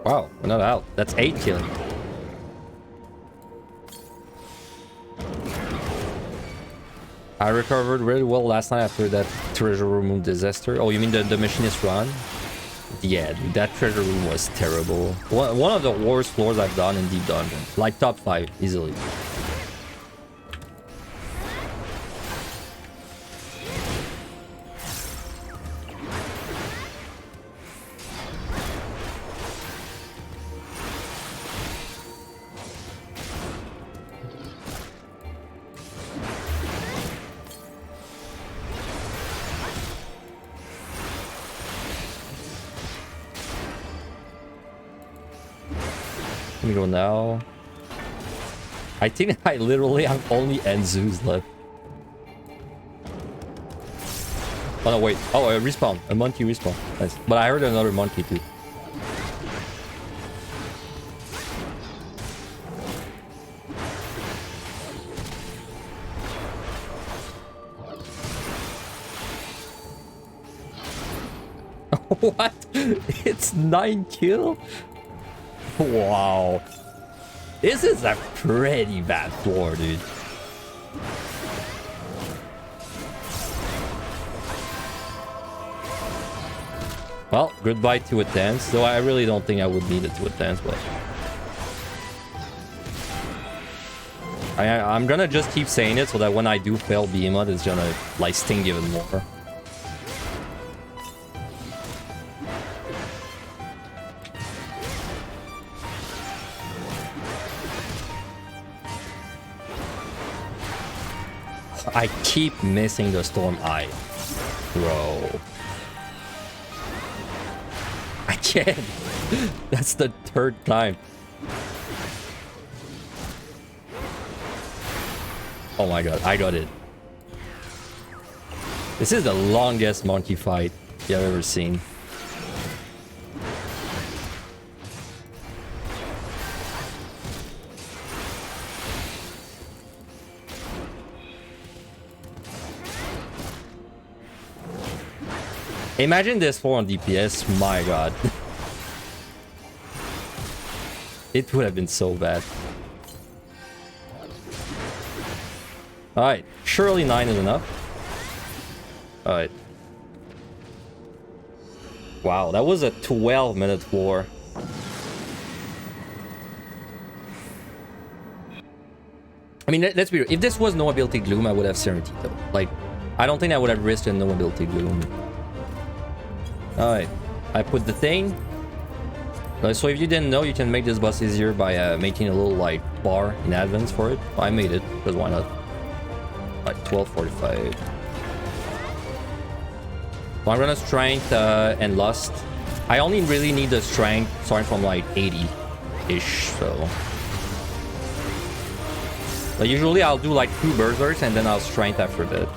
Wow, we're not out. That's 8 kills. I recovered really well last night after that treasure room disaster. Oh, you mean the machinist run? Yeah, dude, that treasure room was terrible. One of the worst floors I've done in Deep Dungeon. Like top 5, easily. Let me go now. I think I literally have only Enzus left. Oh no, wait. Oh, a respawn. A monkey respawn. Nice. But I heard another monkey too. What? It's 9 kills? Wow. This is a pretty bad floor, dude. Well, goodbye to a dance. Though I really don't think I would need it to a dance, but I'm gonna just keep saying it so that when I do fail Behemoth, it's gonna like sting even more. I keep missing the Storm Eye. Bro. I can't. That's the 3rd time. Oh my god, I got it. This is the longest monkey fight you've ever seen. Imagine this for on DPS, my god. It would have been so bad. Alright, surely 9 is enough. Alright. Wow, that was a 12-minute floor. I mean, let's be real. If this was no ability gloom, I would have Serenity though. Like, I don't think I would have risked a no ability gloom. Alright, I put the thing. So if you didn't know, you can make this boss easier by making a little like bar in advance for it. I made it, because why not? Like 1245. So I'm gonna strength and lust. I only really need the strength starting from like 80-ish, so. But usually I'll do like 2 berserks and then I'll strength after that.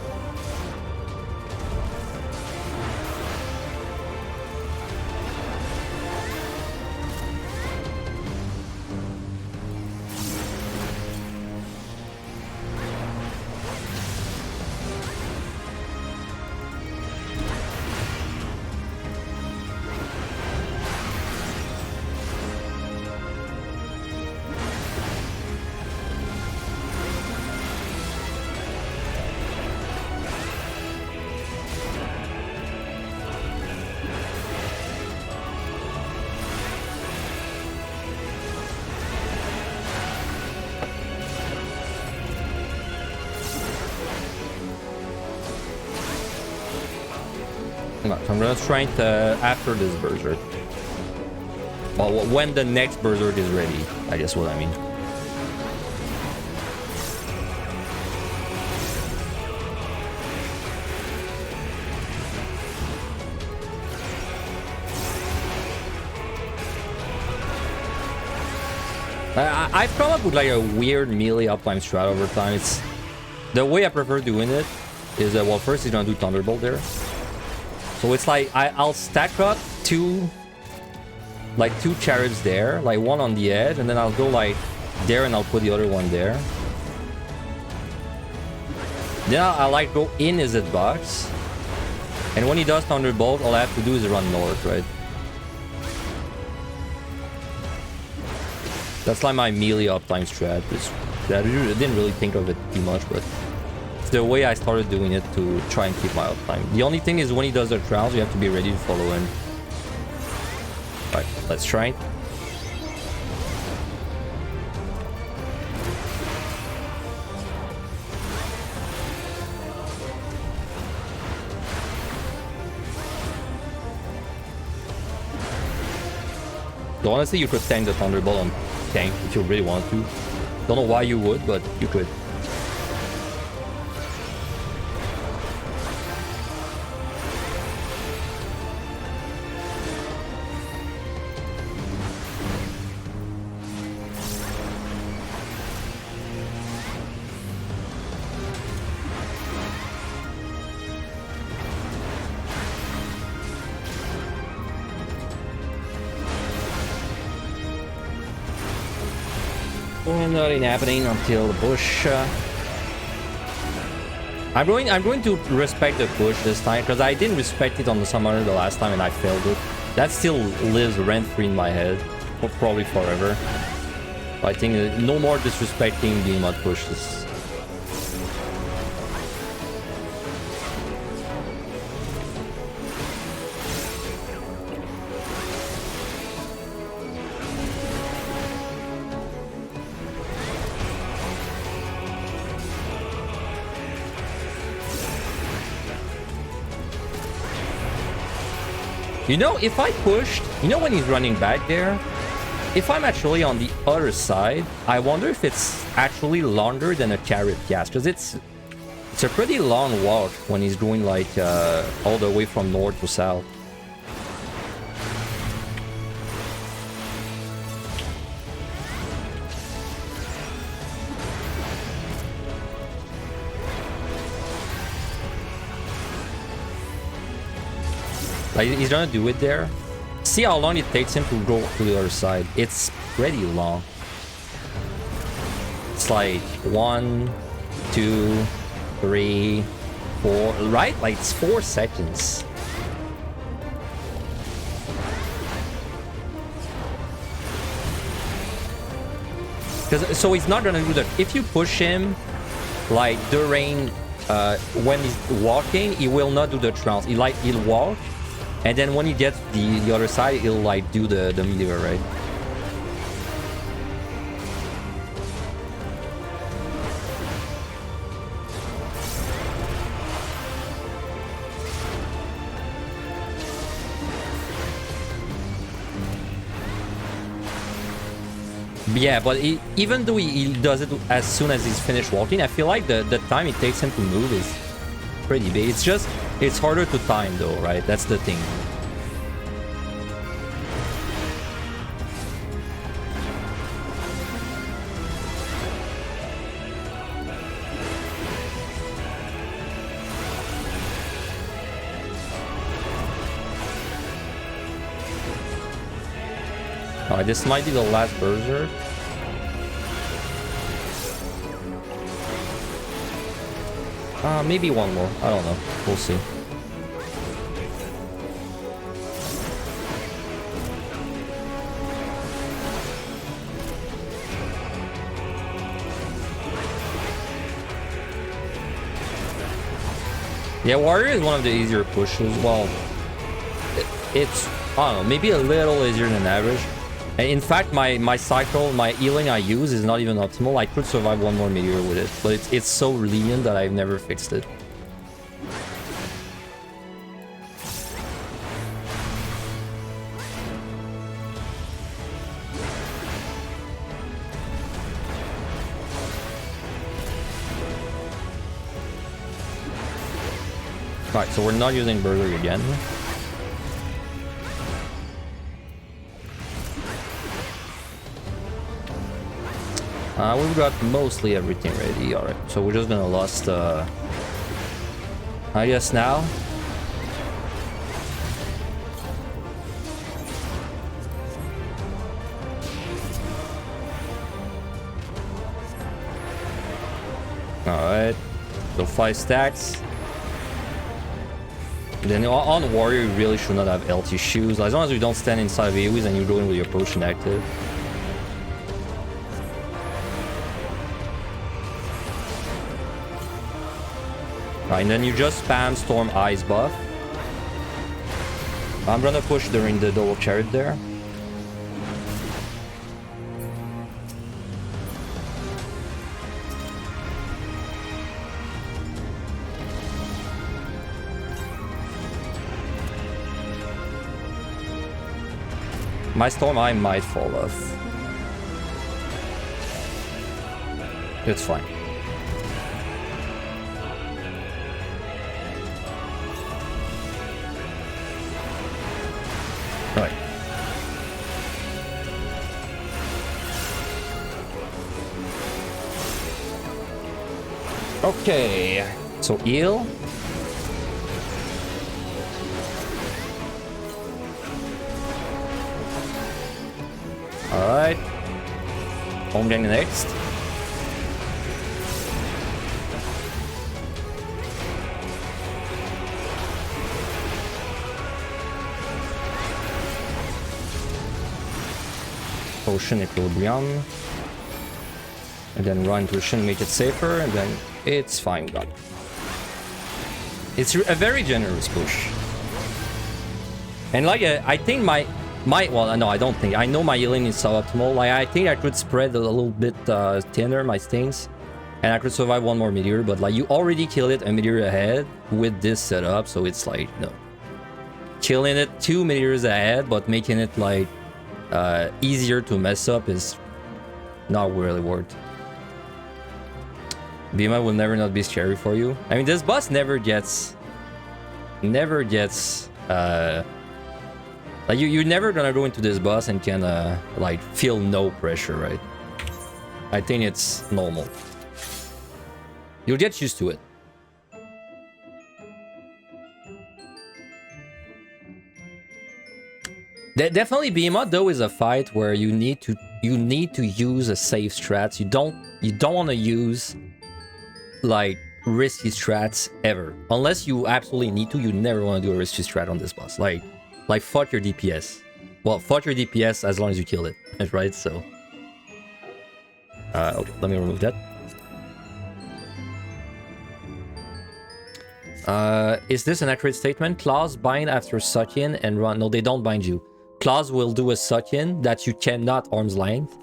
I'm gonna strength after this berserk. Well, when the next berserk is ready, I guess what I mean. I've come up with like a weird melee uptime strat over time. It's The way I prefer doing it is well, first he's gonna do Thunderbolt there. So it's like I'll stack up two chariots there, like one on the edge, and then I'll go like there and I'll put the other one there. Then I'll like go in his hitbox. And when he does Thunderbolt, all I have to do is run north, right? That's like my melee uptime strat. I didn't really think of it too much, but it's the way I started doing it to try and keep my uptime. The only thing is when he does the trials, you have to be ready to follow him. Alright, let's try it. So honestly, you could tank the Thunderbolt on tank if you really want to. Don't know why you would, but you could. Nothing happening until the push. I'm going to respect the push this time because I didn't respect it on the summoner the last time and I failed it. That still lives rent-free in my head, for probably forever. But I think no more disrespecting Behemoth pushes. You know, if I pushed, you know when he's running back there? If I'm actually on the other side, I wonder if it's actually longer than a carrot gas. Because it's a pretty long walk when he's going like all the way from north to south. Like, he's gonna do it there. See how long it takes him to go to the other side. It's pretty long. It's like 1, 2, 3, 4, right? Like it's 4 seconds. So he's not gonna do that. If you push him, like during when he's walking, he will not do the trance. He'll walk. And then when he gets the other side, he'll like do the meteor, right? Yeah, but even though he does it as soon as he's finished walking, I feel like the time it takes him to move is pretty big. It's harder to time though, right? That's the thing. Alright, this might be the last Berserk. Maybe one more. I don't know. We'll see. Yeah, Warrior is one of the easier pushes. Well, it's, I don't know, maybe a little easier than average. And in fact, my cycle, my healing I use is not even optimal. I could survive one more meteor with it, but it's so lenient that I've never fixed it. Alright, so we're not using Berserk again. We've got mostly everything ready. Alright, so we're just gonna lost, I guess now. Alright, so 5 stacks. Then on Warrior, you really should not have LT shoes. As long as you don't stand inside AoEs and you go in with your potion active. Right, and then you just spam Storm Ice buff. I'm gonna push during the double chariot there. My Storm Eye might fall off. It's fine. Right. Okay. So heal. Alright. Home gang next. Potion Equilibrium. And then run to Shin, make it safer, and then it's fine, God. It's a very generous push. And like, I think well, no, I don't think. I know my healing is suboptimal. Like, I think I could spread a little bit thinner my stings, and I could survive one more meteor. But like, you already killed it a meteor ahead with this setup, so it's like, no, killing it 2 meteors ahead, but making it like easier to mess up is not really worth. Behemoth will never not be scary for you. I mean, this boss never gets like you're never gonna go into this boss and can like feel no pressure, right? I think it's normal. You'll get used to it. Definitely Behemoth though is a fight where you need to use a safe strats. You don't want to use like risky strats ever. Unless you absolutely need to, you never want to do a risky strat on this boss. Like fuck your DPS. Well, fuck your DPS as long as you kill it, right? So, okay, let me remove that. Is this an accurate statement? Claws bind after suck-in and run. No, they don't bind you. Claws will do a suck-in that you cannot arm's length.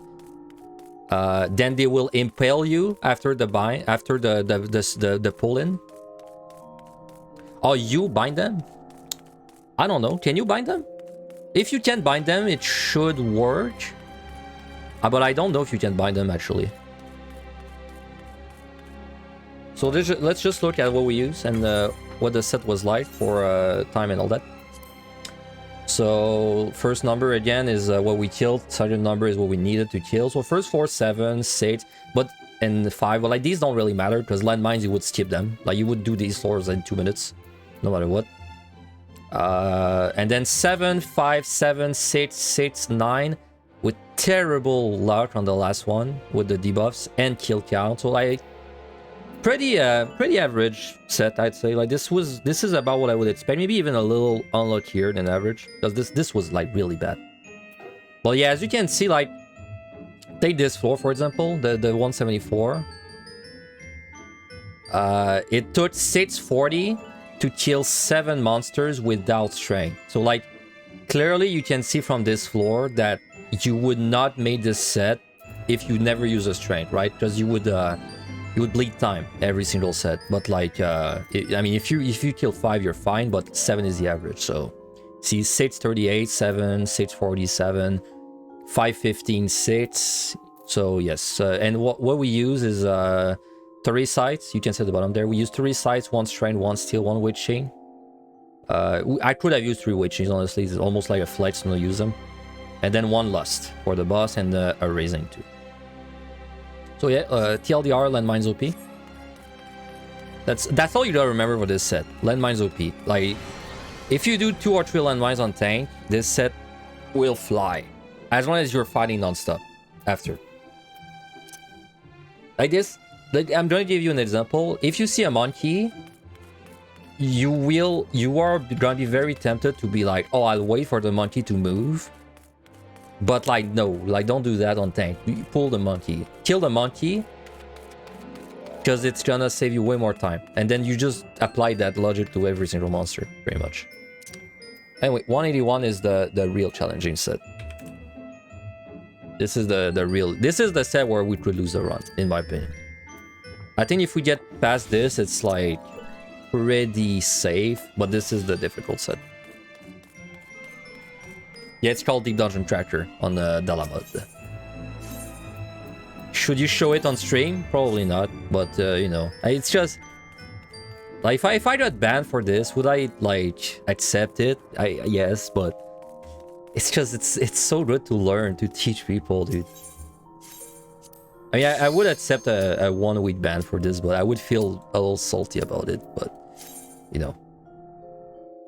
Then they will impale you after the bind, after the pull-in. Oh, you bind them? I don't know. Can you bind them? If you can bind them, it should work. But I don't know if you can bind them actually. So let's just look at what we use and what the set was like for time and all that. So first number again is what we killed. Second number is what we needed to kill. So first 4, 7, 6, and 5. Well, like these don't really matter because landmines you would skip them. Like you would do these floors in 2 minutes, no matter what. And then 7, 5, 7, 6, 6, 9 with terrible luck on the last one with the debuffs and kill count. So like pretty average set, I'd say. Like this is about what I would expect. Maybe even a little unluckier than average because this was like really bad. Well, yeah, as you can see, like take this floor for example, the 174. It took 640 to kill 7 monsters without strength. So like clearly you can see from this floor that you would not make this set if you never use a strength, right? Because you would bleed time every single set. But like I mean, if you kill 5 you're fine, but 7 is the average. So see 638, 7, 647, 515, 6. So yes, and what we use is 3 sites. You can see at the bottom there. We use 3 sites, 1 strength, 1 steel, 1 witching. I could have used 3 witchings, honestly. It's almost like a flex to not use them. And then 1 lust for the boss and a raising too. So yeah, TLDR, landmines OP. That's all you gotta remember for this set. Landmines OP. Like, if you do 2 or 3 landmines on tank, this set will fly. As long as you're fighting non-stop after. Like this, like I'm going to give you an example. If you see a monkey, you are going to be very tempted to be like, oh, I'll wait for the monkey to move. But like, no, like don't do that on tank. You pull the monkey, kill the monkey, because it's gonna save you way more time. And then you just apply that logic to every single monster, pretty much. Anyway, 181 is the real challenging set. This is the real... This is the set where we could lose the run, in my opinion. I think if we get past this, it's like pretty safe, but this is the difficult set. Yeah, it's called Deep Dungeon Tracker on the Dullahan. Should you show it on stream? Probably not, but you know, it's just... Like, if I got banned for this, would I, like, accept it? Yes, but... It's just, it's so good to learn, to teach people, dude. I mean, I would accept a 1-week ban for this, but I would feel a little salty about it, but... You know.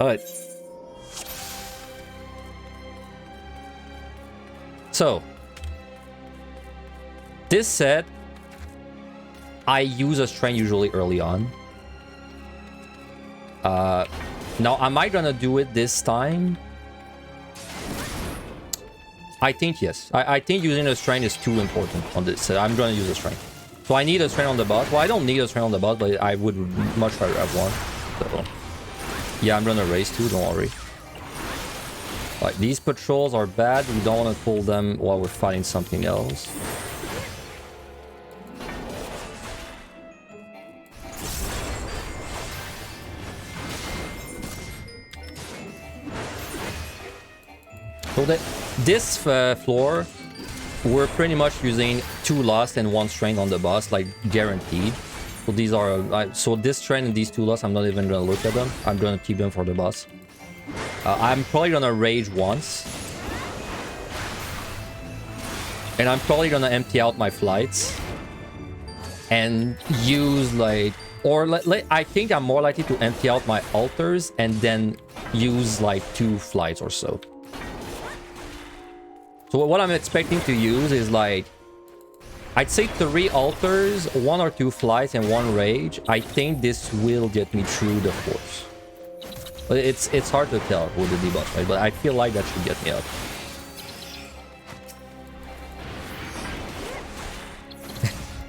Alright. So... This set... I use a strain usually early on. Now, am I gonna do it this time? I think yes. I think using a strain is too important on this set. I'm gonna use a strain. So I need a strain on the boss. Well, I don't need a strain on the boss, but I would much rather have one. So, yeah, I'm gonna race too, don't worry. Like, these patrols are bad. We don't want to pull them while we're fighting something else. So this floor, we're pretty much using 2 lost and 1 strain on the boss, like guaranteed. So these are so this strain and these 2 lost, I'm not even gonna look at them. I'm gonna keep them for the boss. I'm probably gonna rage once, and I'm probably gonna empty out my flights and use like, or I think I'm more likely to empty out my altars and then use like 2 flights or so. So what I'm expecting to use is like, I'd say 3 altars, 1 or 2 flights, and 1 rage. I think this will get me through the force. But it's hard to tell with the debuff, right? But I feel like that should get me up.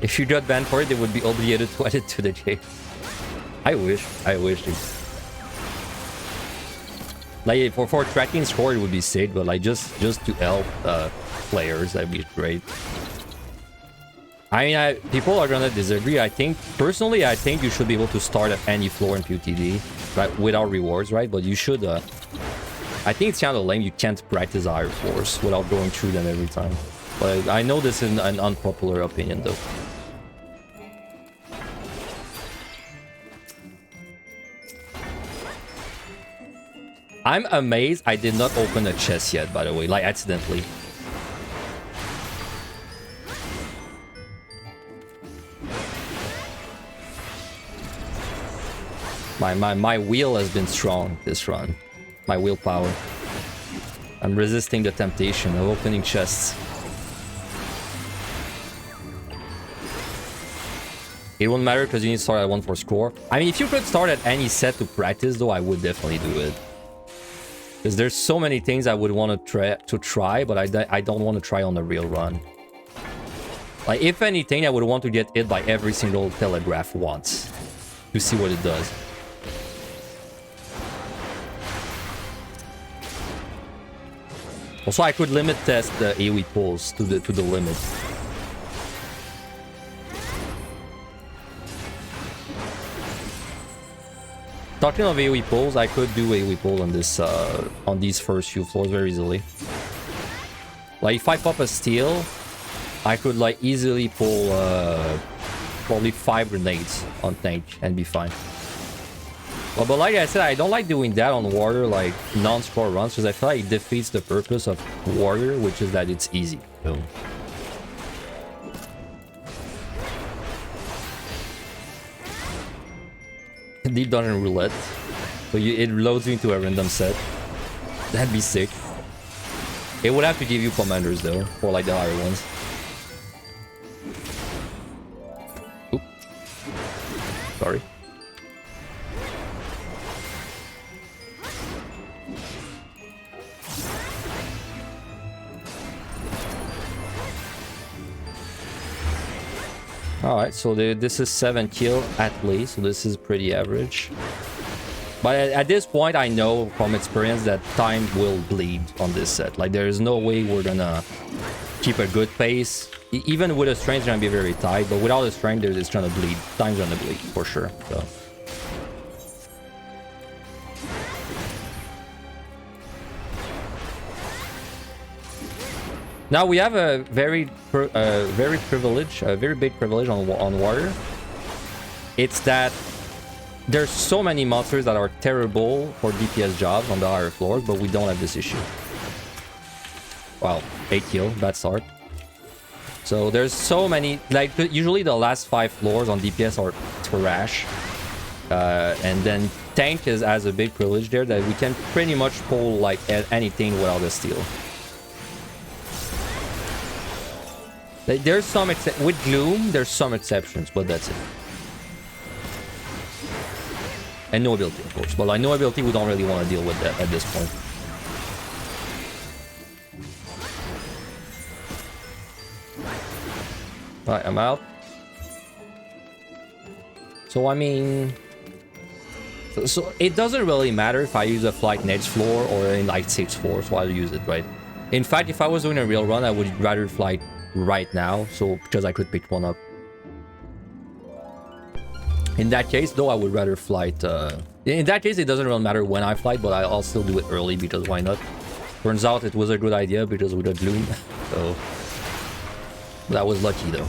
If you got banned for it, they would be obligated to add it to the game. I wish, dude. Like, for tracking score, it would be sick, but like, just to help players, that'd be great. I mean, people are gonna disagree. I think, personally, I think you should be able to start at any floor in PotD, right, without rewards, right? But you should, I think it's kind of lame. You can't practice higher floors without going through them every time. But I know this is an unpopular opinion, though. I'm amazed I did not open a chest yet, by the way, like accidentally. My wheel has been strong this run. My willpower. I'm resisting the temptation of opening chests. It won't matter because you need to start at 1 for score. I mean, if you could start at any set to practice, though, I would definitely do it. Because there's so many things I would want to try, but I don't want to try on the real run. Like, if anything, I would want to get hit by every single telegraph once to see what it does. Also, I could limit test the AoE pulls to the limit. Talking of AoE pulls, I could do AoE pull on this on these first few floors very easily. Like, if I pop a steal, I could like easily pull probably 5 grenades on tank and be fine. Well, but like I said, I don't like doing that on Warrior, like non-score runs, because I feel like it defeats the purpose of Warrior, which is that it's easy. So. Deep Dungeon Roulette. So it loads you into a random set. That'd be sick. It would have to give you commanders though, for like the higher ones. Oop. Sorry. Alright, so this is 7 kill at least, so this is pretty average. But at this point, I know from experience that time will bleed on this set. Like, there is no way we're gonna keep a good pace. Even with a strength, it's gonna be very tight, but without a strength, it's gonna bleed. Time's gonna bleed, for sure, so... Now we have a very big privilege on Warrior. It's that there's so many monsters that are terrible for DPS jobs on the higher floors, but we don't have this issue. Wow, 8 kill, bad start. So there's so many, like usually the last 5 floors on DPS are trash. And then tank has a big privilege there that we can pretty much pull like anything without a steal. There's some with Gloom, there's some exceptions, but that's it. And no ability, of course. But like no ability, we don't really want to deal with that at this point. Alright, I'm out. So I mean, so it doesn't really matter if I use a flight next floor or in like 6 floors, so I'll use it, right? In fact, if I was doing a real run, I would rather flight right now, so because I could pick one up. In that case, though, I would rather flight. In that case, it doesn't really matter when I flight, but I'll still do it early because why not? Turns out it was a good idea because with the Gloom, so that was lucky though.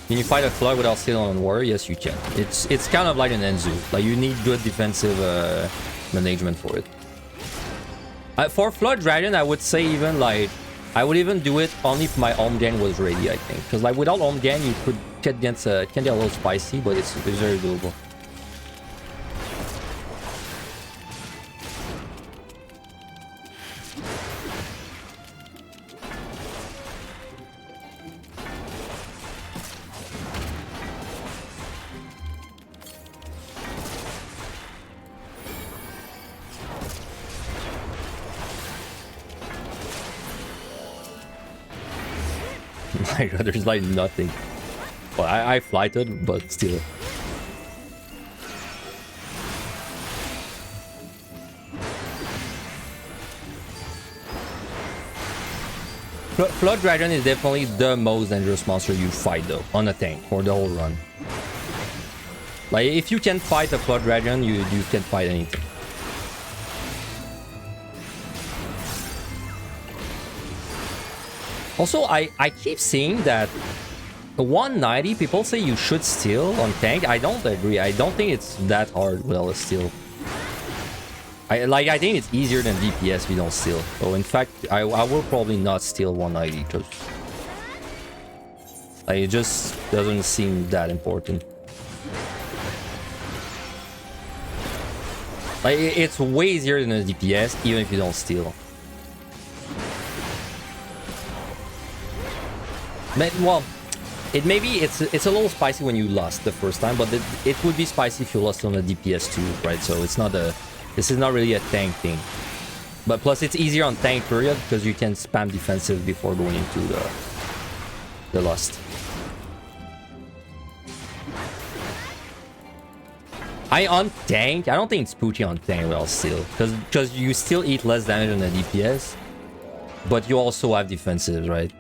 Can you fight a flood without stealing on Warrior? Yes, you can. It's kind of like an Enzu. Like you need good defensive management for it. For Flood Dragon, I would say even like. I would even do it only if my home gang was ready, I think. Because like without home gang, you could get against it can get a little spicy, but it's very doable. My god, there's like nothing. Well, I flighted, but still. Flood Dragon is definitely the most dangerous monster you fight though, on a tank, for the whole run. Like, if you can fight a Flood Dragon, you can fight anything. Also, I keep seeing that 190 people say you should steal on tank. I don't agree. I don't think it's that hard without a steal. I think it's easier than DPS if you don't steal. So in fact, I will probably not steal 190 because it just doesn't seem that important. Like it's way easier than a DPS even if you don't steal. Well, it's a little spicy when you lost the first time, but it would be spicy if you lost on a DPS too, right? So it's not this is not really a tank thing. But plus it's easier on tank period because you can spam defensive before going into the lust. On tank, I don't think it's spooky on tank well still, because you still eat less damage on the DPS, but you also have defensives, right?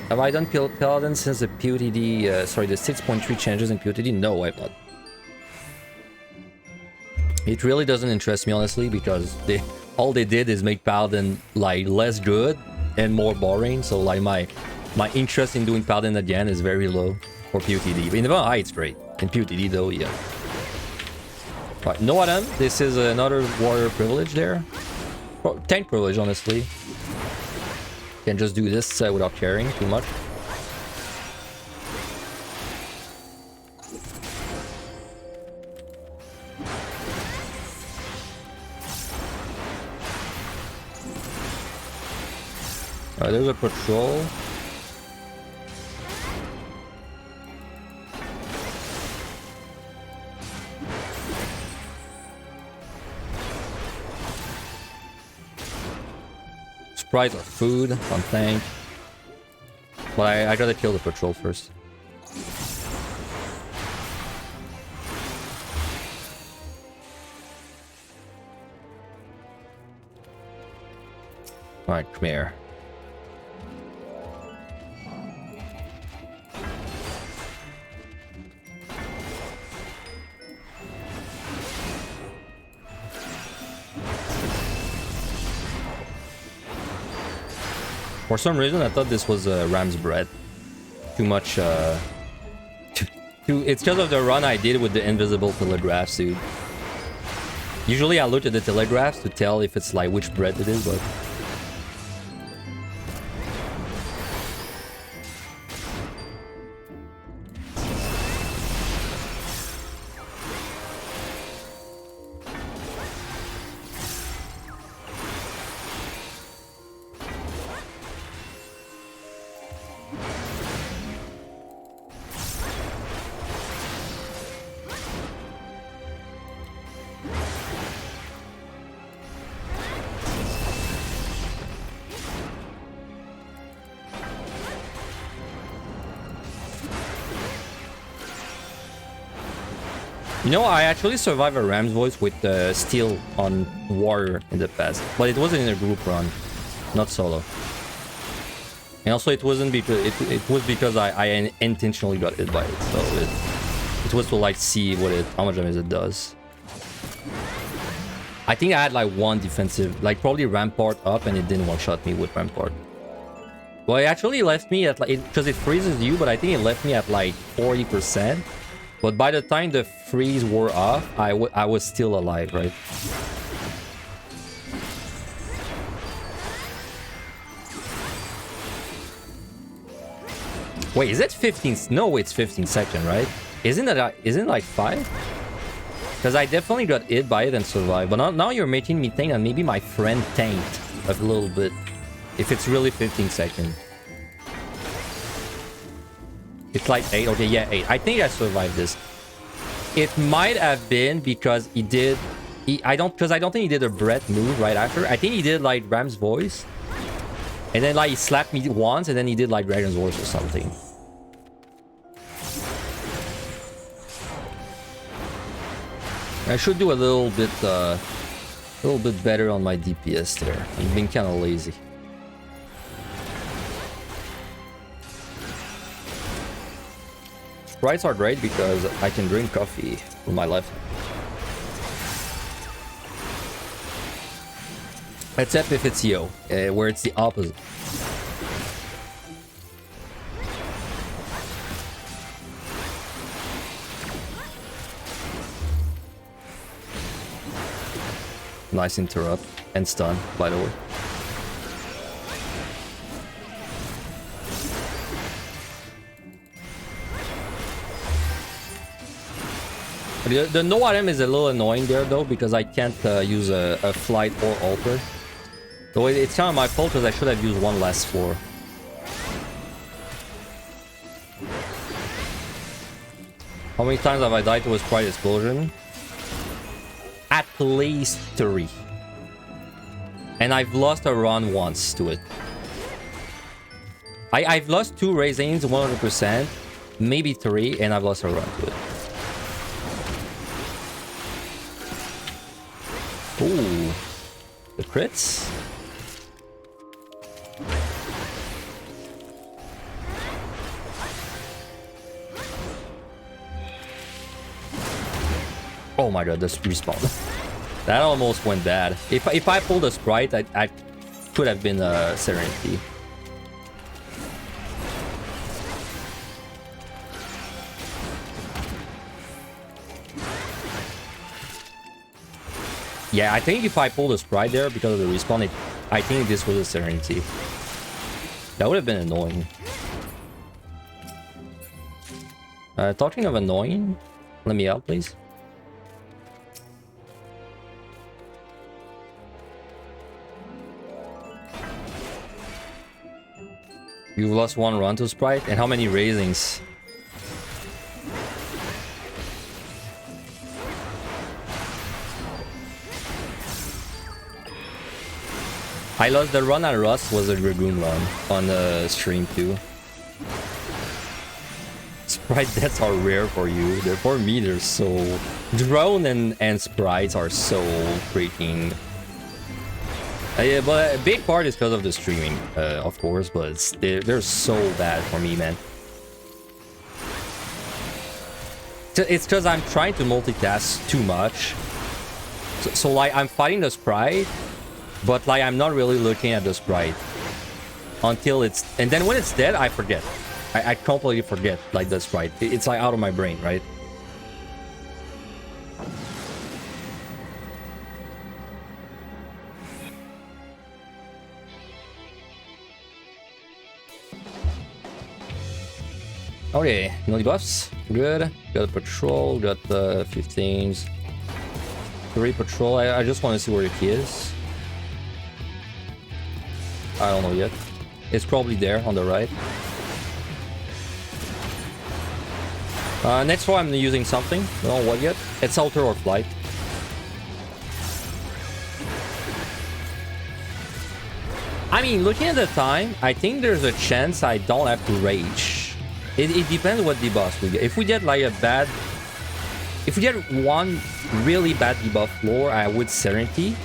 Have I done Paladin since the PotD, sorry, the 6.3 changes in PotD? No, I've not. It really doesn't interest me, honestly, because all they did is make Paladin, like, less good and more boring. So, like, my interest in doing Paladin again is very low for PotD. In the high, it's great. In PotD, though, yeah. Right, no Adam. This is another warrior privilege there. Oh, tank privilege, honestly. Can just do this without caring too much. Alright, there's a patrol. Sprite or food on tank. But I gotta kill the patrol first. Alright, come here. For some reason, I thought this was ram's bread. Too much, it's because of the run I did with the invisible telegraphs, dude. Usually I look at the telegraphs to tell if it's like which bread it is, but... You know, I actually survived a Ram's voice with Steel on Warrior in the past, but it wasn't in a group run, not solo. And also, it wasn't because it was because I intentionally got hit by it, so it was to like see how much damage it does. I think I had like one defensive, like probably Rampart up, and it didn't one-shot me with Rampart. Well, it actually left me at like because it freezes you, but I think it left me at like 40%. But by the time the freeze wore off, I was still alive, right? Wait, is it 15? No, it's 15 seconds, right? Isn't it like 5? Because I definitely got hit by it and survived. But now you're making me think that maybe my friend tanked a little bit. If it's really 15 seconds. It's like 8. Okay, yeah, 8. I think I survived this. It might have been because he did... I don't think he did a breath move right after. I think he did like Ram's voice. And then like he slapped me once and then he did like Dragon's Voice or something. I should do a little bit better on my DPS there. I'm being kind of lazy. Sprites are great because I can drink coffee with my left. Except if it's Yo, where it's the opposite. Nice interrupt and stun, by the way. The no item is a little annoying there though, because I can't use a flight or alter. So it's kind of my fault because I should have used one last floor. How many times have I died to a Sprite Explosion? At least 3. And I've lost a run once to it. I've lost 2 Raisins 100%, maybe 3, and I've lost a run to it. Ooh, the crits. Oh my god, this respawn. That almost went bad. If I pulled a Sprite, I could have been a Serenity. Yeah, I think if I pulled a Sprite there because of the respawn, I think this was a Serenity. That would have been annoying. Talking of annoying, let me out, please. You've lost one run to Sprite, and how many raisings? I lost the run at Rust was a Dragoon run on the stream too. Sprite deaths are rare for you. For me, they're so... Drone and Sprites are so freaking... yeah, but a big part is because of the streaming, of course, but they're so bad for me, man. It's because I'm trying to multitask too much. So like, I'm fighting the Sprite, but like, I'm not really looking at the Sprite until it's... And then when it's dead, I forget. I completely forget, like, the Sprite. It's like out of my brain, right? Okay, no debuffs. Good. Got a patrol, got 15s. 3 patrol. I just want to see where the key is. I don't know yet. It's probably there on the right. Next row I'm using something. Don't know what yet. It's Alter or Flight. I mean, looking at the time, I think there's a chance I don't have to rage. It depends what debuffs we get. If we get like a bad... If we get one really bad debuff floor, I would Serenity.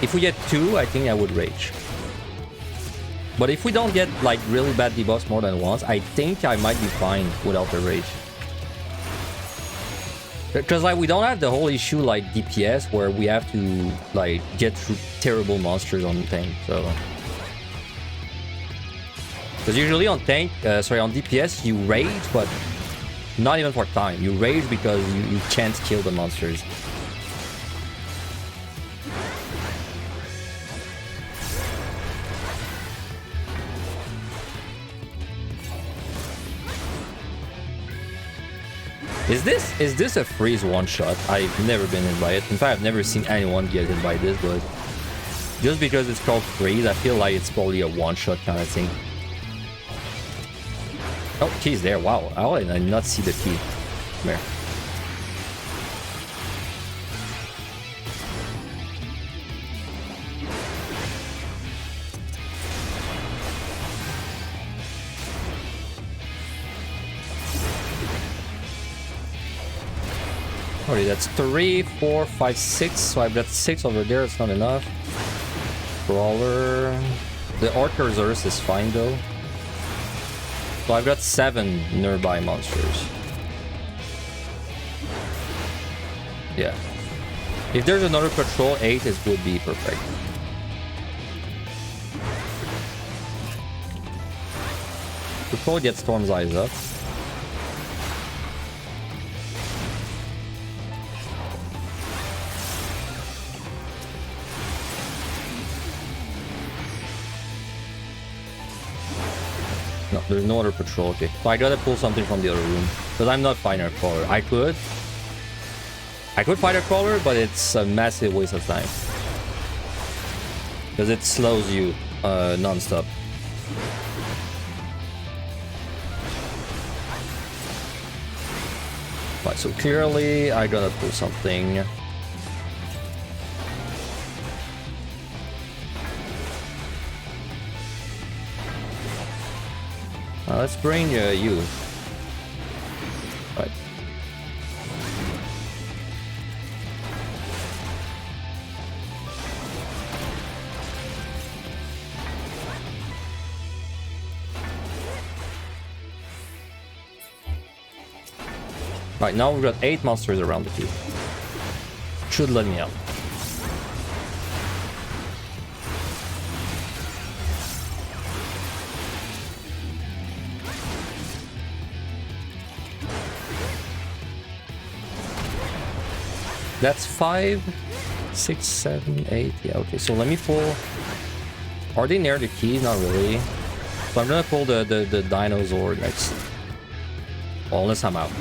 If we get 2, I think I would rage. But if we don't get like really bad debuffs more than once, I think I might be fine without the rage. Because like we don't have the whole issue like DPS where we have to like get through terrible monsters on tank, so... Because usually on tank, on DPS you rage, but not even for time. You rage because you can't kill the monsters. Is this a freeze one shot? I've never been hit by it. In fact, I've never seen anyone get hit by this, but just because it's called freeze, I feel like it's probably a one shot kind of thing. Oh, key's there. Wow. How did I not see the key? Come here. Okay, that's 3, 4, 5, 6. So I've got 6 over there. It's not enough. Brawler. The Archer's is fine though. So I've got 7 nearby monsters. Yeah. If there's another patrol, 8 would be perfect. Patrol gets Storm's Eyes up. No, there's no other patrol. Okay, so I gotta pull something from the other room because I'm not fighting a crawler. I could fight a crawler, but it's a massive waste of time because it slows you non-stop. Right, so clearly I gotta pull something. Let's bring you. Right. Right, now we've got 8 monsters around the cube. Should let me out. That's 5. 6, 7, 8. Yeah, okay. So let me pull. Are they near the key? Not really. So I'm gonna pull the dinosaur next. Well, unless I'm out.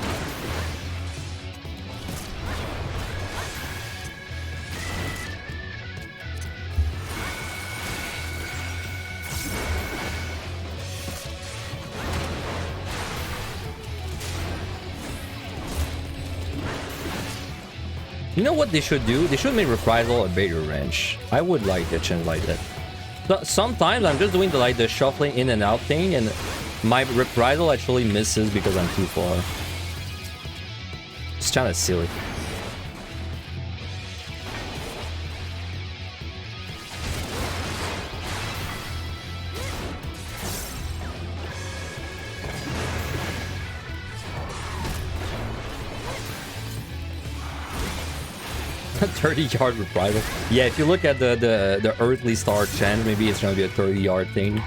You know what they should do? They should make Reprisal a bigger range. I would like a change like that. So sometimes I'm just doing the shuffling in and out thing, and my Reprisal actually misses because I'm too far. It's kind of silly. A 30-yard reprisal. Yeah, if you look at the Earthly Star chant, maybe it's gonna be a 30-yard thing.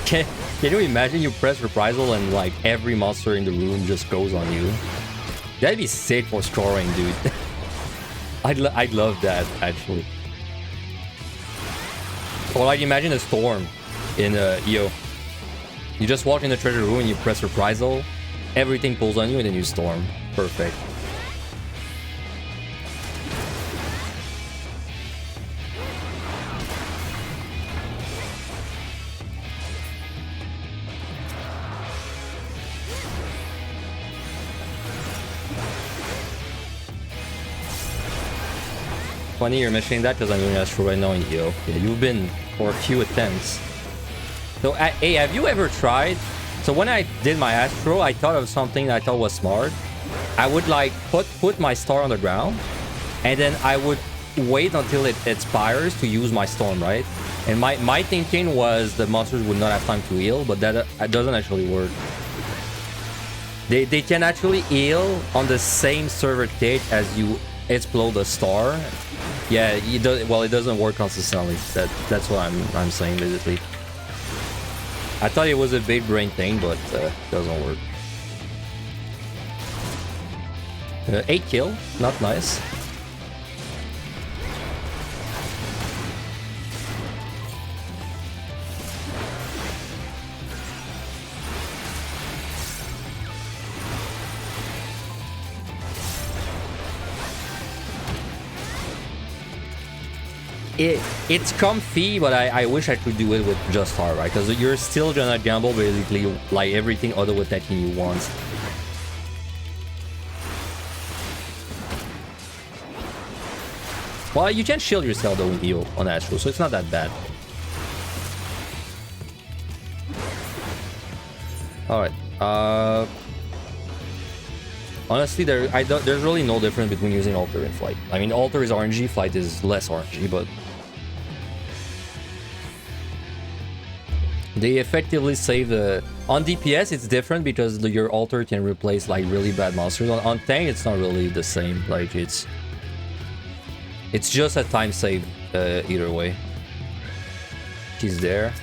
Can you imagine you press reprisal and like every monster in the room just goes on you? That'd be sick for scoring, dude. I'd love that actually. Or like imagine a storm in EO. You just walk in the treasure room and you press reprisal, everything pulls on you and then you storm. Perfect. Funny you're mentioning that because I'm doing Astro right now in EO. Yeah, you've been for a few attempts. So, hey, have you ever tried? So when I did my Astro, I thought of something I thought was smart. I would like put my star on the ground, and then I would wait until it expires to use my storm, right? And my thinking was the monsters would not have time to heal, but that doesn't actually work. They can actually heal on the same server stage as you explode a star. Yeah, it doesn't work consistently. That's what I'm saying basically. I thought it was a big brain thing, but doesn't work. 8 kill, not nice. It's comfy, but I wish I could do it with just star, right? Because you're still gonna gamble basically like everything auto attacking you once. Well, you can shield yourself though in EO on Astro, so it's not that bad. Alright. Honestly, there's really no difference between using Alter and Flight. I mean, Alter is RNG, Flight is less RNG, but they effectively save the... On DPS, it's different because your Alter can replace like really bad monsters. On tank, it's not really the same. Like it's just a time save either way. She's there.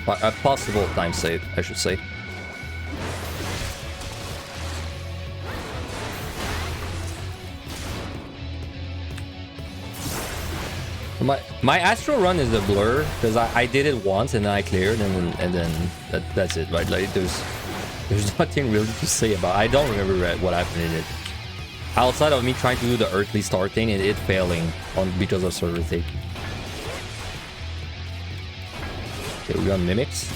A possible time save, I should say. My Astro run is a blur because I did it once and then I cleared and then that's it, right? Like there's nothing really to say about it. I don't remember what happened in it outside of me trying to do the Earthly Star thing and it failing because of server take. Okay, we got Mimics.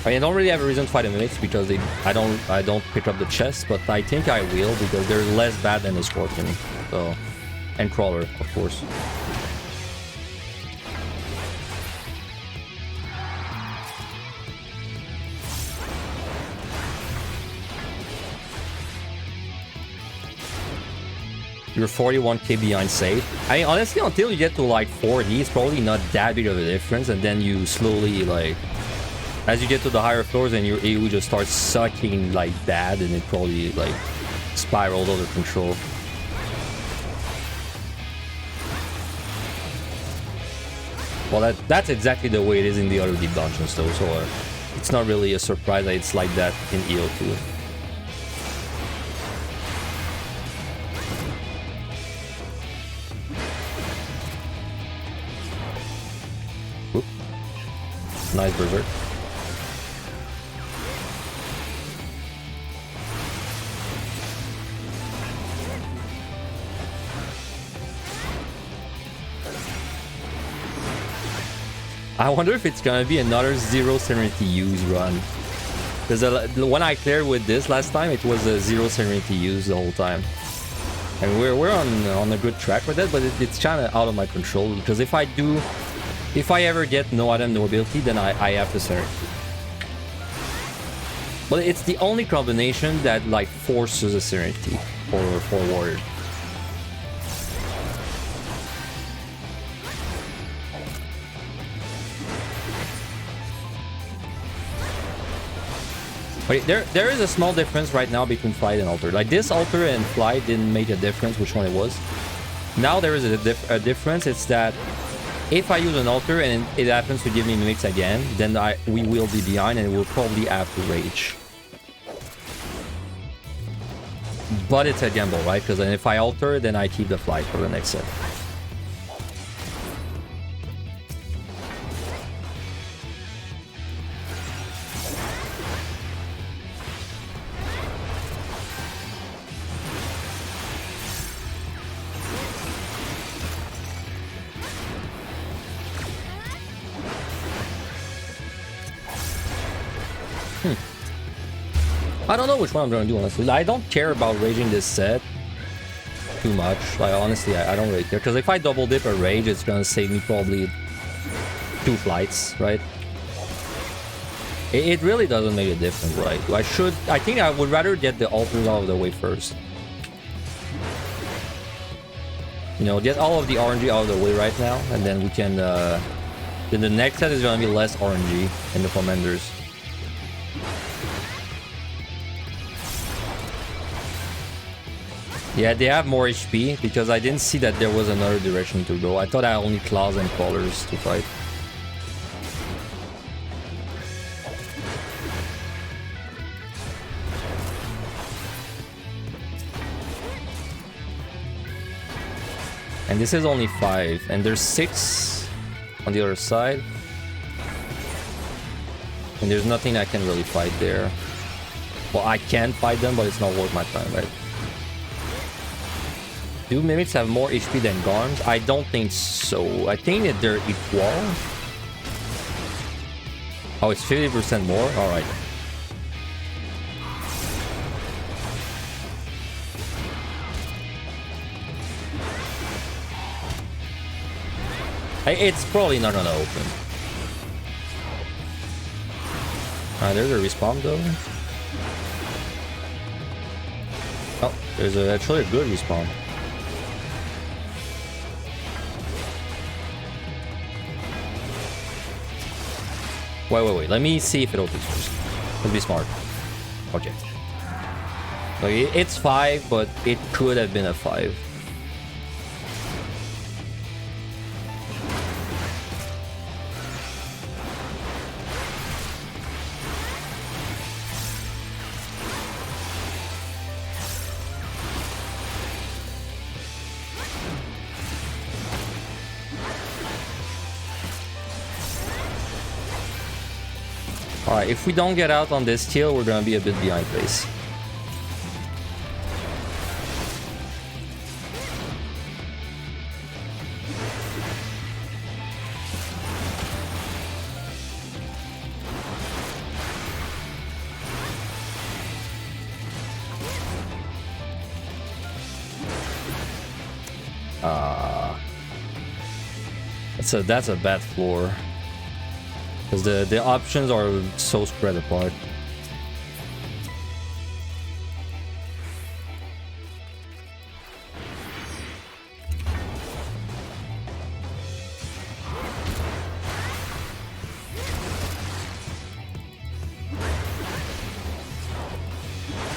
I don't really have a reason to fight the Mimics because I don't pick up the chest, but I think I will because they're less bad than the Scorpion. So, and Crawler, of course. You're 41k behind save. I mean, honestly, until you get to like 40, it's probably not that big of a difference, and then you slowly like... As you get to the higher floors and your AoE just starts sucking like bad and it probably like spirals out of control. Well, that's exactly the way it is in the other deep dungeons, though, so it's not really a surprise that it's like that in EO2. Oop. Nice berserk. I wonder if it's gonna be another zero Serenity use run. Because when I cleared with this last time, it was a zero Serenity use the whole time. And we're on a good track with it, but it's kind of out of my control. Because if I ever get no item, no ability, then I have to Serenity. But it's the only combination that like forces a Serenity for Warrior. Wait, there is a small difference right now between Flight and Alter. Like this Alter and Flight didn't make a difference which one it was. Now there is a difference. It's that if I use an Alter and it happens to give me Mimics again, then we will be behind and we'll probably have to Rage. But it's a gamble, right? Because if I Alter, then I keep the Flight for the next set. I don't know which one I'm going to do, honestly. I don't care about raging this set too much. Like, honestly, I don't really care. Because if I double dip a rage, it's going to save me probably 2 flights, right? It really doesn't make a difference, right? I think I would rather get the alters out of the way first. You know, get all of the RNG out of the way right now, and then we can... then the next set is going to be less RNG in the commanders. Yeah, they have more HP because I didn't see that there was another direction to go. I thought I had only claws and crawlers to fight. And this is only 5, and there's 6 on the other side. And there's nothing I can really fight there. Well, I can fight them, but it's not worth my time, right? Do Mimics have more HP than Garms? I don't think so. I think that they're equal. Oh, it's 50% more? Alright. It's probably not gonna open. There's a respawn though. Oh, there's actually a good respawn. Wait. Let me see if it opens first. Let's be smart. Okay. Okay, it's 5, but it could have been a 5. Alright, if we don't get out on this kill, we're gonna be a bit behind place. That's a bad floor. Because the options are so spread apart.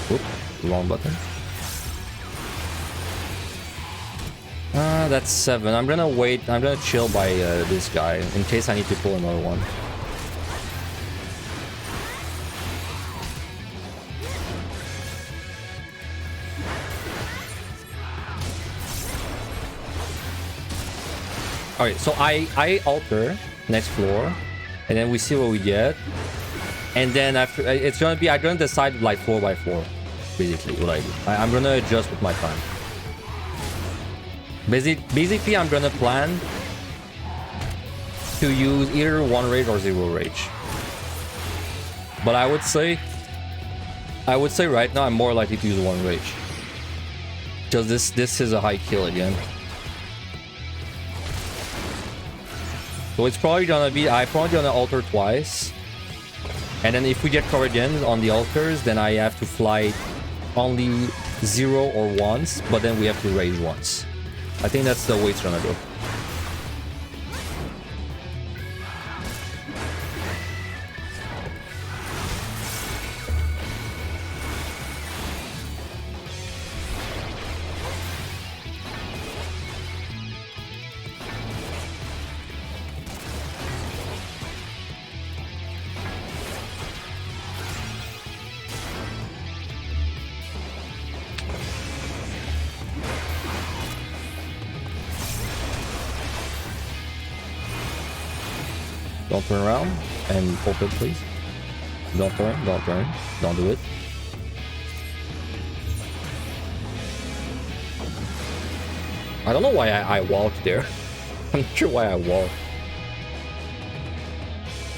Whoop, wrong button. That's 7. I'm gonna wait. I'm gonna chill by this guy in case I need to pull another one. Okay, so I alter next floor, and then we see what we get, and then after it's gonna be I'm gonna decide like 4x4, basically what I do. I'm gonna adjust with my time. Basically, I'm gonna plan to use either 1 rage or 0 rage. But I would say right now I'm more likely to use 1 rage, because this is a high kill again. So it's probably gonna be I'm probably gonna alter twice, and then if we get covered again on the altars, then I have to fly only 0 or once, but then we have to rage once. I think that's the way it's gonna go. Don't turn around and open, please. Don't turn, don't do it. I don't know why I walked there. I'm not sure why I walked.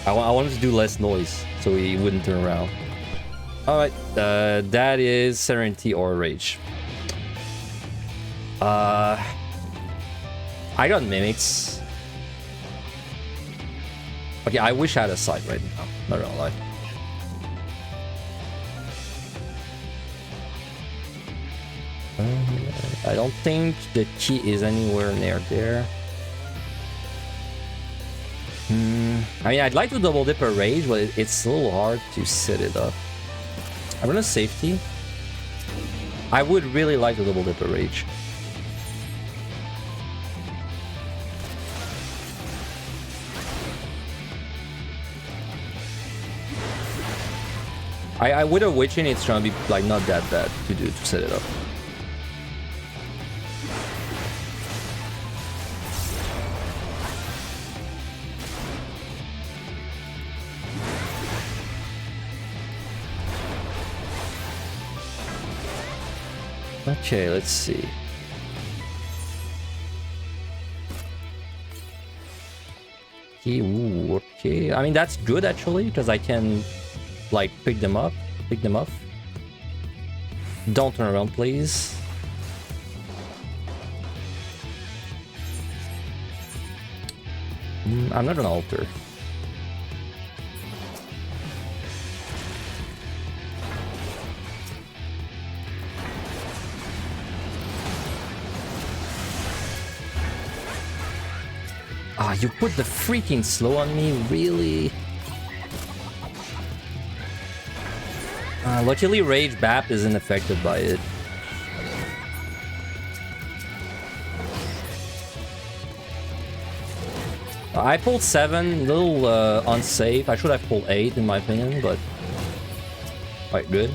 I wanted to do less noise so he wouldn't turn around. Alright, that is Serenity or Rage. I got Mimics. Okay, I wish I had a sight right now, not gonna lie. I don't think the key is anywhere near there. I mean, I'd like to double dip a rage, but it's a little hard to set it up. I'm gonna safety. I would really like to double dip a rage. I with a witching, it's gonna be like not that bad to set it up. Okay, let's see. Ooh, okay. I mean, that's good actually, because I can like pick them up. Don't turn around, please. I'm not gonna alter. Ah, you put the freaking slow on me, really? Luckily, Rage BAP isn't affected by it. I pulled 7, a little unsafe. I should have pulled 8 in my opinion, but quite good.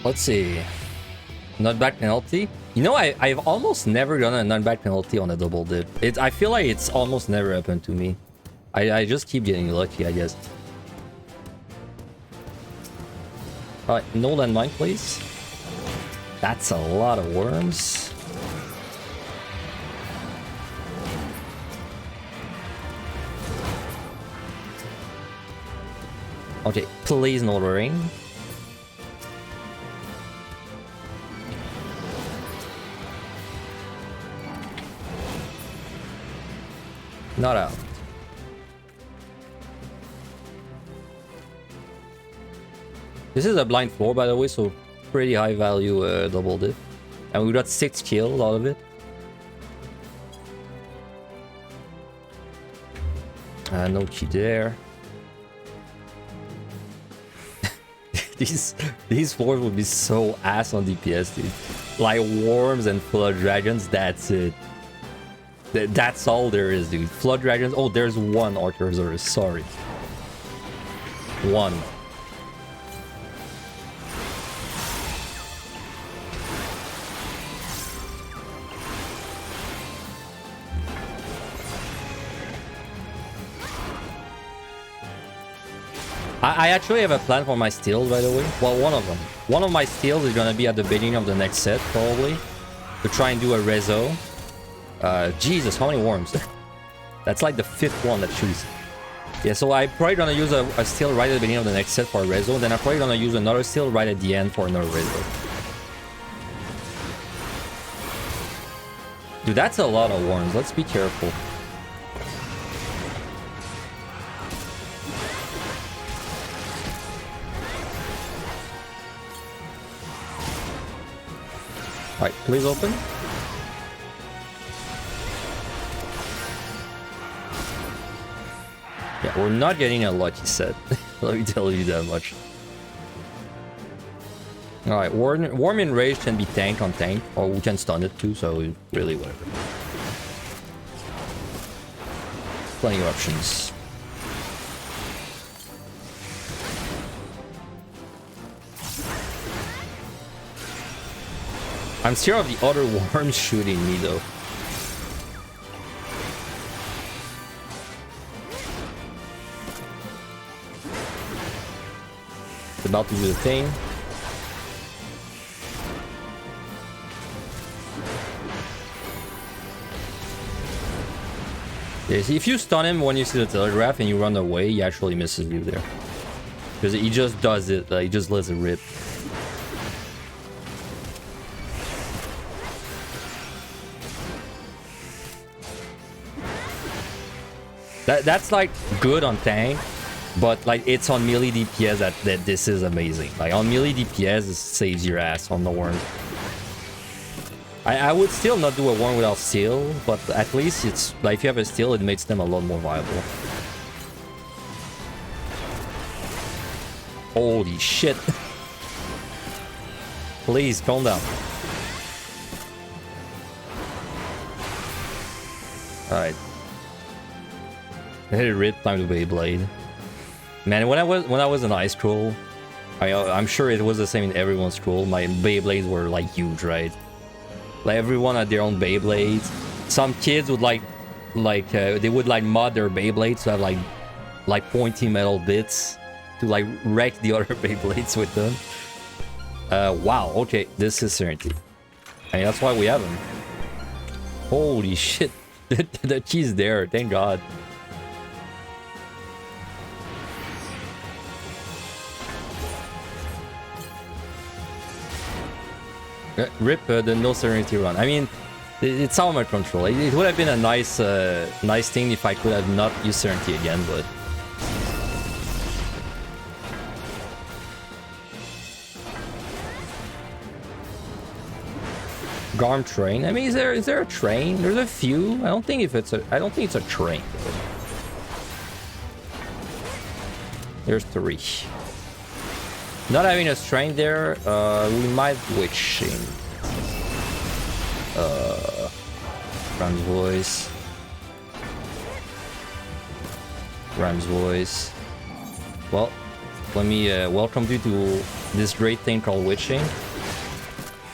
Let's see. Nutback penalty. You know, I've almost never done a nutback penalty on a double dip. I feel like it's almost never happened to me. I just keep getting lucky, I guess. Alright, no landmine, please. That's a lot of worms. Okay, please no ring. Not out. This is a blind floor, by the way, so pretty high value double dip. And we got 6 kills out of it. No key there. These floors would be so ass on DPS, dude. Like worms and flood dragons, that's it. That's all there is, dude. Flood dragons. Oh, there's one Archosaurus. Sorry. One. I actually have a plan for my steals, by the way. Well, one of them. One of my steals is gonna be at the beginning of the next set, probably. To try and do a rezo. Jesus, how many worms? That's like the 5th one that shoots. Yeah, so I'm probably gonna use a steal right at the beginning of the next set for a rezo. Then I'm probably gonna use another steal right at the end for another rezo. Dude, that's a lot of worms. Let's be careful. Alright, please open. Yeah, we're not getting a lucky set. Let me tell you that much. Alright, Worm Enraged can be tank on tank, or we can stun it too, so really whatever. Plenty of options. I'm scared of the other worms shooting me though. It's about to do the thing. Yes, if you stun him when you see the telegraph and you run away, he actually misses you there. Because he just does it, he just lets it rip. That's like good on tank, but like it's on melee DPS that this is amazing. Like on melee DPS, it saves your ass on the worm. I would still not do a worm without steal, but at least it's like if you have a steal, it makes them a lot more viable. Holy shit. Please calm down. Alright. Let it rip, time to Beyblade. Man, when I was in high school, I'm sure it was the same in everyone's school. My Beyblades were like huge, right? Like everyone had their own Beyblades. Some kids would they would like mod their Beyblades to have like pointy metal bits to like wreck the other Beyblades with them. Wow, okay, this is Serenity. I mean, that's why we have them. Holy shit, the key's there, thank God. Rip the no Serenity run. I mean, it's out of my control. It would have been a nice thing if I could have not used Serenity again, but... Garm train. I mean, is there a train? There's a few. I don't think it's a train. There's 3. Not having a train there, we might witch in. Ram's voice. Ram's voice. Well, let me welcome you to this great thing called witching.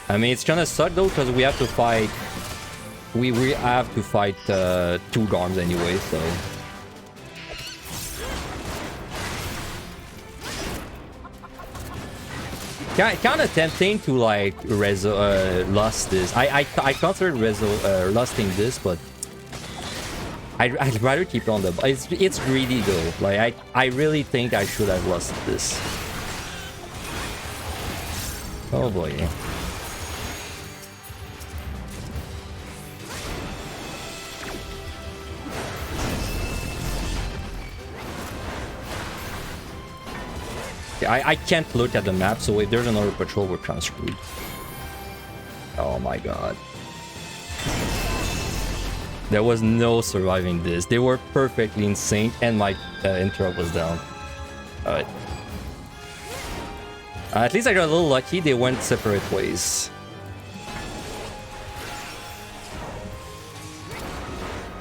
I mean, it's gonna suck though, because we have to fight. We have to fight 2 Garms anyway, so. Kind of tempting to like lust this. I considered lusting this, but I'd rather keep it on the. It's greedy though. Like I really think I should have lusted this. Oh boy. I can't look at the map, so if there's another patrol, we're kind of screwed. Oh my god. There was no surviving this. They were perfectly insane, and my interrupt was down. Alright. At least I got a little lucky. They went separate ways.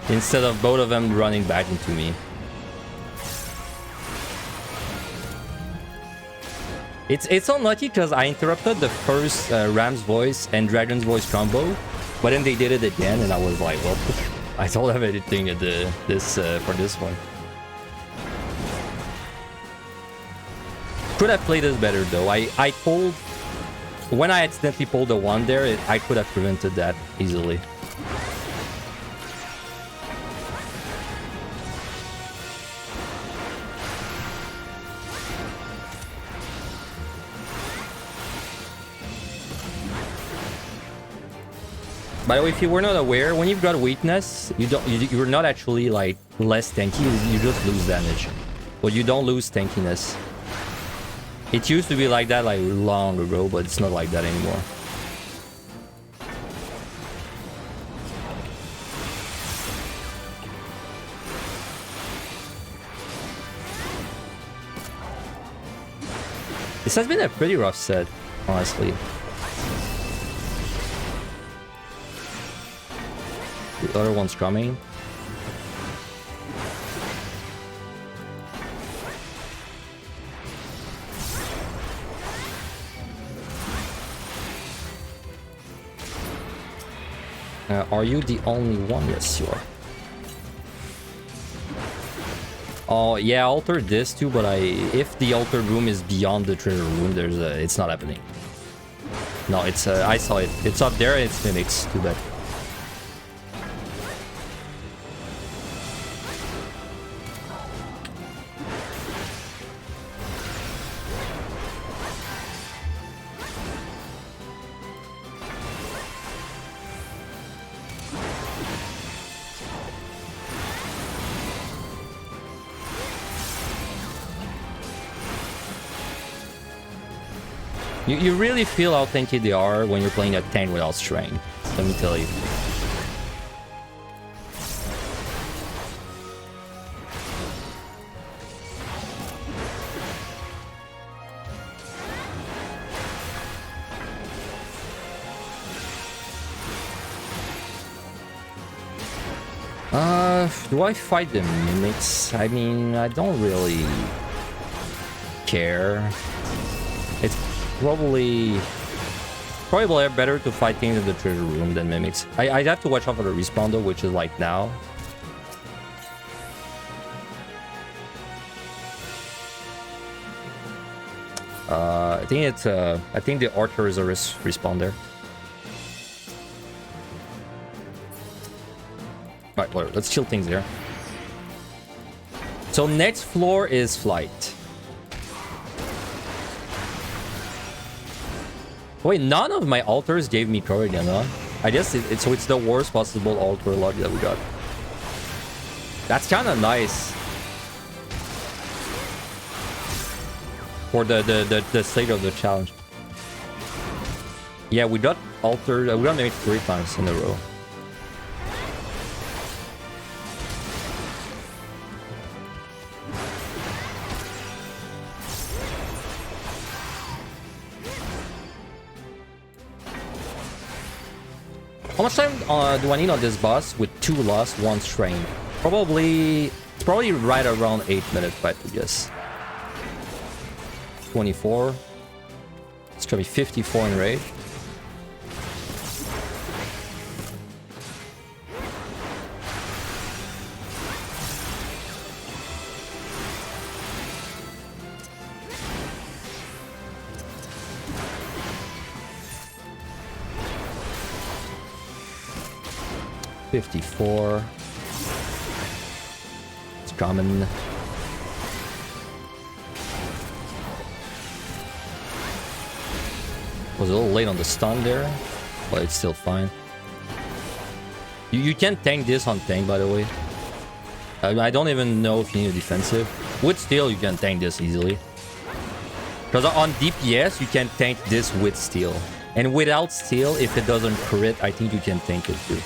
Instead of both of them running back into me. It's unlucky because I interrupted the first Ram's voice and Dragon's voice combo, but then they did it again, and I was like, well, I don't have anything at for this one. Could have played this better though. I pulled when I accidentally pulled the one there. I could have prevented that easily. By the way, if you were not aware, when you've got weakness, you're not actually like less tanky. You just lose damage, but you don't lose tankiness. It used to be like that like long ago, but it's not like that anymore. This has been a pretty rough set, honestly. The other one's coming. Are you the only one? Yes, you are. Oh yeah, I altered this too, but if the altered room is beyond the treasure room, it's not happening. No, it's I saw it. It's up there. It's mimics. Too bad. You really feel how tanky they are when you're playing a tank without strength. Let me tell you. Do I fight the mimics? I mean, I don't really care. It's probably better to fight things in the treasure room than mimics. I'd have to watch out for the respawn though, which is like now. I think the Archer is a respawn there. Alright, let's chill things there. So next floor is flight. Wait, none of my altars gave me Corrigan, huh? I guess so it's the worst possible altar luck that we got. That's kind of nice. For the sake of the challenge. Yeah, we got altar. We got maybe 3 times in a row. How much time do I need on this boss with 2 lost, 1 strain? It's probably right around 8 minutes, if I could guess. 24. It's gonna be 54 in raid. $54. It's coming. Was a little late on the stun there, but it's still fine. You can tank this on tank, by the way. I don't even know if you need a defensive. With steel, you can tank this easily. Because on DPS, you can tank this with steel. And without steel, if it doesn't crit, I think you can tank it too.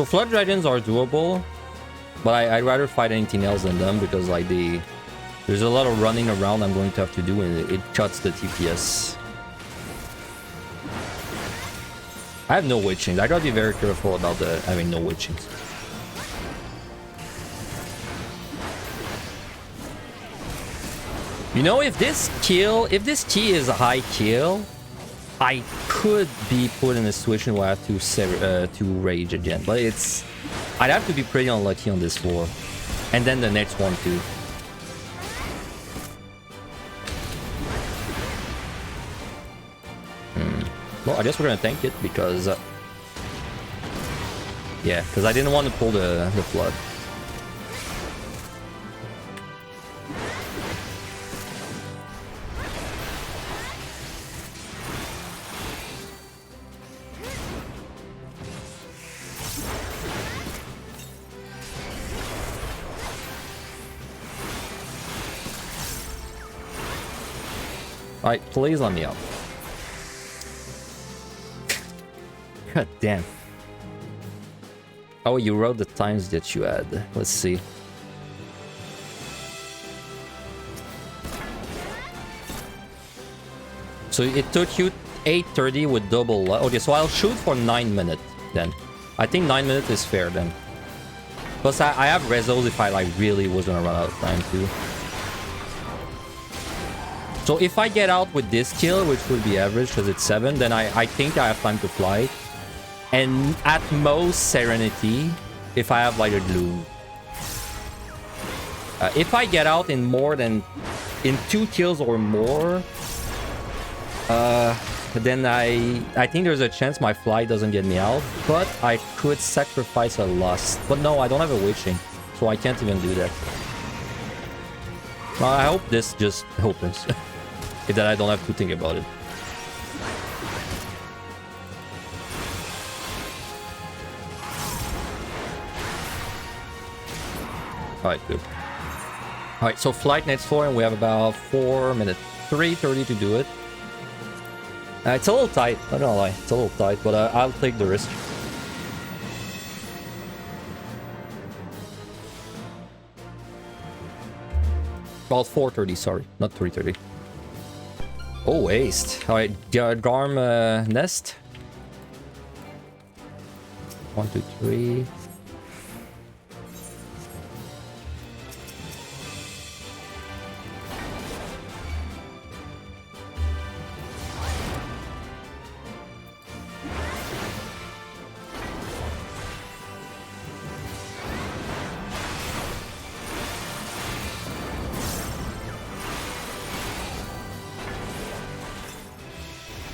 So flood dragons are doable, but I'd rather fight anything else than them because like there's a lot of running around I'm going to have to do and it cuts the TPS. I have no witchings. I gotta be very careful about having no witchings. You know, if this key is a high kill, I could be put in a situation where I have to rage again. But I'd have to be pretty unlucky on this floor. And then the next one too. Well, I guess we're gonna tank it because... yeah, because I didn't want to pull the flood. Alright, please let me out. God damn. Oh, you wrote the times that you had. Let's see. So it took you 8:30 with double... okay, so I'll shoot for 9 minutes then. I think 9 minutes is fair then. Plus I have resos if I like really was gonna run out of time too. So if I get out with this kill, which would be average because it's 7, then I think I have time to fly. And at most Serenity, if I have like a Gloom. If I get out in more than... in 2 kills or more, then I think there's a chance my fly doesn't get me out. But I could sacrifice a lust. But no, I don't have a witching, so I can't even do that. Well, I hope this just opens. If that I don't have to think about it. Alright, good. Alright, so flight next floor, and we have about 4 minutes. 3:30 to do it. It's a little tight, I don't lie. It's a little tight, but I'll take the risk. Well, 4:30, sorry, not 3:30. Oh, waste. Alright, Garm nest. 1, 2, 3.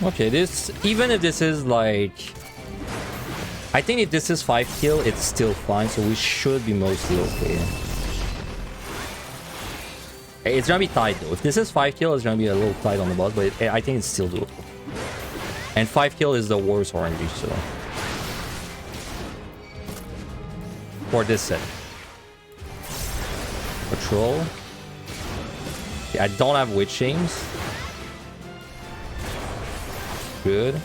Okay, this, even if this is like... I think if this is 5 kill, it's still fine, so we should be mostly okay. It's gonna be tight though. If this is 5 kill, it's gonna be a little tight on the boss, but I think it's still doable. And 5 kill is the worst RNG, so... for this set. Patrol. Yeah, I don't have witchings. Good.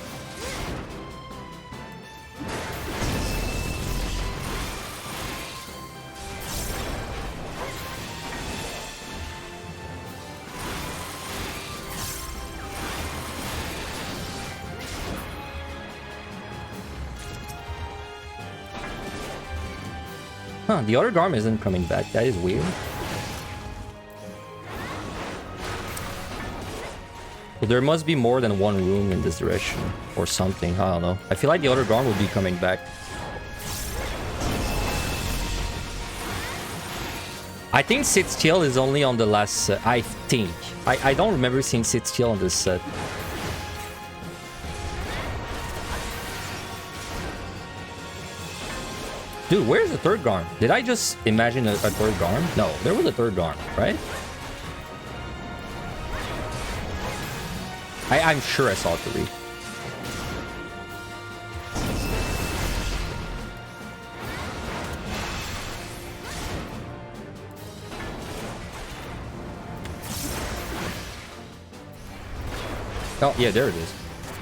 Huh, the other Garm isn't coming back. That is weird. Well, there must be more than one room in this direction. Or something. I don't know. I feel like the other Garm will be coming back. I think Sid's kill is only on the last set. I think. I don't remember seeing Sid's kill on this set. Dude, where's the third Garm? Did I just imagine a third Garm? No, there was a third Garm, right? I'm sure I saw 3. Oh, yeah, there it is.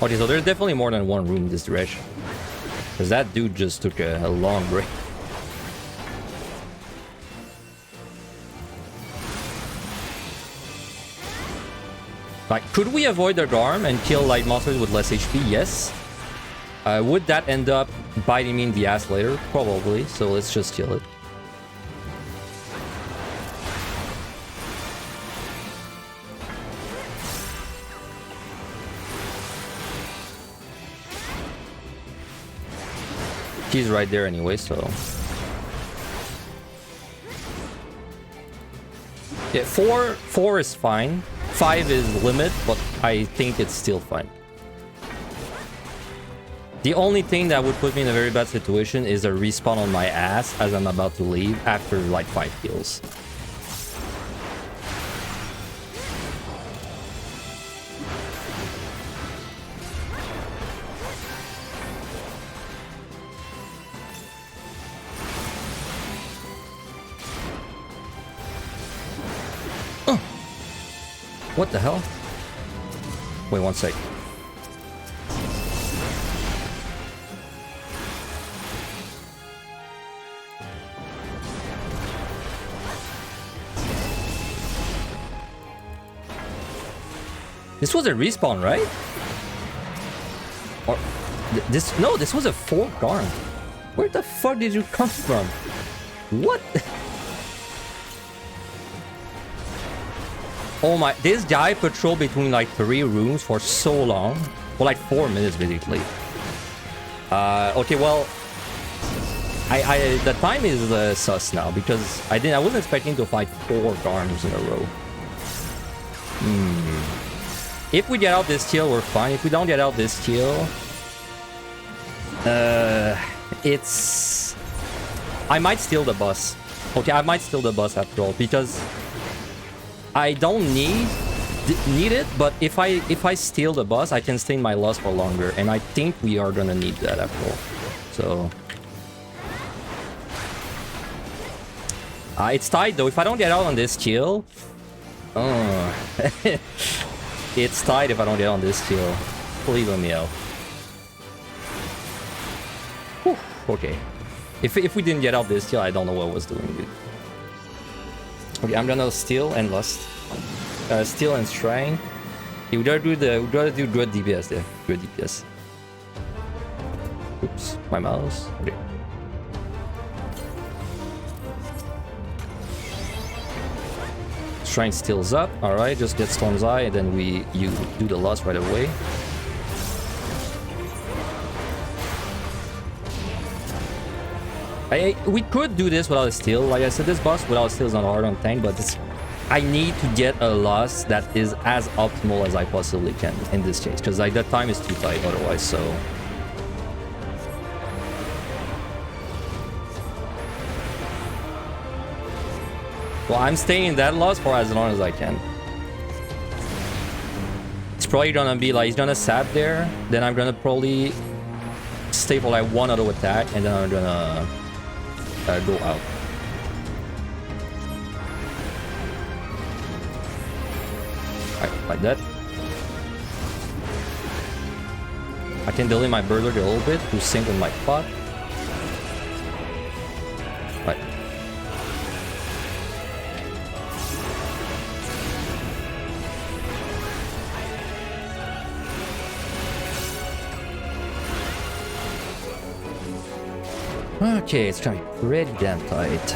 Okay, so there's definitely more than one room in this direction. Because that dude just took a long break. Like, could we avoid the Garm and kill like monsters with less HP? Yes. Would that end up biting me in the ass later? Probably. So let's just kill it. He's right there anyway, so... Yeah, 4 is fine. 5 is limit, but I think it's still fine. The only thing that would put me in a very bad situation is a respawn on my ass as I'm about to leave after like 5 kills. What the hell? Wait 1 sec. This was a respawn, right? Or this? No, this was a 4 Garm. Where the fuck did you come from? What? Oh my, this guy patrolled between like 3 rooms for so long. For like 4 minutes basically. Okay, well, the time is sus now because I wasn't expecting to fight 4 Garms in a row. If we get out this kill, we're fine. If we don't get out this kill, it's... I might steal the boss. Okay, I might steal the boss after all because I don't need it, but if I steal the boss, I can stay in my loss for longer, and I think we are gonna need that after all. So it's tight though. If I don't get out on this kill, it's tight if I don't get on this kill. Please let me out. Whew, okay. If we didn't get out this kill, I don't know what I was doing, dude. Okay, I'm gonna steal and lust. Steal and shrine. Okay, we gotta do good DPS there. Good DPS. Oops, my mouse. Okay. Shrine steals up. Alright, just get Storm's Eye and then you do the lust right away. We could do this without a steal. Like I said, this boss without a steal is not hard on tank, but I need to get a loss that is as optimal as I possibly can in this case, because like the time is too tight otherwise. So well, I'm staying in that loss for as long as I can. It's probably gonna be like he's gonna sap there, then I'm gonna probably stay for like 1 auto attack, and then I'm gonna go out. Right, like that. I can delay my Berserk a little bit to sync with my pot. Right. Okay, it's gonna be pretty damn tight.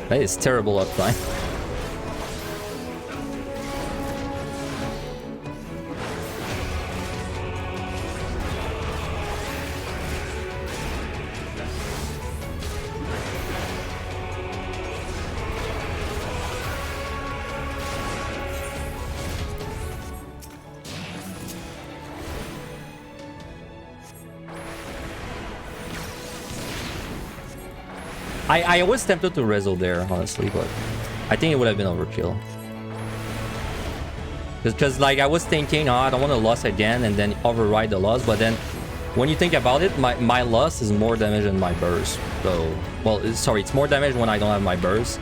That is terrible uptime. I was tempted to rezo there, honestly, but I think it would have been overkill. Because like I was thinking, oh, I don't want to loss again and then override the loss, but then when you think about it, my loss is more damage than my burst. So, well, sorry, it's more damage when I don't have my burst,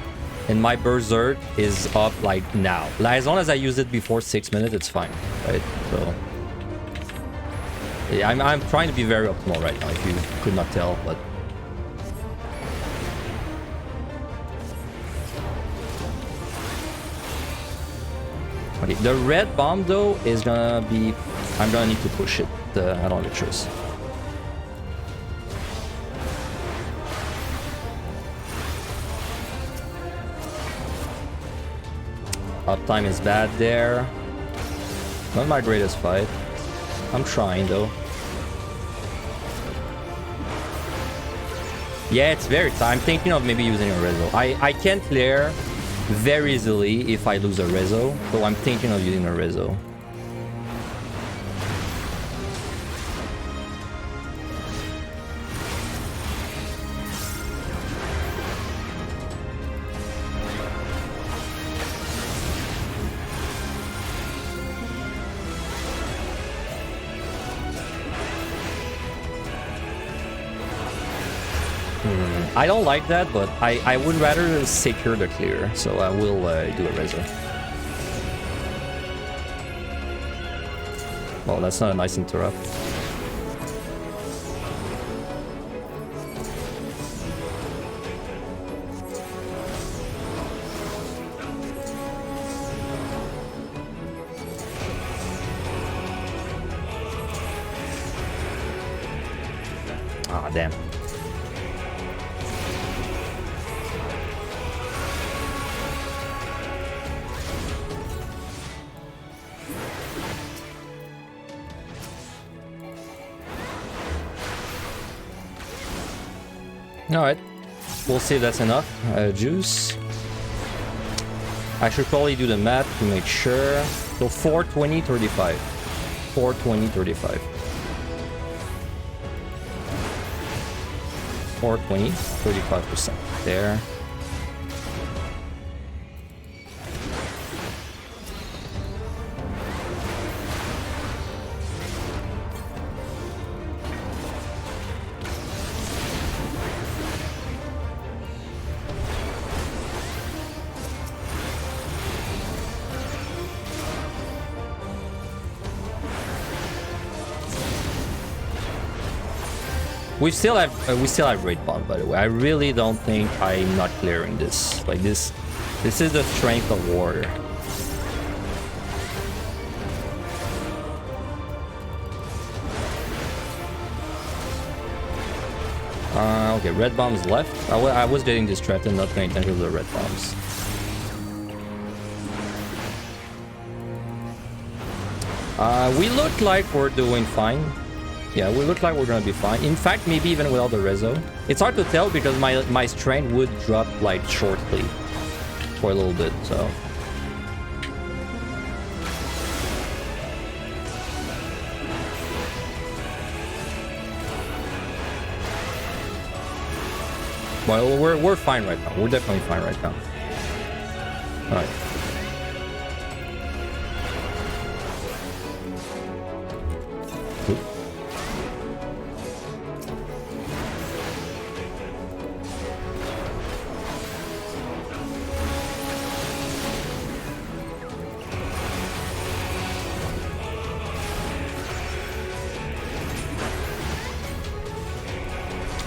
and my Berserk is up like now. Like as long as I use it before 6 minutes, it's fine, right? So Yeah, I'm trying to be very optimal right now, if you could not tell, but... Okay, the red bomb, though, is gonna be... I'm gonna need to push it. I don't have a choice. Uptime is bad there. Not my greatest fight. I'm trying, though. Yeah, it's very tight. I'm thinking of maybe using a rezo. I can clear very easily if I lose a rezo, so I'm thinking of using a rezo. I don't like that, but I would rather secure the clear, so I will do a rezo. Well, that's not a nice interrupt. Ah, damn. Alright, we'll see if that's enough. Juice. I should probably do the math to make sure. So 420, 35. 420, 35. 420, 35% there. We still have great bond, by the way. I really don't think I'm not clearing this. Like this is the strength of warrior. Okay, red bombs left. I was getting distracted, not paying attention to the red bombs. We look like we're doing fine. Yeah, we look like we're gonna be fine. In fact, maybe even without the rezo. It's hard to tell because my strength would drop like shortly for a little bit, so. Well, we're fine right now. We're definitely fine right now. All right.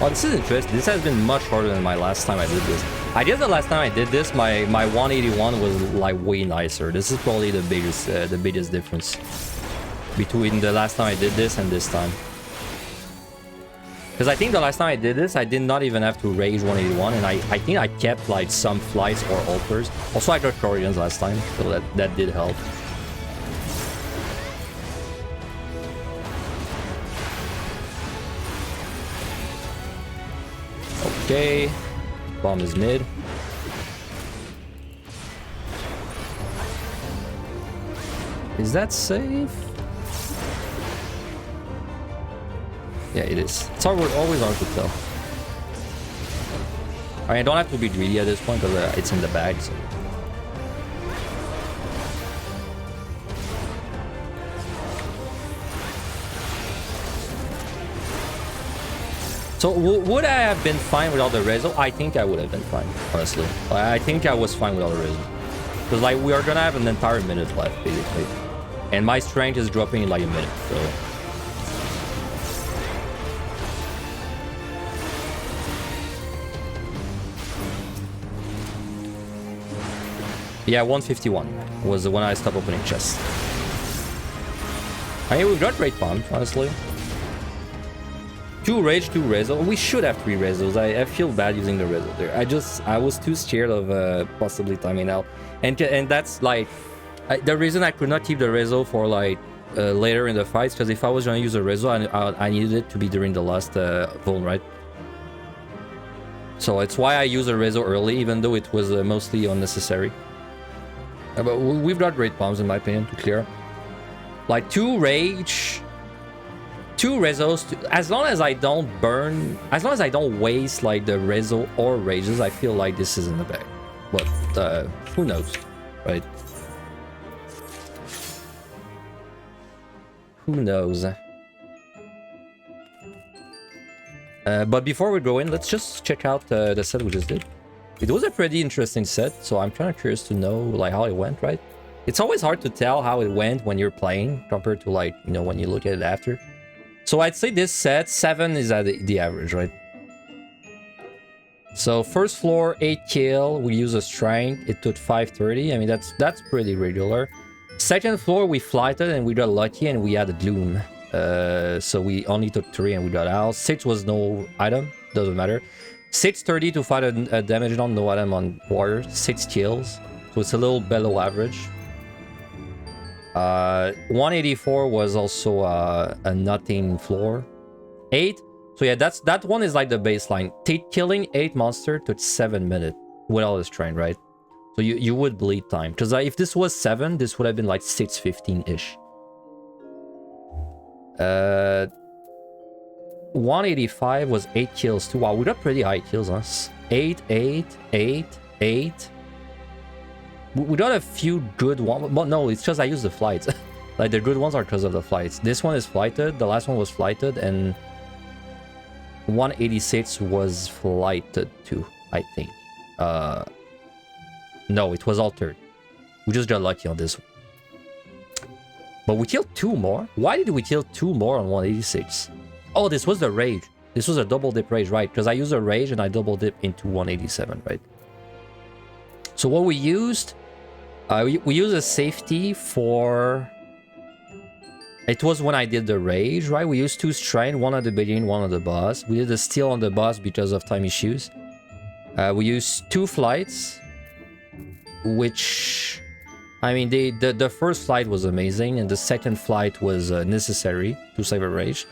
Oh, this is interesting. This has been much harder than my last time I did this. I guess the last time I did this, my 181 was like way nicer. This is probably the biggest difference between the last time I did this and this time. Because I think the last time I did this, I did not even have to rage 181, and I think I kept like some flights or alters. Also, I got Koreans last time, so that did help. Okay, bomb is mid. Is that safe? Yeah, it is. It's always hard to tell. I don't have to be greedy at this point because it's in the bag. So would I have been fine without the rezo? I think I would have been fine, honestly. I think I was fine without the rezo. Because like we are gonna have an entire minute left, basically. And my strength is dropping in like a minute, so... Yeah, 151 was when I stopped opening chests. I mean, we've got great bombs, honestly. 2 rage, 2 rezo. We should have 3 rezos. I feel bad using the rezo there. I was too scared of possibly timing out. And that's like the reason I could not keep the rezo for like later in the fights, because if I was going to use a rezo, I needed it to be during the last vuln, right? So it's why I use a rezo early, even though it was mostly unnecessary. But we've got great bombs in my opinion to clear. Like 2 rage, 2 rezos, as long as I don't burn, as long as I don't waste like the rezo or rages, I feel like this is in the bag. But who knows, right? Who knows? But before we go in, let's just check out the set we just did. It was a pretty interesting set, so I'm kind of curious to know like how it went, right? It's always hard to tell how it went when you're playing compared to like, you know, when you look at it after. So I'd say this set, 7 is at the average, right? So first floor, 8 kill, we use a strength, it took 530. I mean, that's pretty regular. Second floor, we flighted and we got lucky and we had a gloom. So we only took 3 and we got out. 6 was no item, doesn't matter. 630 to fight a damage on no item on warrior, 6 kills. So it's a little below average. 184 was also a nothing floor. 8. So yeah, that one is like the baseline. Killing 8 monster took 7 minutes without a strain, right? So you would bleed time. Because if this was 7, this would have been like 615-ish. 185 was 8 kills too. Wow, we got pretty high kills, huh? 8, 8, 8, 8. We got a few good ones, but no, it's just I use the flights. Like the good ones are because of the flights. This one is flighted, the last one was flighted, and 186 was flighted too, I think. No, it was altered. We just got lucky on this one. But we killed 2 more? Why did we kill 2 more on 186? Oh, this was the rage. This was a double dip rage, right? Because I used a rage and I double dip into 187, right? So what we used, we used a safety for... It was when I did the rage, right? We used 2 strain, 1 at the beginning, 1 at the boss. We did a steal on the boss because of time issues. We used 2 flights, which... I mean, the first flight was amazing, and the second flight was necessary to save a rage.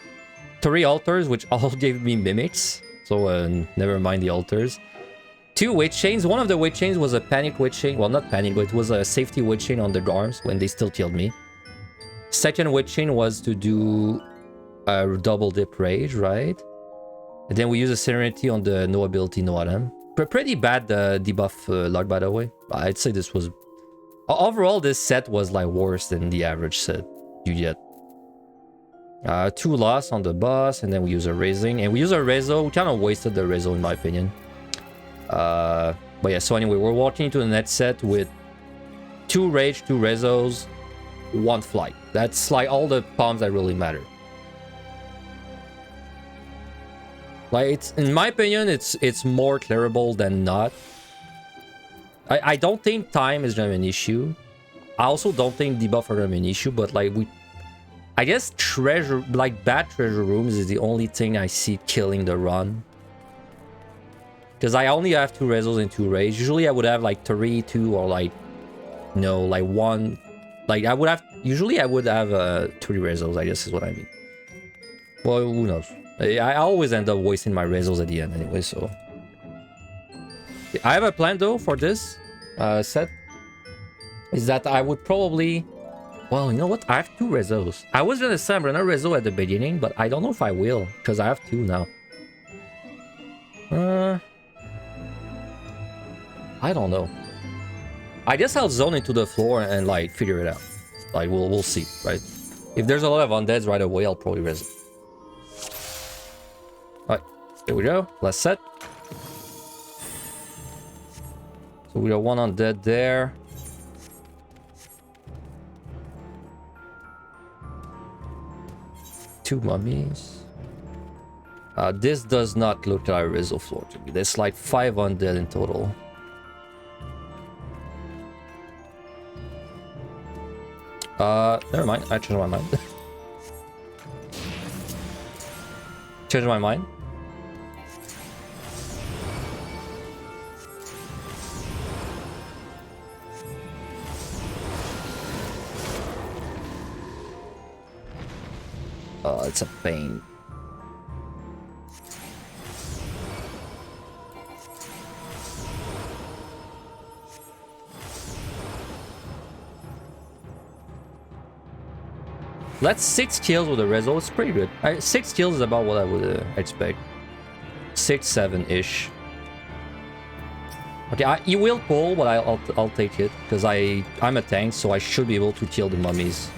3 altars, which all gave me mimics, so never mind the altars. 2 weight chains. One of the weight chains was a panic weight chain. Well, not panic, but it was a safety weight chain on the arms when they still killed me. Second weight chain was to do a double dip rage, right? And then we use a serenity on the no ability, no item. Pretty bad debuff log, by the way. I'd say this was... Overall, this set was like worse than the average set you get. 2 loss on the boss, and then we use a raising. And we use a rezo. We kind of wasted the rezo in my opinion. But yeah, so anyway, we're walking into the net set with 2 rage, 2 rezos, 1 flight. That's like all the poms that really matter. Like, it's, in my opinion, it's more clearable than not. I don't think time is gonna be an issue. I also don't think debuff are gonna be an issue, but like I guess treasure, like bad treasure rooms is the only thing I see killing the run. Because I only have 2 rezos and 2 rage. Usually I would have like 3, 2, or like, no, like 1. Like I would have, usually I would have 3 rezos, I guess is what I mean. Well, who knows? I always end up wasting my rezos at the end anyway, so. I have a plan though for this set. Is that I would probably... Well, you know what? I have 2 rezos. I was gonna say I'm gonna rezo at the beginning, but I don't know if I will, because I have 2 now. I don't know. I guess I'll zone into the floor and like figure it out. Like we'll see, right? If there's a lot of undeads right away, I'll probably rezo. Alright, there we go. Last set. So we got 1 undead there. Two mummies. This does not look like a rezo floor to me. There's like 5 undead in total. Never mind. I changed my mind. Changed my mind. Oh, it's a pain. That's 6 kills with a reso. It's pretty good. 6 kills is about what I would expect. 6, 7-ish. Okay, you will pull, but I'll take it because I'm a tank, so I should be able to kill the mummies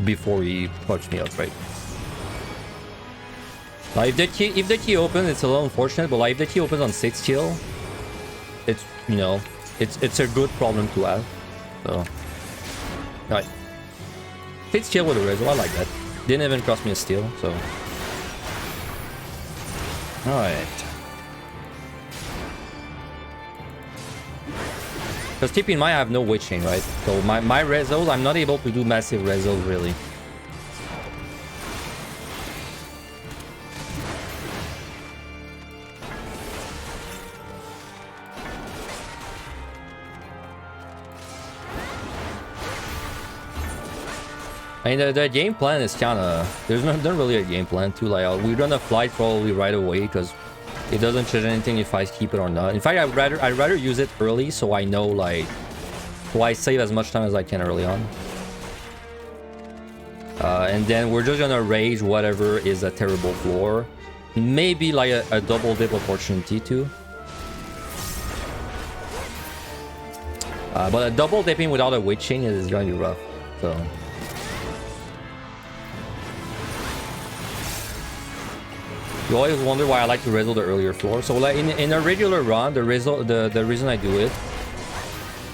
before he fucks me up, right? Now, if the key opens, it's a little unfortunate, but like if the key opens on 6 kill, it's, you know, it's a good problem to have. So, alright. 6 kill with a reso, I like that. Didn't even cost me a steal, so. Alright. Because keep in mind I have no witching, right? So my resos, I'm not able to do massive resos really. I mean, the game plan is kind of... There's not really a game plan too. Like, we're gonna fly probably right away because it doesn't change anything if I keep it or not. In fact, I'd rather use it early so I know, like... So I save as much time as I can early on. And then we're just gonna rage whatever is a terrible floor. Maybe like a double dip opportunity too. But a double dipping without a witching is gonna be rough. So... You always wonder why I like to reso the earlier floor. So like in a regular run, the reason I do it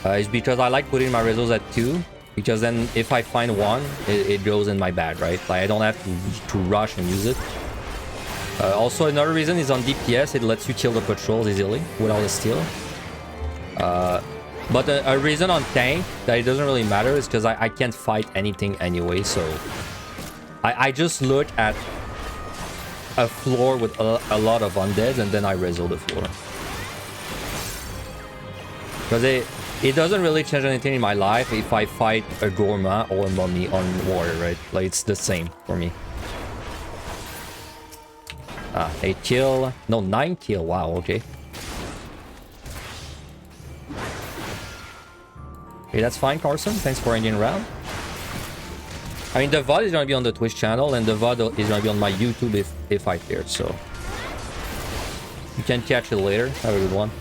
is because I like putting my resos at 2. Because then if I find 1, it goes in my bag, right? Like I don't have to rush and use it. Also another reason is on DPS, it lets you kill the patrols easily without a steal. But a reason on tank that it doesn't really matter is because I can't fight anything anyway. So I just look at a floor with a lot of undeads and then I reso the floor. Because it doesn't really change anything in my life if I fight a Gourmand or a mummy on warrior, right? Like it's the same for me. 8 kill. No, 9 kill. Wow, okay. Okay, that's fine, Carson. Thanks for hanging around. I mean, the VOD is going to be on the Twitch channel, and the VOD is going to be on my YouTube if I care, so... You can catch it later. Have a good one.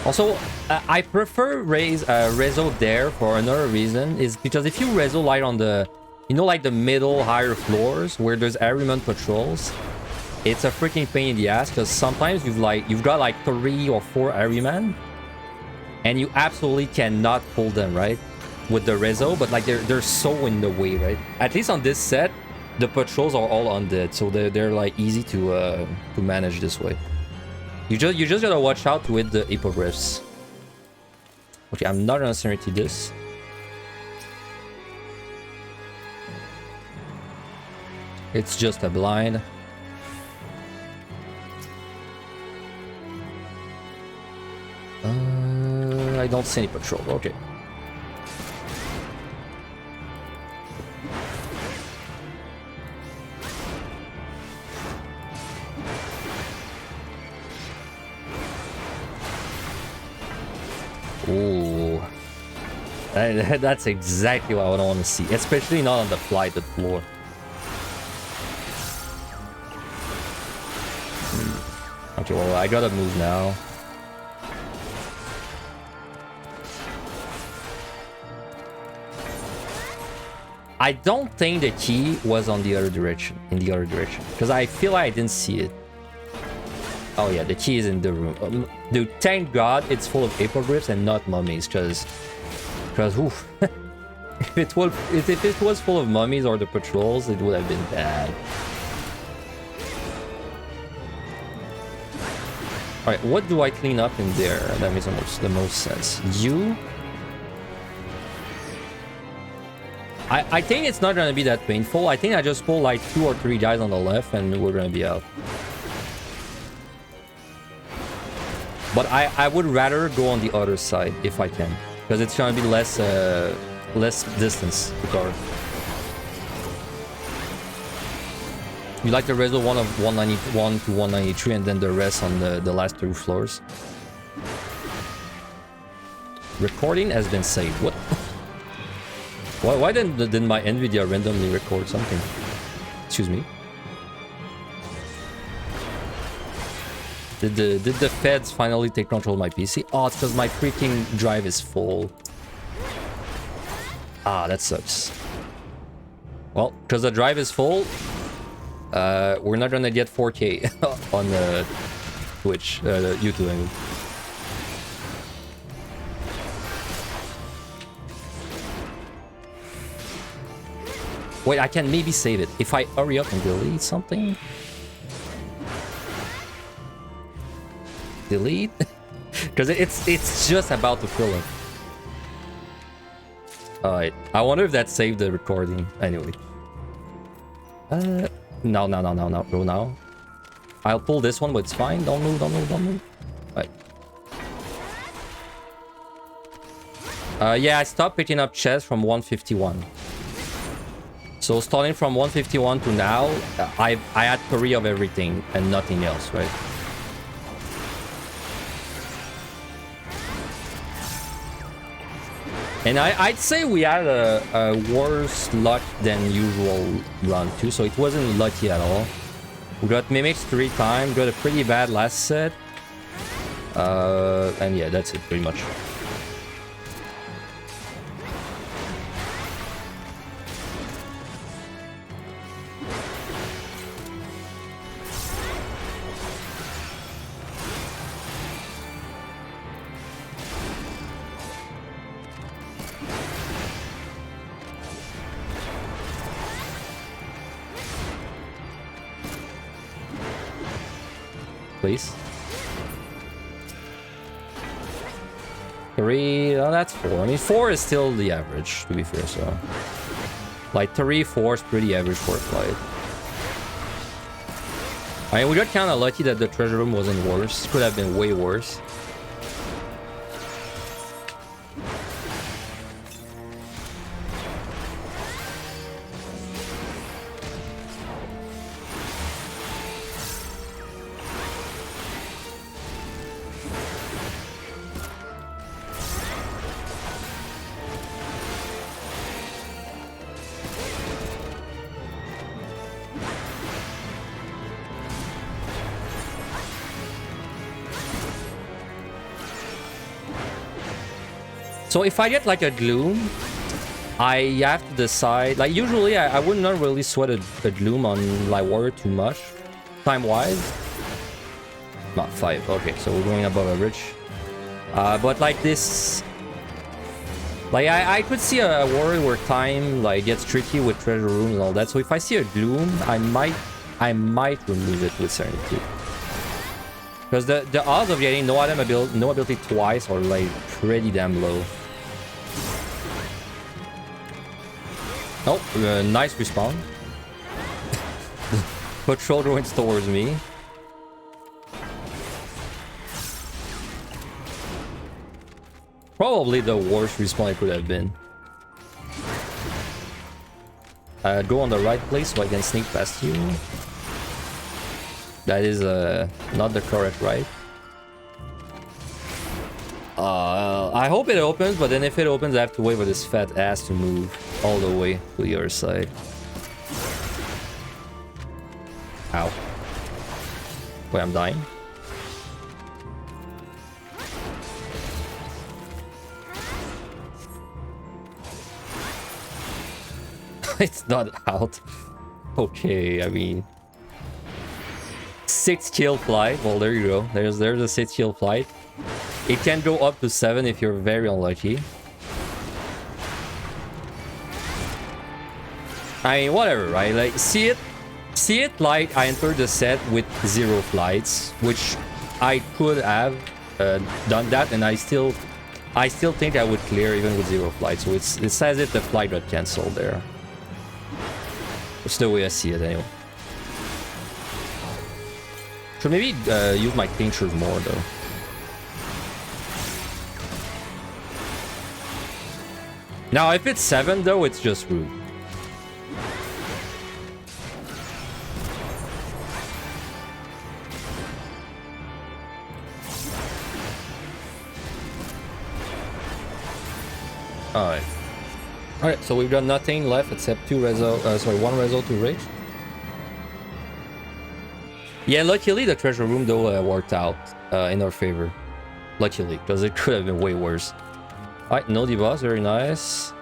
Also, I prefer reso there for another reason, is because if you reso light on the, you know, like the middle higher floors where there's everyman patrols, it's a freaking pain in the ass because sometimes you've got like 3 or 4 everyman and you absolutely cannot pull them, right, with the reso, but like they're so in the way, right? At least on this set, the patrols are all undead, so they're like easy to manage this way. You just gotta watch out with the hippogriffs. Okay, I'm not gonna guarantee this. It's just a blind. I don't see any patrol. Okay. Ooh, that's exactly what I don't want to see, especially not on the flighted floor. Okay, well, I gotta move now. I don't think the key was on the other direction, in the other direction, because I feel like I didn't see it. Oh yeah, the key is in the room. Dude, thank God it's full of hippogriffs and not mummies, because oof. if it was full of mummies or the patrols, it would have been bad. Alright, what do I clean up in there? That makes the most sense. You? I think it's not gonna be that painful. I think I just pull like 2 or 3 guys on the left and we're gonna be out. But I would rather go on the other side if I can, because it's gonna be less distance to cover. You like the result one of 191 to 193 and then the rest on the last 2 floors. Recording has been saved. What? Why didn't my NVIDIA randomly record something? Excuse me. Did the feds finally take control of my PC? Oh, it's because my freaking drive is full. Ah, that sucks. Well, because the drive is full, we're not gonna get 4K on Twitch, YouTube. I mean. Wait, I can maybe save it if I hurry up and delete something. Delete, because it's just about to fill up. Alright, I wonder if that saved the recording. Anyway, no, go now. I'll pull this one, but it's fine. Don't move. Right. Yeah, I stopped picking up chests from 151. So starting from 151 to now, I had 3 of everything and nothing else, right? And I'd say we had a worse luck than usual run too, so it wasn't lucky at all. We got mimics 3 times, got a pretty bad last set. And yeah, that's it pretty much. Please. 3, oh, that's 4. I mean, 4 is still the average, to be fair, so... Like, 3, 4 is pretty average for a fight. I mean, we got kind of lucky that the treasure room wasn't worse. It could have been way worse. So if I get like a gloom, I have to decide. Like usually I would not really sweat a gloom on like warrior too much, time-wise. Not 5. Okay, so we're going above average. But like this, like I could see a warrior where time like gets tricky with treasure rooms and all that. So if I see a gloom, I might remove it with serenity. Because the odds of getting no ability twice are like pretty damn low. Oh, nice respawn. Patrol going towards me. Probably the worst respawn it could have been. Go on the right place so I can sneak past you. That is not the correct right. I hope it opens, but then if it opens, I have to wait for this fat ass to move all the way to the other side. Ow. Wait, I'm dying. It's not out. Okay, I mean... 6 kill flight. Well, there you go. There's a 6 kill flight. It can go up to 7 if you're very unlucky. I mean, whatever, right? Like, see it like I entered the set with 0 flights, which I could have done that, and I still think I would clear even with 0 flights. So it says it the flight got cancelled there. That's the way I see it anyway. Should maybe use my tinctures more though. Now, if it's 7 though, it's just rude. Alright, so we've got nothing left except 1 reso to rage. Yeah, luckily the treasure room though worked out in our favor. Luckily, because it could have been way worse. Alright, no debuffs, very nice.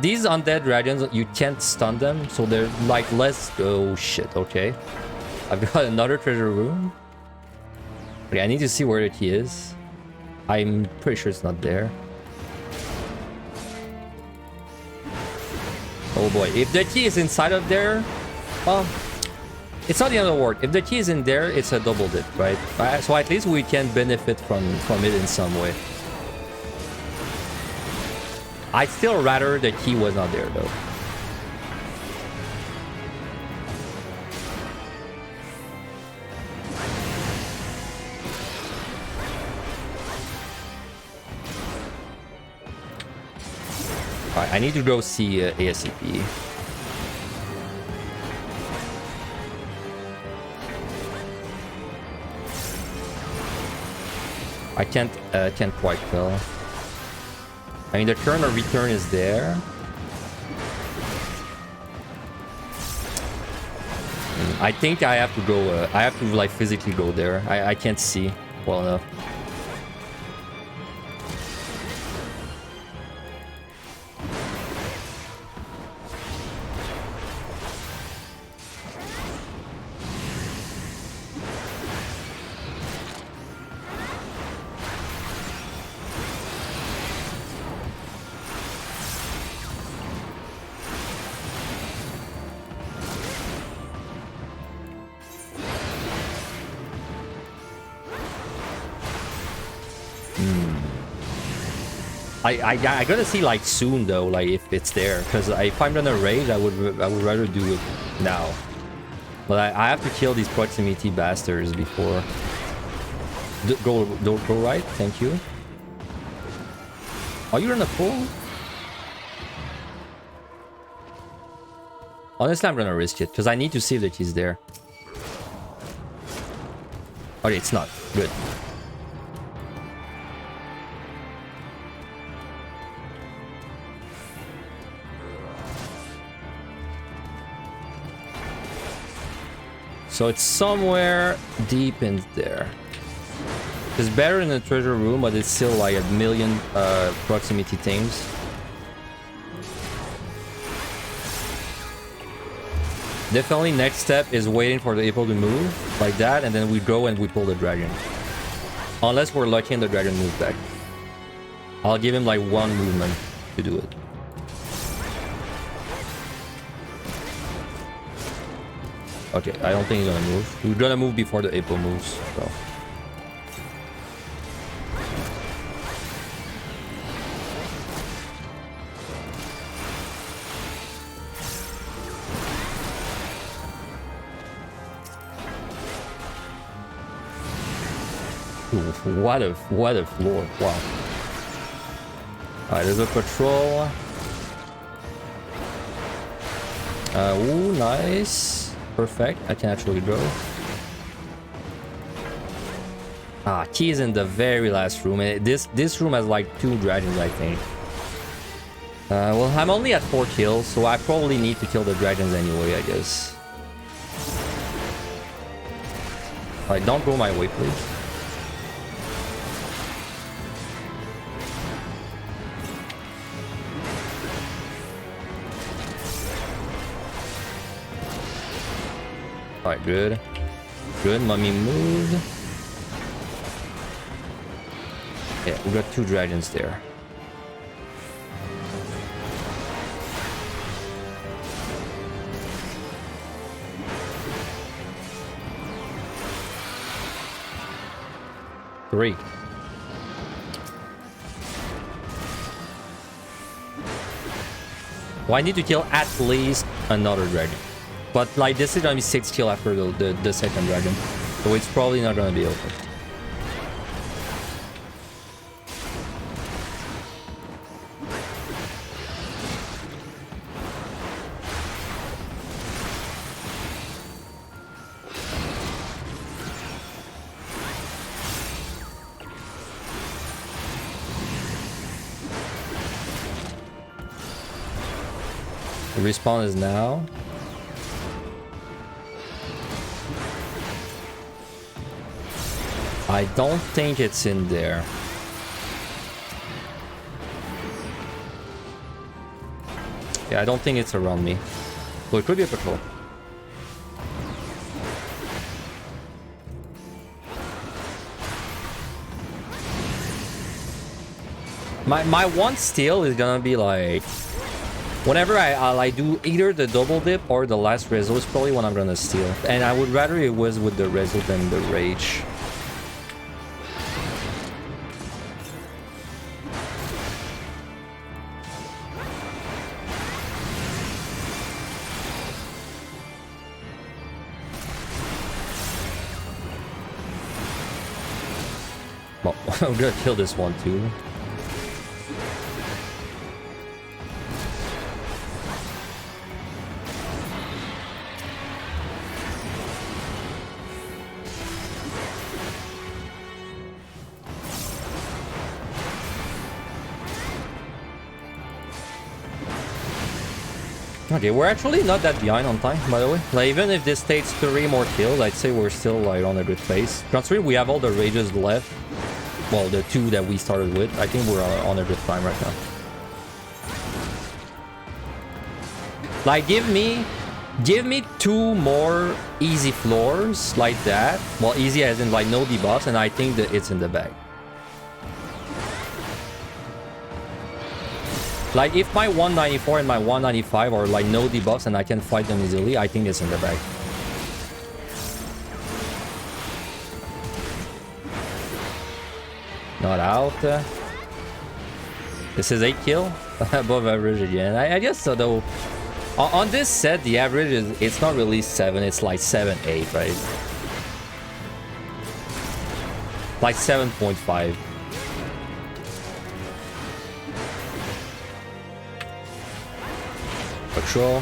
These undead dragons, you can't stun them, so they're like less... Oh shit, okay. I've got another treasure room. Okay, I need to see where the key is. I'm pretty sure it's not there. Oh boy, if the key is inside of there, well, it's not the end of the world. If the key is in there, it's a double dip, right? So at least we can benefit from it in some way. I'd still rather the key was not there though. Alright, I need to go see ASCP. I can't quite tell. I mean, the turn or return is there. I think I have to go. I have to like physically go there. I can't see well enough. I gotta see like soon though, like if it's there, because if I'm gonna raid, I would rather do it now. But I have to kill these proximity bastards before. Go right, thank you. Are you in a pool? Honestly, I'm gonna risk it because I need to see that he's there. Okay, it's not good. So it's somewhere deep in there. It's better in the treasure room, but it's still like a million proximity things. Definitely next step is waiting for the April to move like that, and then we go and we pull the dragon. Unless we're lucky and the dragon moves back. I'll give him like 1 movement to do it. Okay, I don't think he's gonna move. We're gonna move before the April moves, so. Ooh, what a floor, wow. Alright, there's a patrol. Ooh, nice. Perfect, I can actually go. Ah, key is in the very last room. This room has like 2 dragons, I think. Well, I'm only at 4 kills, so I probably need to kill the dragons anyway, I guess. Alright, don't go my way, please. Alright, good. Good, mummy moved. Yeah, we got 2 dragons there. Three. Well, I need to kill at least another dragon. But like this is gonna be 6 kill after the second dragon. So it's probably not gonna be open. The respawn is now. I don't think it's in there. Yeah, I don't think it's around me. Well, it could be a patrol. My one steal is gonna be like... Whenever I do either the double dip or the last reso is probably when I'm gonna steal. And I would rather it was with the reso than the rage. Well, I'm gonna kill this one too. Okay, we're actually not that behind on time, by the way. Like, even if this takes 3 more kills, I'd say we're still like on a good pace. Considering we have all the rages left, well, the 2 that we started with, I think we're on a good time right now. Like, give me 2 more easy floors like that. Well, easy as in like no debuffs, and I think that it's in the bag. Like, if my 194 and my 195 are like no debuffs and I can fight them easily, I think it's in the bag. Not out. This is 8 kill. Above average again. I guess so, though. On this set, the average is, it's not really 7, it's like 7, 8, right? Like 7.5. Patrol.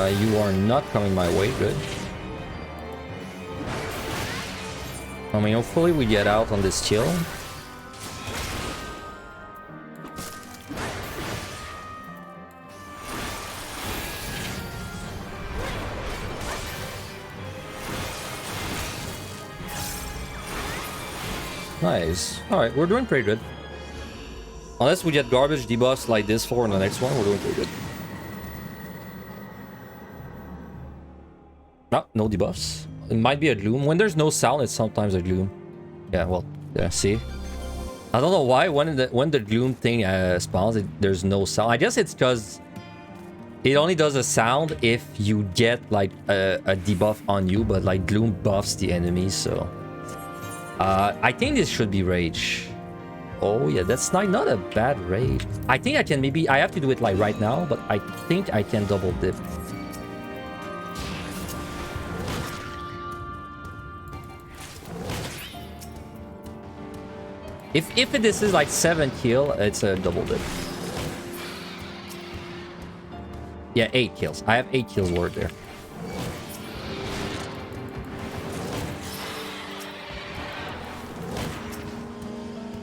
You are not coming my way, good. I mean, hopefully we get out on this chill. Nice. Alright, we're doing pretty good. Unless we get garbage debuffs like this for in the next one, we're doing pretty good. No, no debuffs. It might be a gloom. When there's no sound, it's sometimes a gloom. Yeah, well, yeah, see? I don't know why when the gloom thing spawns, there's no sound. I guess it's because it only does a sound if you get like a debuff on you, but like gloom buffs the enemies, so... I think this should be rage. Oh yeah, that's not a bad rage. I think I can maybe... I have to do it like right now, but I think I can double dip. If this is like 7 kill, it's a double dip. Yeah, 8 kills. I have 8 kills worth there.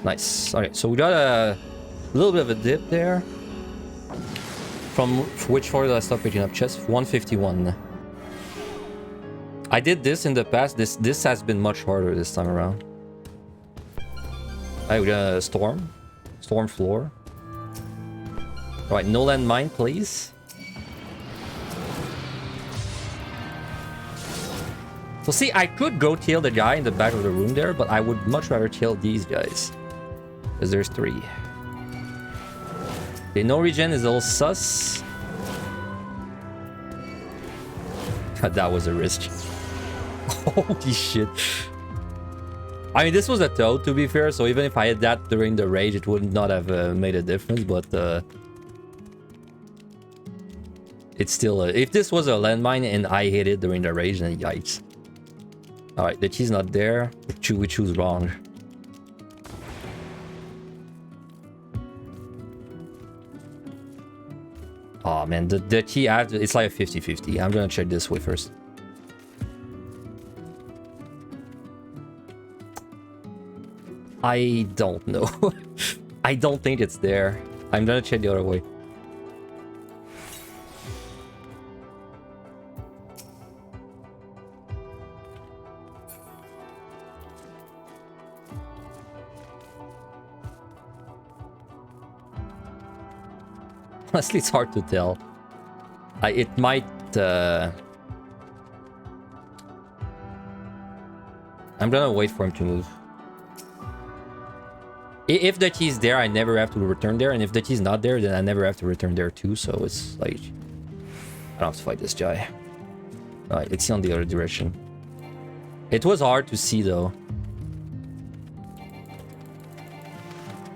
Nice. Okay, so we got a little bit of a dip there. From which floor did I stop picking up chests? 151. I did this in the past. This has been much harder this time around. Alright, we're gonna storm. Storm floor. Alright, no landmine, please. So see, I could go kill the guy in the back of the room there, but I would much rather kill these guys. Because there's 3. Okay, no regen is a little sus. That was a risk. Holy shit. I mean, this was a toad, to be fair, so even if I had that during the rage, it would not have made a difference, but... it's still... if this was a landmine and I hit it during the rage, then yikes. Alright, the key's not there. We choose wrong. Oh man, the key, it's like a 50-50. I'm gonna check this way first. I don't know. I don't think it's there. I'm gonna check the other way. Honestly, it's hard to tell. It might... I'm gonna wait for him to move. If the key's there, I never have to return there. And if the key's not there, then I never have to return there too. So it's like... I don't have to fight this guy. Alright, it's on the other direction. It was hard to see though.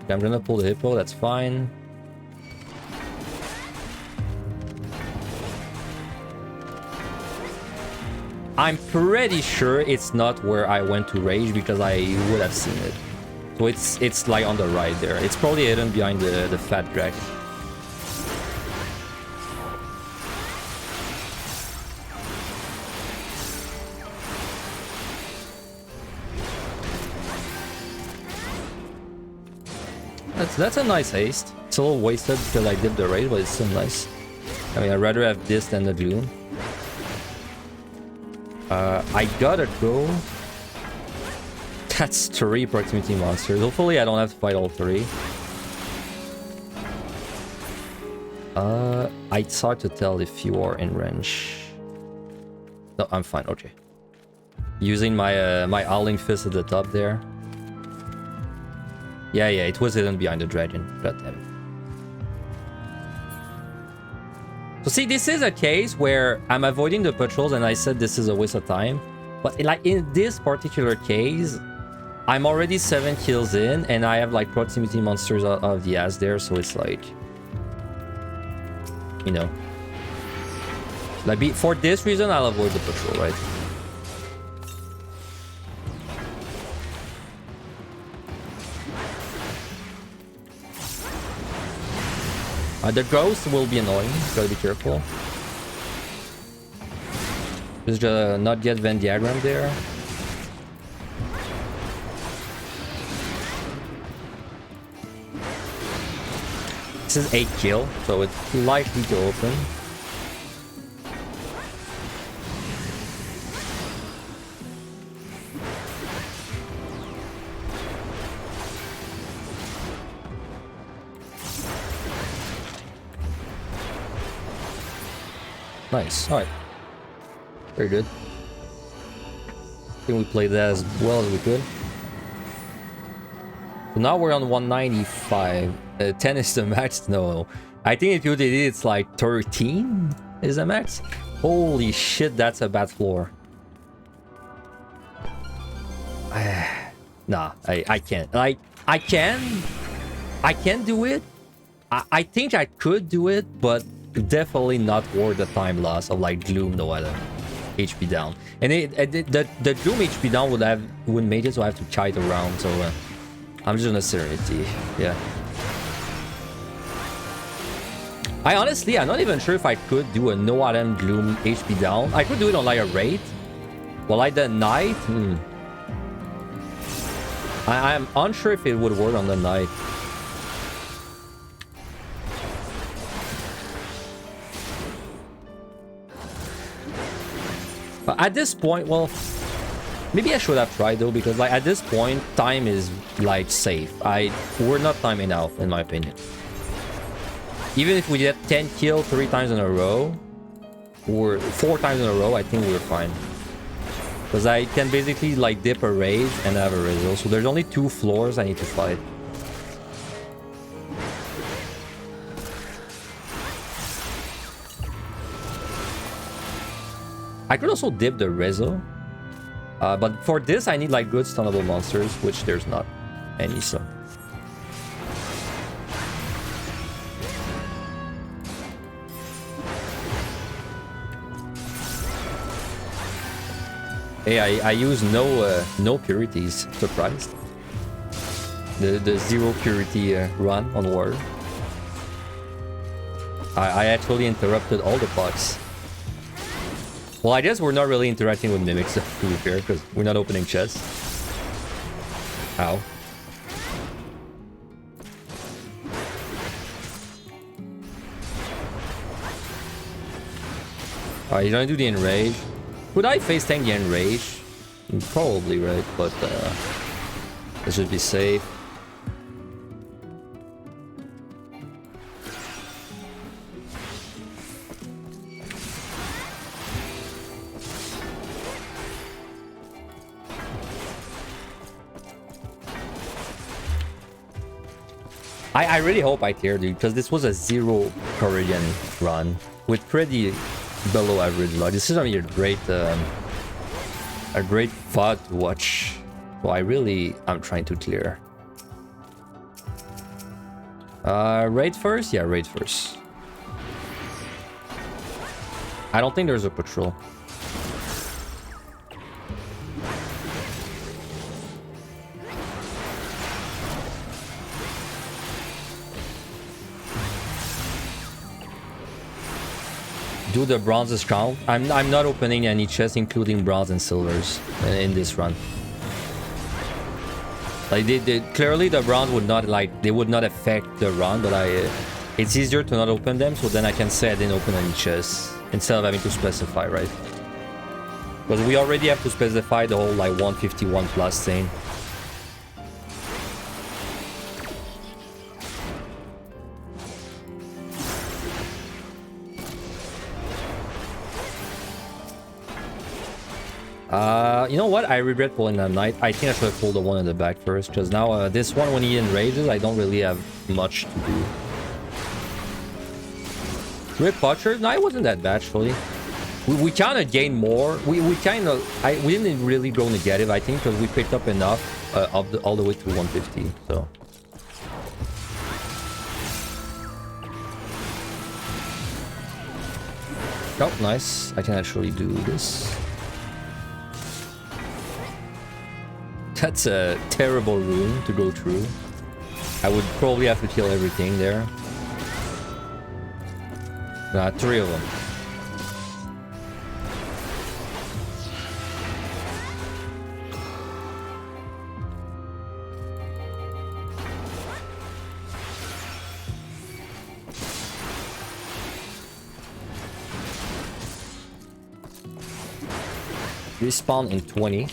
Okay, I'm gonna pull the hippo, that's fine. I'm pretty sure it's not where I went to rage because I would have seen it. So it's like on the right there. It's probably hidden behind the fat dragon. That's a nice haste. It's a little wasted because I did the raid, but it's still nice. I mean, I'd rather have this than the gloom. I gotta go. That's 3 proximity monsters. Hopefully I don't have to fight all 3. It's hard to tell if you are in range. No, I'm fine, okay. Using my my Howling Fist at the top there. Yeah, it was hidden behind the dragon. God damn it. So see, this is a case where I'm avoiding the patrols and I said this is a waste of time. But like in this particular case, I'm already 7 kills in and I have like proximity monsters of the ass there. So it's like, you know, like for this reason, I'll avoid the patrol, right? The ghost will be annoying, gotta be careful. Just not get Venn diagram there. This is 8 kill, so it's likely to open. Nice. Alright. Very good. I think we played that as well as we could. So now we're on 195. 10 is the max? No. I think if you did it, it's like 13 is the max. Holy shit, that's a bad floor. Nah, I can't. Like, I can do it. I think I could do it, but definitely not worth the time loss of like gloom no other HP down. And the gloom HP down wouldn't make it, so I have to kite around. So I'm just gonna Serenity. Yeah. I'm not even sure if I could do a no item gloom HP down. I could do it on like a raid. Well, like the night. I'm unsure if it would work on the night. But at this point, well, Maybe I should have tried though, because like at this point, time is like safe. We're not timing out, in my opinion. Even if we get 10 kills 3 times in a row, or 4 times in a row, I think we're fine. Because I can basically like dip a rage and have a result. So there's only 2 floors I need to fight. I could also dip the rezo. But for this, I need like good stunnable monsters, which there's not any, so. Hey, I use no purities. Surprised. The 0 purity run on War. I actually interrupted all the pucks. Well, I guess we're not really interacting with mimics, to be fair, because we're not opening chests. Ow. Alright, you're gonna do the enrage. Could I face tank the enrage? Probably, right? But this should be safe. I really hope I tear, dude, because this was a 0 Korean run with pretty below average luck. This is gonna be a great VOD to watch. So I'm trying to clear. Raid first? Yeah, raid first. I don't think there's a patrol. Do the bronzes count? I'm not opening any chests, including bronze and silvers in this run. Like clearly the bronze would not they would not affect the run, but it's easier to not open them, so then I can say I didn't open any chests instead of having to specify, right? Because we already have to specify the whole like 151 plus thing. You know what? I regret pulling that knight. I think I should have pulled the one in the back first, because now this one, when he enrages, I don't really have much to do. Rip Butcher? No, it wasn't that bad, actually. We kind of gained more. We didn't really go negative, I think, because we picked up enough all the way to 150, so. Oh, nice. I can actually do this. That's a terrible room to go through. I would probably have to kill everything there. 3 of them. Respawn in 20.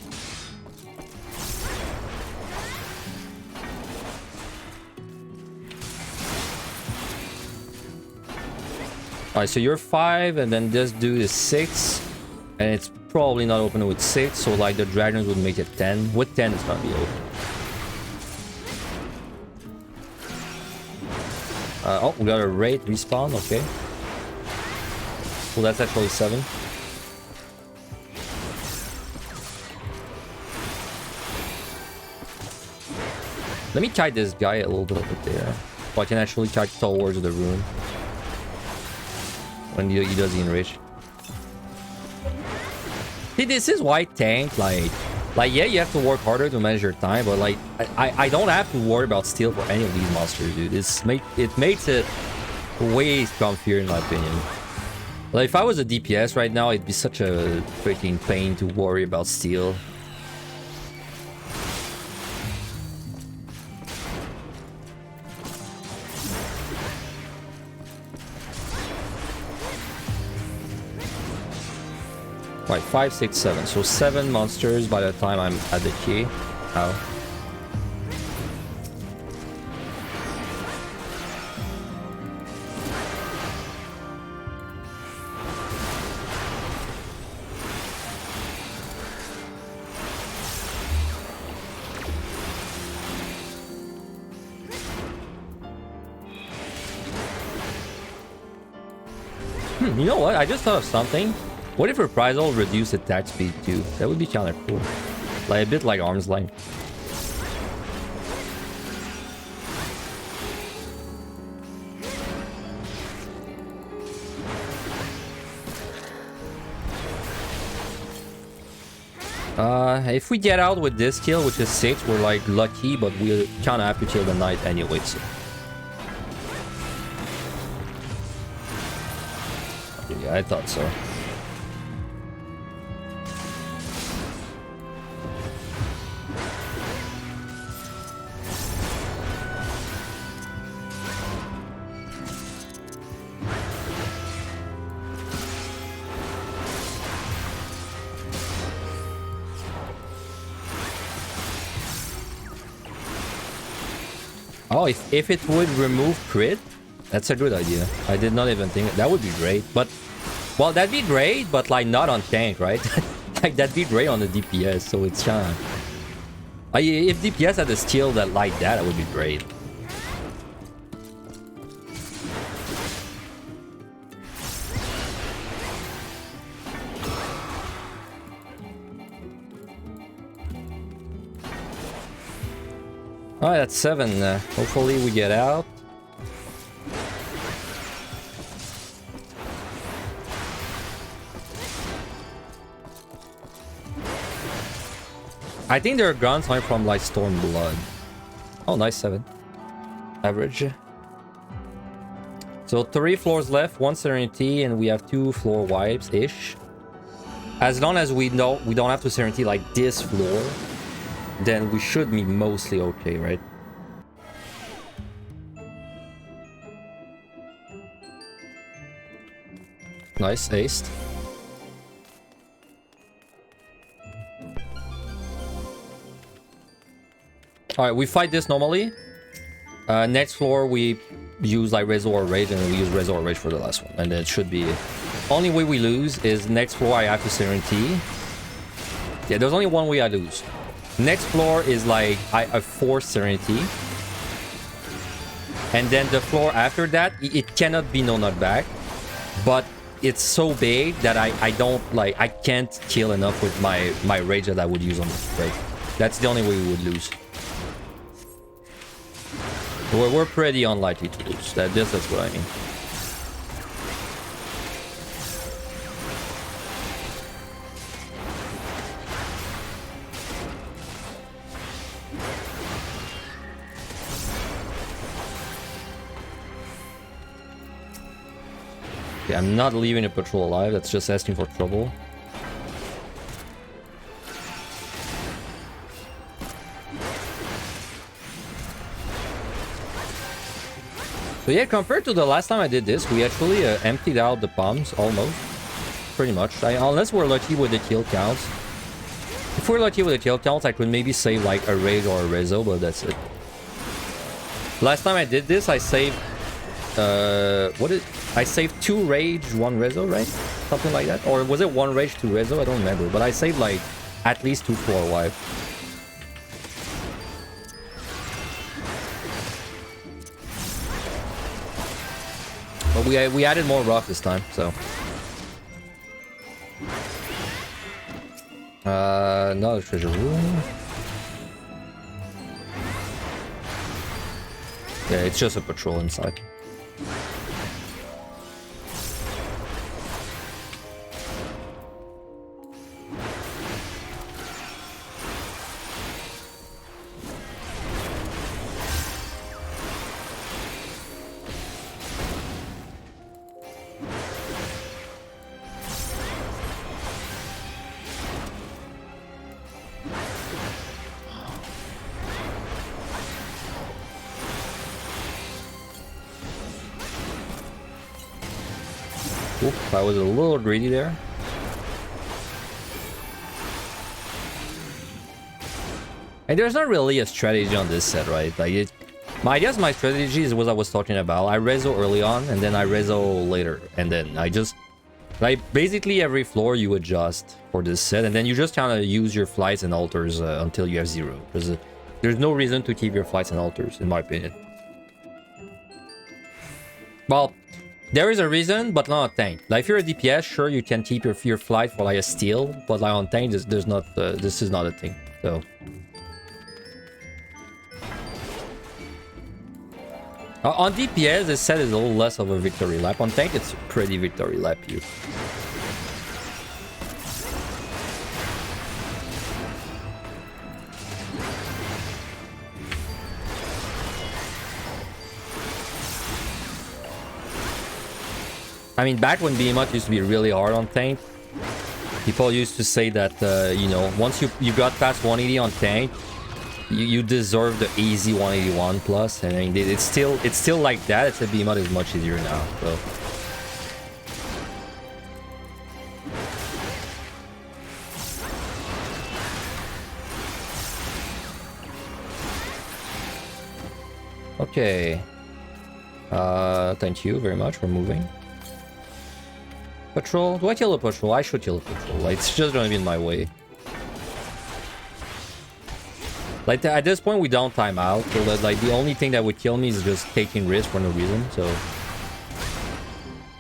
Alright, so you're 5, and then this dude is 6, and it's probably not open with 6, so like the dragons would make it 10. With 10, it's gonna be open. Oh, we got a raid respawn, okay. Well, that's actually 7. Let me kite this guy a little bit over there, so I can actually kite towards the room when he does the enrich. See, this is why tank, like yeah, you have to work harder to manage your time, but like I don't have to worry about steal for any of these monsters, dude. It makes it way comfier in my opinion. Like if I was a DPS right now, it'd be such a freaking pain to worry about steal. Right, 5, 6, 7. So 7 monsters by the time I'm at the key. Ow. You know what? I just thought of something. What if Reprisal reduced attack speed too? That would be kind of cool. Like a bit like Arm's Length. If we get out with this kill, which is 6, we're like lucky, but we kind of have to kill the knight anyway, so. Yeah, I thought so. Oh, if it would remove crit, that's a good idea. I did not even think that would be great. But, well, that'd be great, but like not on tank, right? Like that'd be great on the DPS, so it's kind of... if DPS had a skill that like that, it would be great. Alright, that's 7. Hopefully we get out. I think their guns are from like Stormblood. Oh, nice 7. Average. So 3 floors left, 1 Serenity, and we have 2 floor wipes-ish. As long as we know we don't have to Serenity like this floor, then we should be mostly okay, right? Nice, aced. Alright, we fight this normally. Next floor we use like Reservoir Rage, and we use Reservoir Rage for the last one. And then it should be... Only way we lose is next floor I have to Serenity. Yeah, there's only one way I lose. Next floor is like I force Serenity. And then the floor after that, it cannot be no nutback. But it's so big that I don't like... I can't kill enough with my rage that I would use on this break. That's the only way we would lose. We're pretty unlikely to lose. That's what I mean. Okay, I'm not leaving the patrol alive. That's just asking for trouble. So yeah, compared to the last time I did this, we actually emptied out the poms, almost. Pretty much. Unless we're lucky with the kill counts. If we're lucky with the kill counts, I could maybe save like a Rage or a Rezo, but that's it. Last time I did this, I saved... I saved 2 Rage, 1 Rezo, right? Something like that? Or was it 1 Rage, 2 Rezo? I don't remember. But I saved like at least 2 floor wipe. But we added more rock this time, so. Another treasure room. Yeah, it's just a patrol inside. Oop, I was a little greedy there. And there's not really a strategy on this set, right? Like I guess my strategy is what I was talking about. I rezo early on, and then I rezo later, and then I just like basically every floor you adjust for this set, and then you just kind of use your flights and altars until you have 0. Because there's no reason to keep your flights and altars, in my opinion. Well, there is a reason, but not on tank. Like if you're a DPS, sure you can keep your flight for like a steal, but like on tank, there's not. This is not a thing. So. On DPS, this set is a little less of a victory lap. On tank, it's pretty victory lap you. I mean, back when Behemoth used to be really hard on tank, people used to say that, you know, once you got past 180 on tank, you deserve the easy 181 plus. And I mean, it's still like that. It's a Behemoth is much easier now. So. Okay. Thank you very much for moving. Patrol? Do I kill a patrol? I should kill a patrol. Like, it's just gonna be in my way. Like, at this point, we don't time out. So that, like, the only thing that would kill me is just taking risks for no reason. So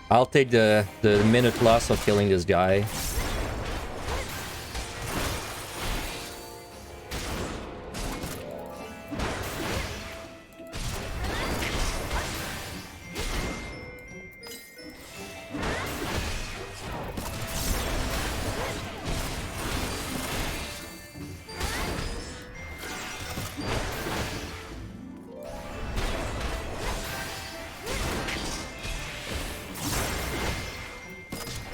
I'll take the minute loss of killing this guy.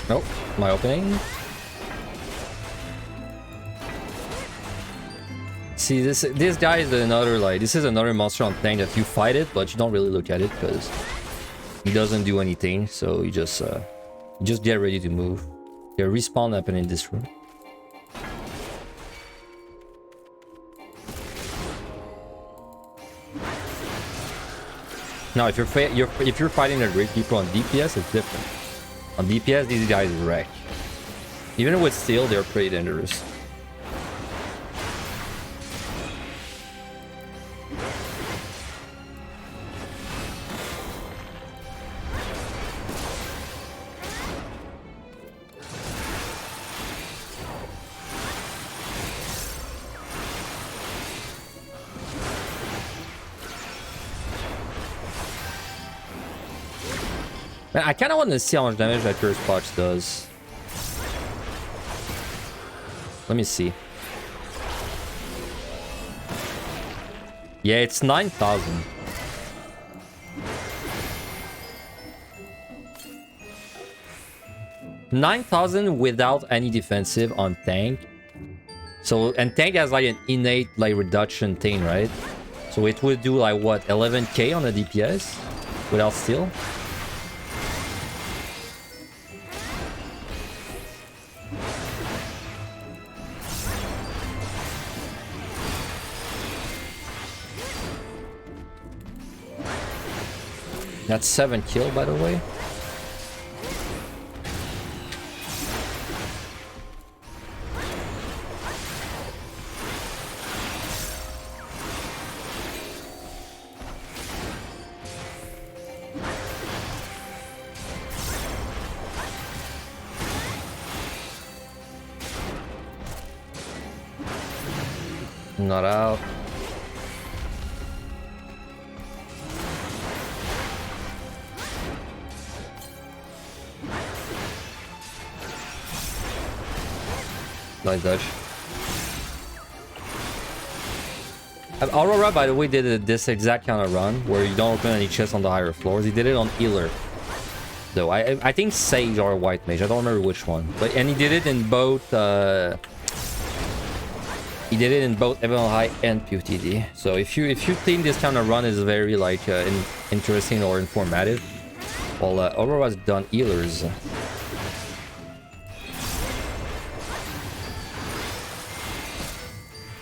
Nope, my opening. See, this guy is another, like, this is another monster on tank that you fight it, but you don't really look at it because he doesn't do anything. So you just get ready to move. The respawn happen in this room. Now, if you're fighting the great people on DPS, it's different. On DPS, these guys wreck. Even with steel, they're pretty dangerous. Man, I kind of want to see how much damage that Curse Box does. Let me see. Yeah, it's 9,000. $9,000 without any defensive on tank. So, and tank has like an innate like reduction thing, right? So it would do like what, 11k on a DPS without steel? That's 7 kill, by the way. Not out. Nice dodge. Aurora, by the way, did this exact kind of run where you don't open any chests on the higher floors. He did it on Healer, though. I think Sage or White Mage. I don't remember which one. But and he did it in both. He did it in both Evan High and PotD. So if you think this kind of run is very like interesting or informative, well, Aurora's done Healers.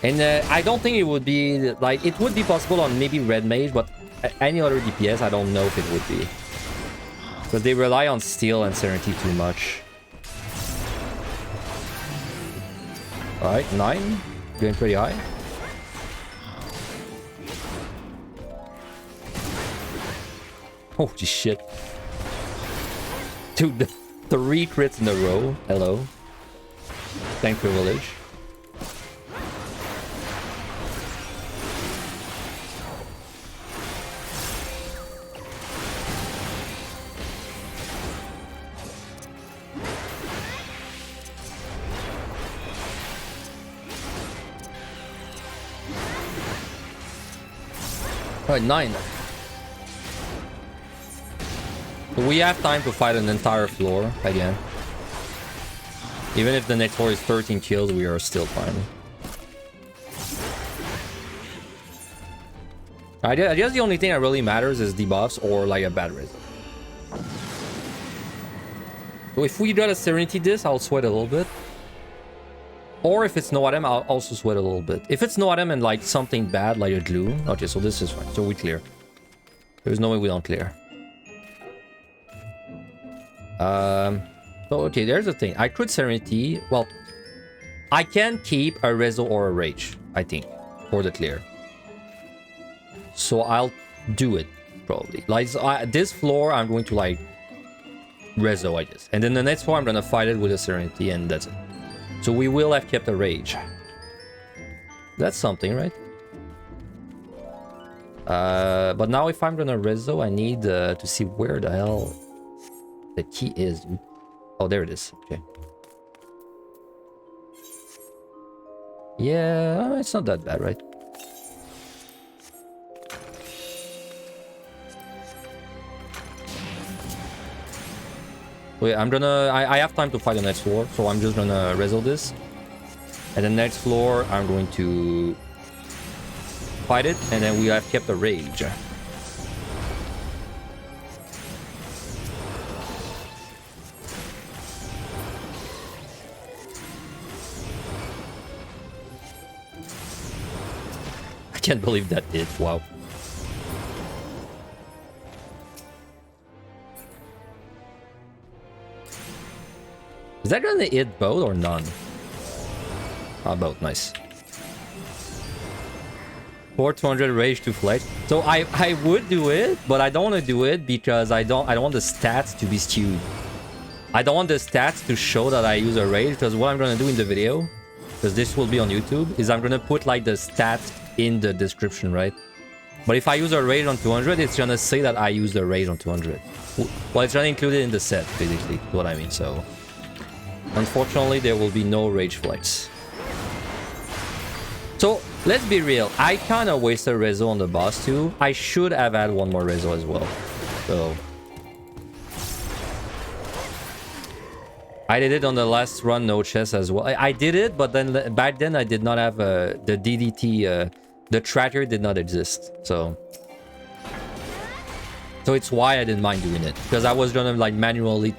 And I don't think it would be like it would be possible on maybe red mage, but any other DPS I don't know if it would be, because they rely on steel and serenity too much. All right, 9, going pretty high. Holy shit, dude! The 3 crits in a row. Hello, tank privilege. Alright, 9. So we have time to fight an entire floor again. Even if the next floor is 13 kills, we are still fine. I guess the only thing that really matters is debuffs or like a bad result. So if we got a Serenity disc, I'll sweat a little bit. Or if it's no item, I'll also sweat a little bit. If it's no item and like something bad, like a glue. Okay, so this is fine. So we clear. There's no way we don't clear. So okay, there's the thing. I could Serenity. Well, I can keep a Rezo or a Rage, I think, for the clear. So I'll do it, probably. Like, this floor, I'm going to like Rezo, I guess. And then the next floor, I'm gonna fight it with a Serenity, and that's it. So we will have kept a Rage. That's something, right? But now if I'm gonna Rezo, I need to see where the hell the key is. Oh, there it is. Okay. Yeah, it's not that bad, right? Wait, I'm gonna... I have time to fight the next floor, so I'm just gonna Rezo this. And the next floor, I'm going to fight it, and then we have kept a Rage. I can't believe that hit, wow. Is that gonna hit both or none? Ah, both, nice. 400 rage to flex. So I would do it, but I don't want to do it because I don't want the stats to be skewed. I don't want the stats to show that I use a rage, because what I'm gonna do in the video, because this will be on YouTube, is I'm gonna put like the stats in the description, right? But if I use a rage on 200, it's gonna say that I use the rage on 200. Well, it's gonna include it in the set, basically, what I mean, so... Unfortunately, there will be no rage flex. So, let's be real. I kind of wasted Rezo on the boss too. I should have had one more Rezo as well. So... I did it on the last run, no chest as well. I did it, but then back then I did not have the DDT. The tracker did not exist. So it's why I didn't mind doing it. Because I was gonna like manually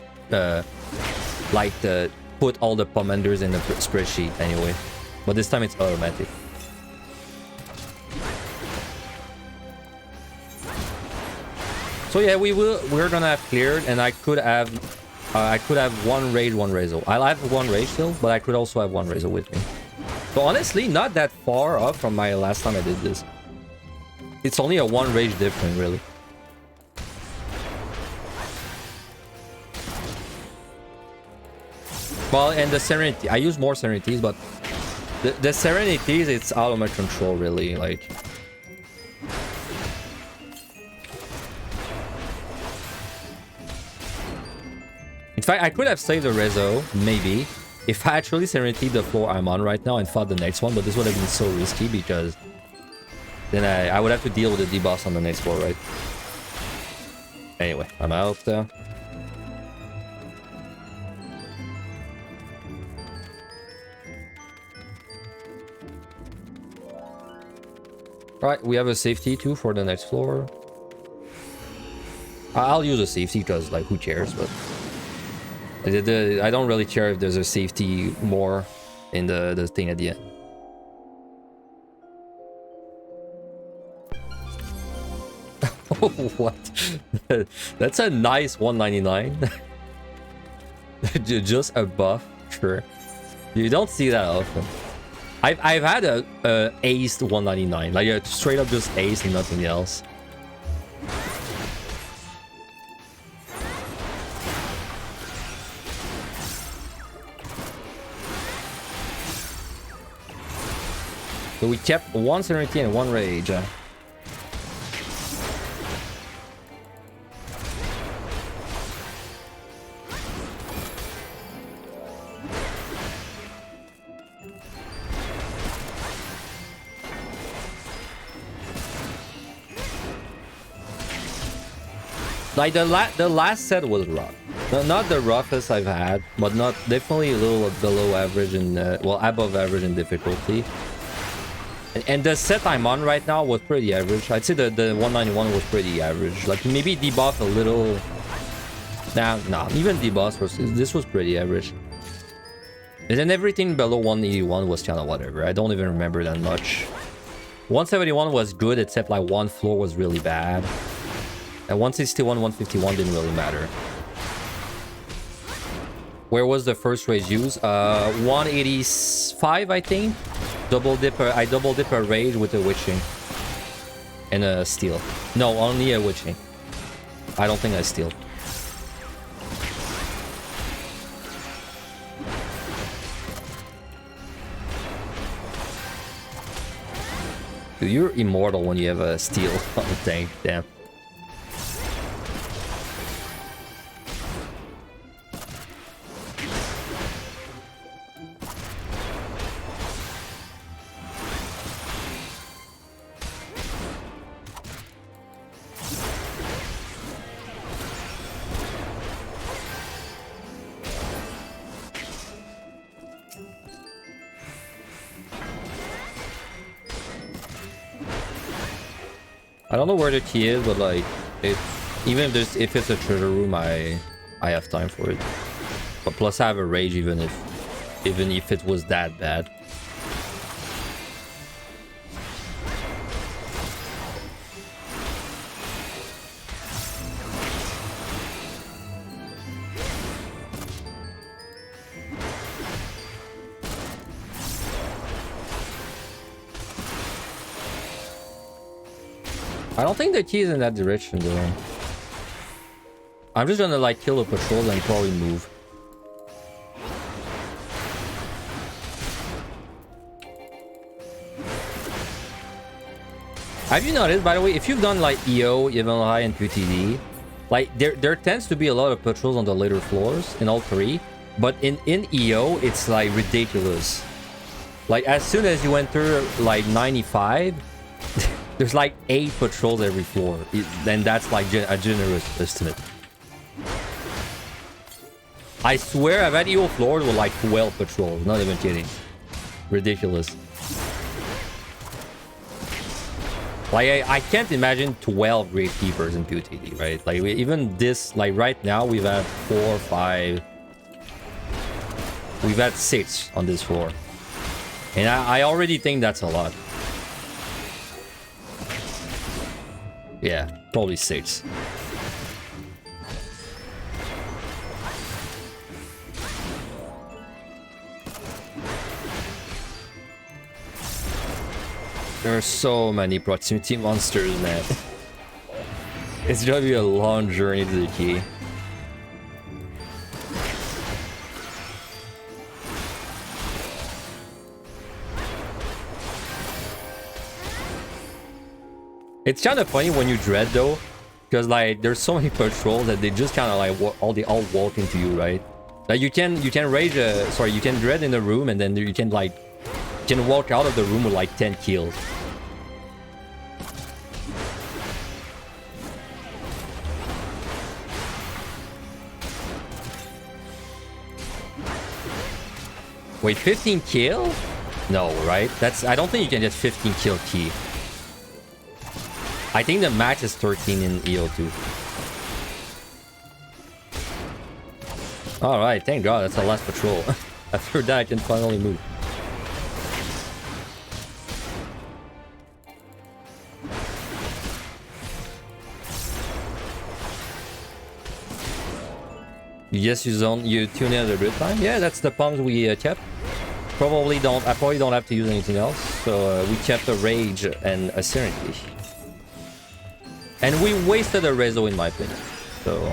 put all the commanders in the spreadsheet anyway. But this time it's automatic. So yeah, we're gonna have cleared, and I could have one rage, one Rezo. I'll have one rage still, but I could also have one Rezo with me. So honestly, not that far off from my last time I did this. It's only a one rage difference, really. Well, and the Serenity. I use more Serenities, but the Serenities, it's out of my control, really. Like... In fact, I could have saved the Rezo, maybe, if I actually Serenity the floor I'm on right now and fought the next one, but this would have been so risky because then I would have to deal with the debuffs on the next floor, right? Anyway, I'm out. Alright, we have a safety too for the next floor. I'll use a safety because, like, who cares, but... I don't really care if there's a safety more in the thing at the end. What? That's a nice 199. Just a buff, sure. You don't see that often. I've had a aced 199, like a straight up just ace and nothing else. So we kept 1 serenity and 1 rage. Like the last set was rough. No, not the roughest I've had, but not definitely a little below average in well, above average in difficulty. And the set I'm on right now was pretty average. I'd say the 191 was pretty average. Like maybe debuff a little. Nah, even debuff this was pretty average. And then everything below 181 was kind of whatever. I don't even remember that much. 171 was good, except like one floor was really bad. And 161, 151 didn't really matter. Where was the first rage used? 185, I think. I double dip a rage with a witching. And a steal. No, only a witching. I don't think I steal. Dude, you're immortal when you have a steal on the tank. Damn. I don't know where the key is, but like, even if it's a treasure room, I have time for it. But plus, I have a rage even if it was that bad. I don't think the key is in that direction though. I'm just gonna like kill the patrols and probably move. Have you noticed, by the way, if you've done like EO, even high and PTD, like there tends to be a lot of patrols on the later floors in all three, but in EO it's like ridiculous. Like as soon as you enter like 95, there's like 8 patrols every floor. Then that's like a generous estimate. I swear I've had EO floors with like 12 patrols. Not even kidding. Ridiculous. Like I can't imagine 12 Gravekeepers in POTD, right? Like even this, like right now we've had 4 or 5. We've had 6 on this floor. And I already think that's a lot. Yeah, probably 6. There are so many proximity monsters, man. It's gonna be a long journey to the key. It's kind of funny when you dread though, because like there's so many patrols that they just kind of like they all walk into you, right? Like you can rage you can dread in a room and then you can walk out of the room with like 10 kills. Wait, 15 kill? No, right? I don't think you can get 15 kill key. I think the max is 13 in EO2. Alright, thank God, that's the last patrol. After that, I can finally move. Yes, you tune in at a good time. Yeah, that's the pumps we kept. I probably don't have to use anything else. So we kept a rage and a serenity. And we wasted a rezo in my opinion. So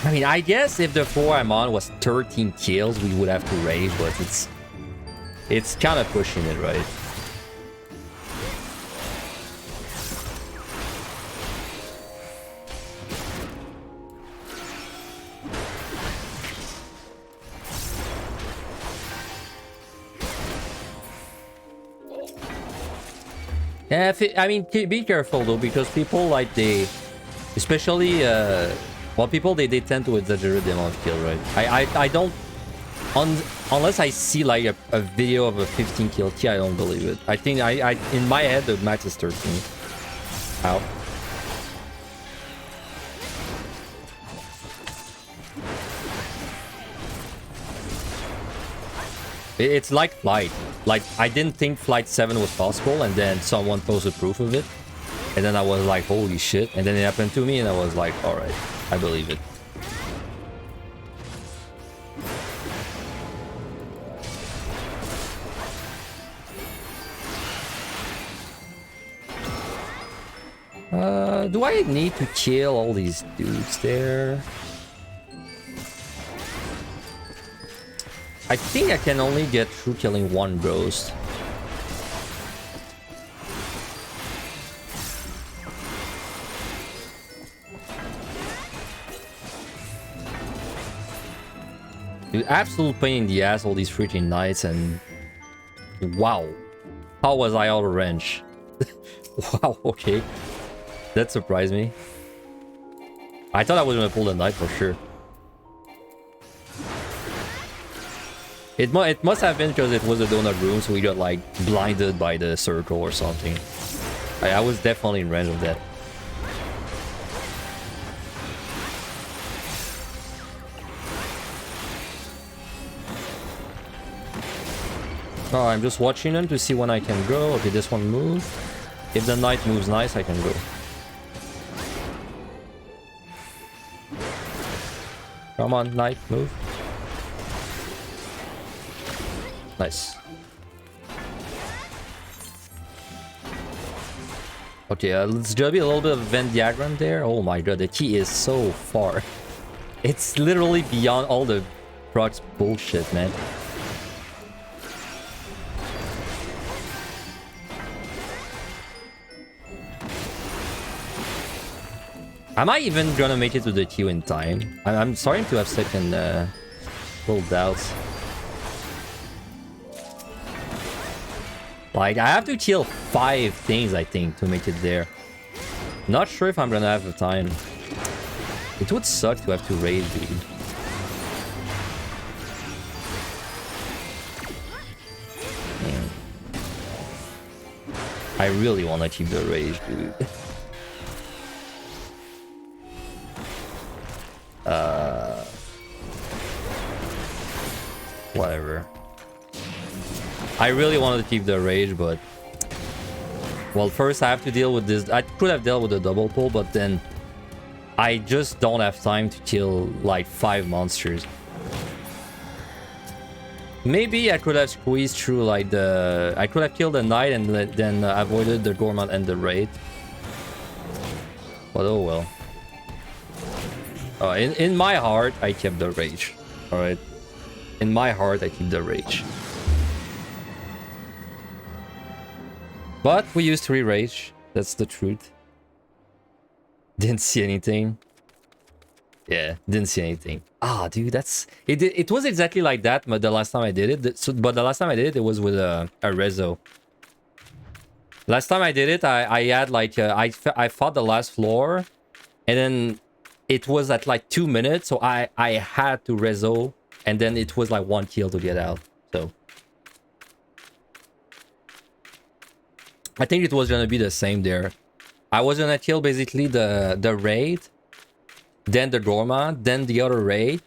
I mean, I guess if the 4 I'm on was 13 kills, we would have to rage, but it's kind of pushing it, right? Yeah, I mean, be careful though, because people like especially well, people they tend to exaggerate the amount of kill, right? I don't unless I see like a video of a 15 kill key, I don't believe it. I think I in my head the max is 13. Ow. It's like Flight. Like, I didn't think Flight 7 was possible, and then someone posted proof of it. And then I was like, holy shit. And then it happened to me, and I was like, alright, I believe it. Do I need to kill all these dudes there? I think I can only get through killing one ghost. Dude, absolute pain in the ass, all these freaking knights, and wow, how was I out of range? Wow, okay, that surprised me. I thought I was gonna pull the knight for sure. It must have been because it was a donut room, so we got like blinded by the circle or something. I was definitely in range of that. Oh, I'm just watching them to see when I can go. Okay, this one moves. If the knight moves nice, I can go. Come on, knight, move. Nice. Okay, let's just be a little bit of Venn diagram there. Oh my god, the key is so far. It's literally beyond all the procs bullshit, man. Am I even gonna make it to the queue in time? I'm starting to have second little doubts. Like, I have to kill 5 things, I think, to make it there. Not sure if I'm gonna have the time. It would suck to have to rage, dude. Man. I really want to keep the rage, dude. Whatever. I really wanted to keep the rage, but well, first I have to deal with this. I could have dealt with the double pull, but then I just don't have time to kill like 5 monsters. Maybe I could have squeezed through like I could have killed the knight and then avoided the gourmand and the raid. But oh well. In my heart, I kept the rage. All right. In my heart, I keep the rage. But we used 3 rage. That's the truth. Didn't see anything. Yeah, didn't see anything. Ah, dude, that's... It was exactly like that but the last time I did it. But the last time I did it, it was with a rezo. Last time I did it, I had like... I fought the last floor. And then it was at like 2 minutes. So I had to rezo. And then it was like 1 kill to get out. So... I think it was gonna be the same there. I was gonna kill basically the raid, then the gourmand, then the other raid.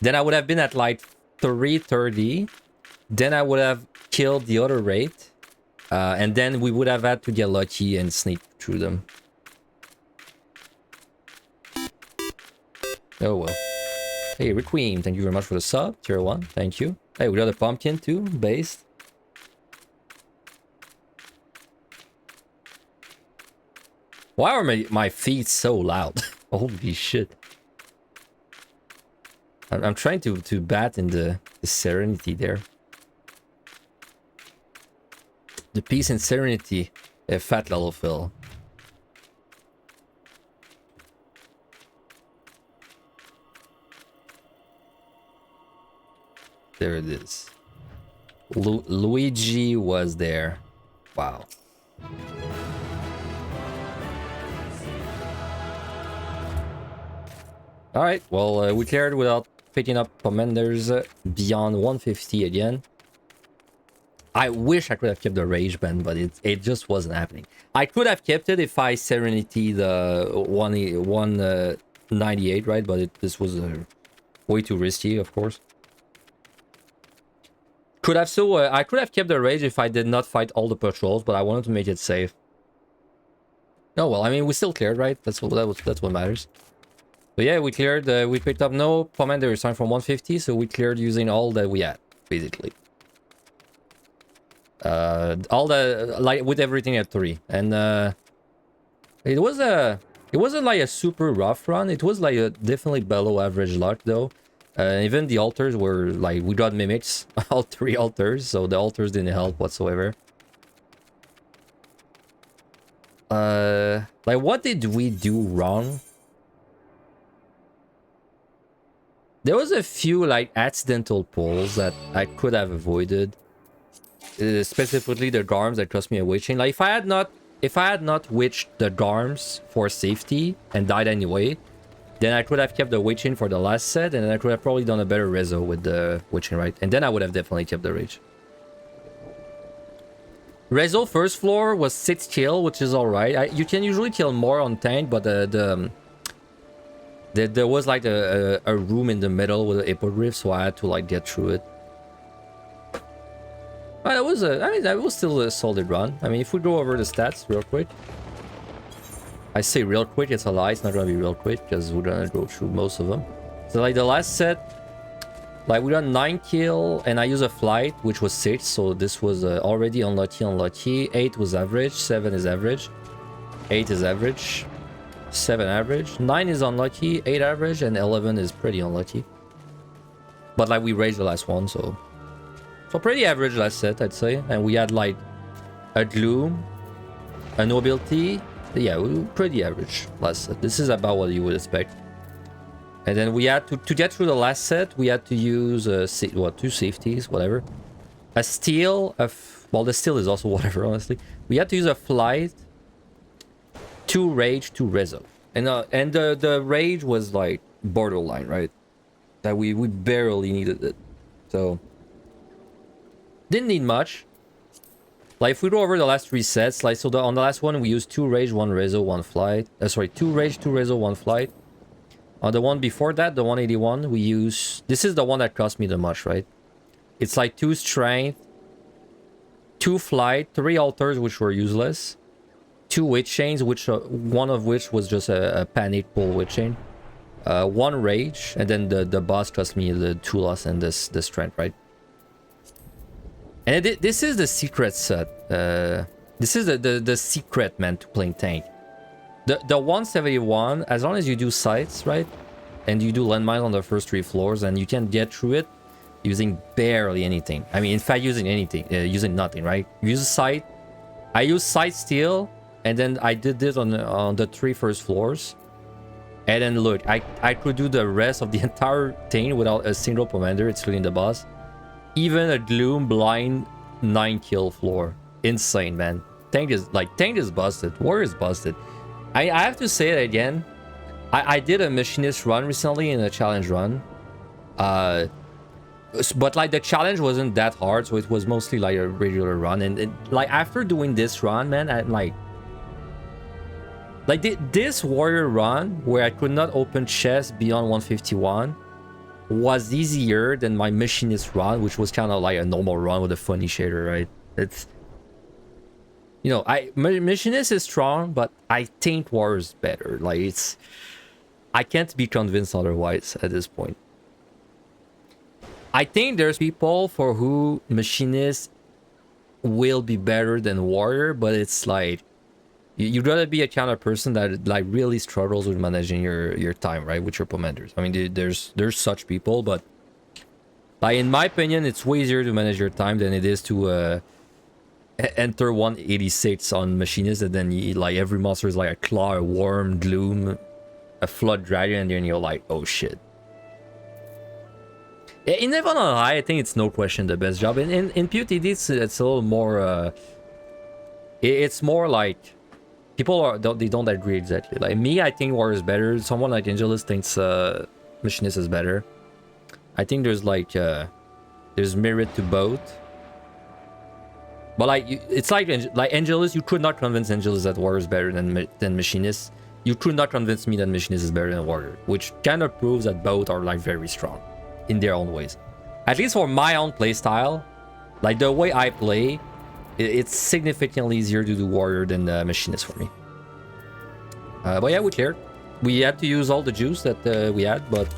Then I would have been at like 3:30. Then I would have killed the other Wraith. And then we would have had to get lucky and sneak through them. Oh well. Hey, Requiem, thank you very much for the sub. Tier 1, thank you. Hey, we got a pumpkin too, based. Why are my feet so loud? Holy shit. I'm trying to bat in the Serenity there. The peace and Serenity, a fat level fill. There it is. Luigi was there. Wow. Alright, well, we cleared without picking up commanders beyond 150 again. I wish I could have kept the Rage Band, but it just wasn't happening. I could have kept it if I Serenity the 198, right? But this was way too risky, of course. I could have kept the Rage if I did not fight all the patrols, but I wanted to make it safe. Oh well, I mean, we still cleared, right? That's what matters. But yeah, we cleared. We picked up no commander assigned from 150, so we cleared using all that we had, basically. All the with everything at 3, and it wasn't like a super rough run. It was like definitely below average luck though. Even the altars were like, we got mimics, all 3 altars, so the altars didn't help whatsoever. Like, what did we do wrong? There was a few like accidental pulls that I could have avoided. Specifically the Garms that cost me a witching. Like, if I had not witched the Garms for safety and died anyway, then I could have kept the witching for the last set, and then I could have probably done a better rezo with the witching, right? And then I would have definitely kept the rage. Rezo first floor was 6 kill, which is alright. You can usually kill more on tank, but there was like a room in the middle with an hippogriff, so I had to like get through it. But that was that was still a solid run. I mean, if we go over the stats real quick. I say real quick, it's a lie, it's not gonna be real quick, because we're gonna go through most of them. So like the last set, like we got 9 kill, and I used a flight, which was 6, so this was already unlucky. 8 was average, 7 is average, 8 is average, 7 average, 9 is unlucky, 8 average, and 11 is pretty unlucky. But like we raised the last one, so pretty average last set, I'd say. And we had like a Gloom, a Nobility. Yeah, we were pretty average last set. This is about what you would expect. And then we had to get through the last set, we had to use 2 safeties, whatever. A steal, well, the steal is also whatever, honestly. We had to use a flight, 2 rage, 2 rezo. And the rage was like borderline, right? That we barely needed it. So didn't need much. Like, if we go over the last 3 sets, like, so on the last one, we used 2 rage, 1 rezo, 1 flight. Sorry, 2 rage, 2 rezo, 1 flight. On the one before that, the 181, we use... This is the one that cost me the most, right? It's like 2 strength, 2 flight, 3 altars, which were useless, 2 witch chains, which one of which was just a panic pull witch chain, 1 rage, and then the boss cost me the 2 loss and the strength, right? And this is the secret set. This is the secret, man, to playing tank. The 171, as long as you do sights, right? And you do landmines on the first 3 floors, and you can get through it using barely anything. I mean, in fact, using anything, using nothing, right? You use a sight. I use sight steal, and then I did this on the 3 first floors. And then look, I could do the rest of the entire thing without a single commander, excluding the boss. Even a Gloom blind 9 kill floor. Insane, man. Tank is busted. War is busted. I have to say it again. I did a machinist run recently in a challenge run. But like the challenge wasn't that hard, so it was mostly like a regular run. And like after doing this run, man, I'm like this warrior run where I could not open chests beyond 151. was easier than my machinist run, which was kind of like a normal run with a funny shader, right? It's, you know, machinist is strong, but I think warrior is better. Like, it's, I can't be convinced otherwise at this point. I think there's people for who machinist will be better than warrior, but it's like, you gotta be a kind of person that like really struggles with managing your time, right, with your commanders. I mean, there's such people, but like in my opinion, it's way easier to manage your time than it is to enter 186 on machinist, and then you, like every monster is like a claw, a worm, gloom, a flood dragon, and then you're like, oh shit. In Evon on High, I think it's no question the best job. In PotD, it's a little more. It's more like. People don't agree exactly. Like me, I think Warrior is better. Someone like Angelus thinks Machinist is better. I think there's like there's merit to both. But like it's like Angelus, you could not convince Angelus that Warrior is better than Machinist. You could not convince me that Machinist is better than Warrior, which kind of proves that both are like very strong in their own ways. At least for my own playstyle, like the way I play. It's significantly easier to do Warrior than Machinist for me. But yeah, we cleared. We had to use all the juice that we had, but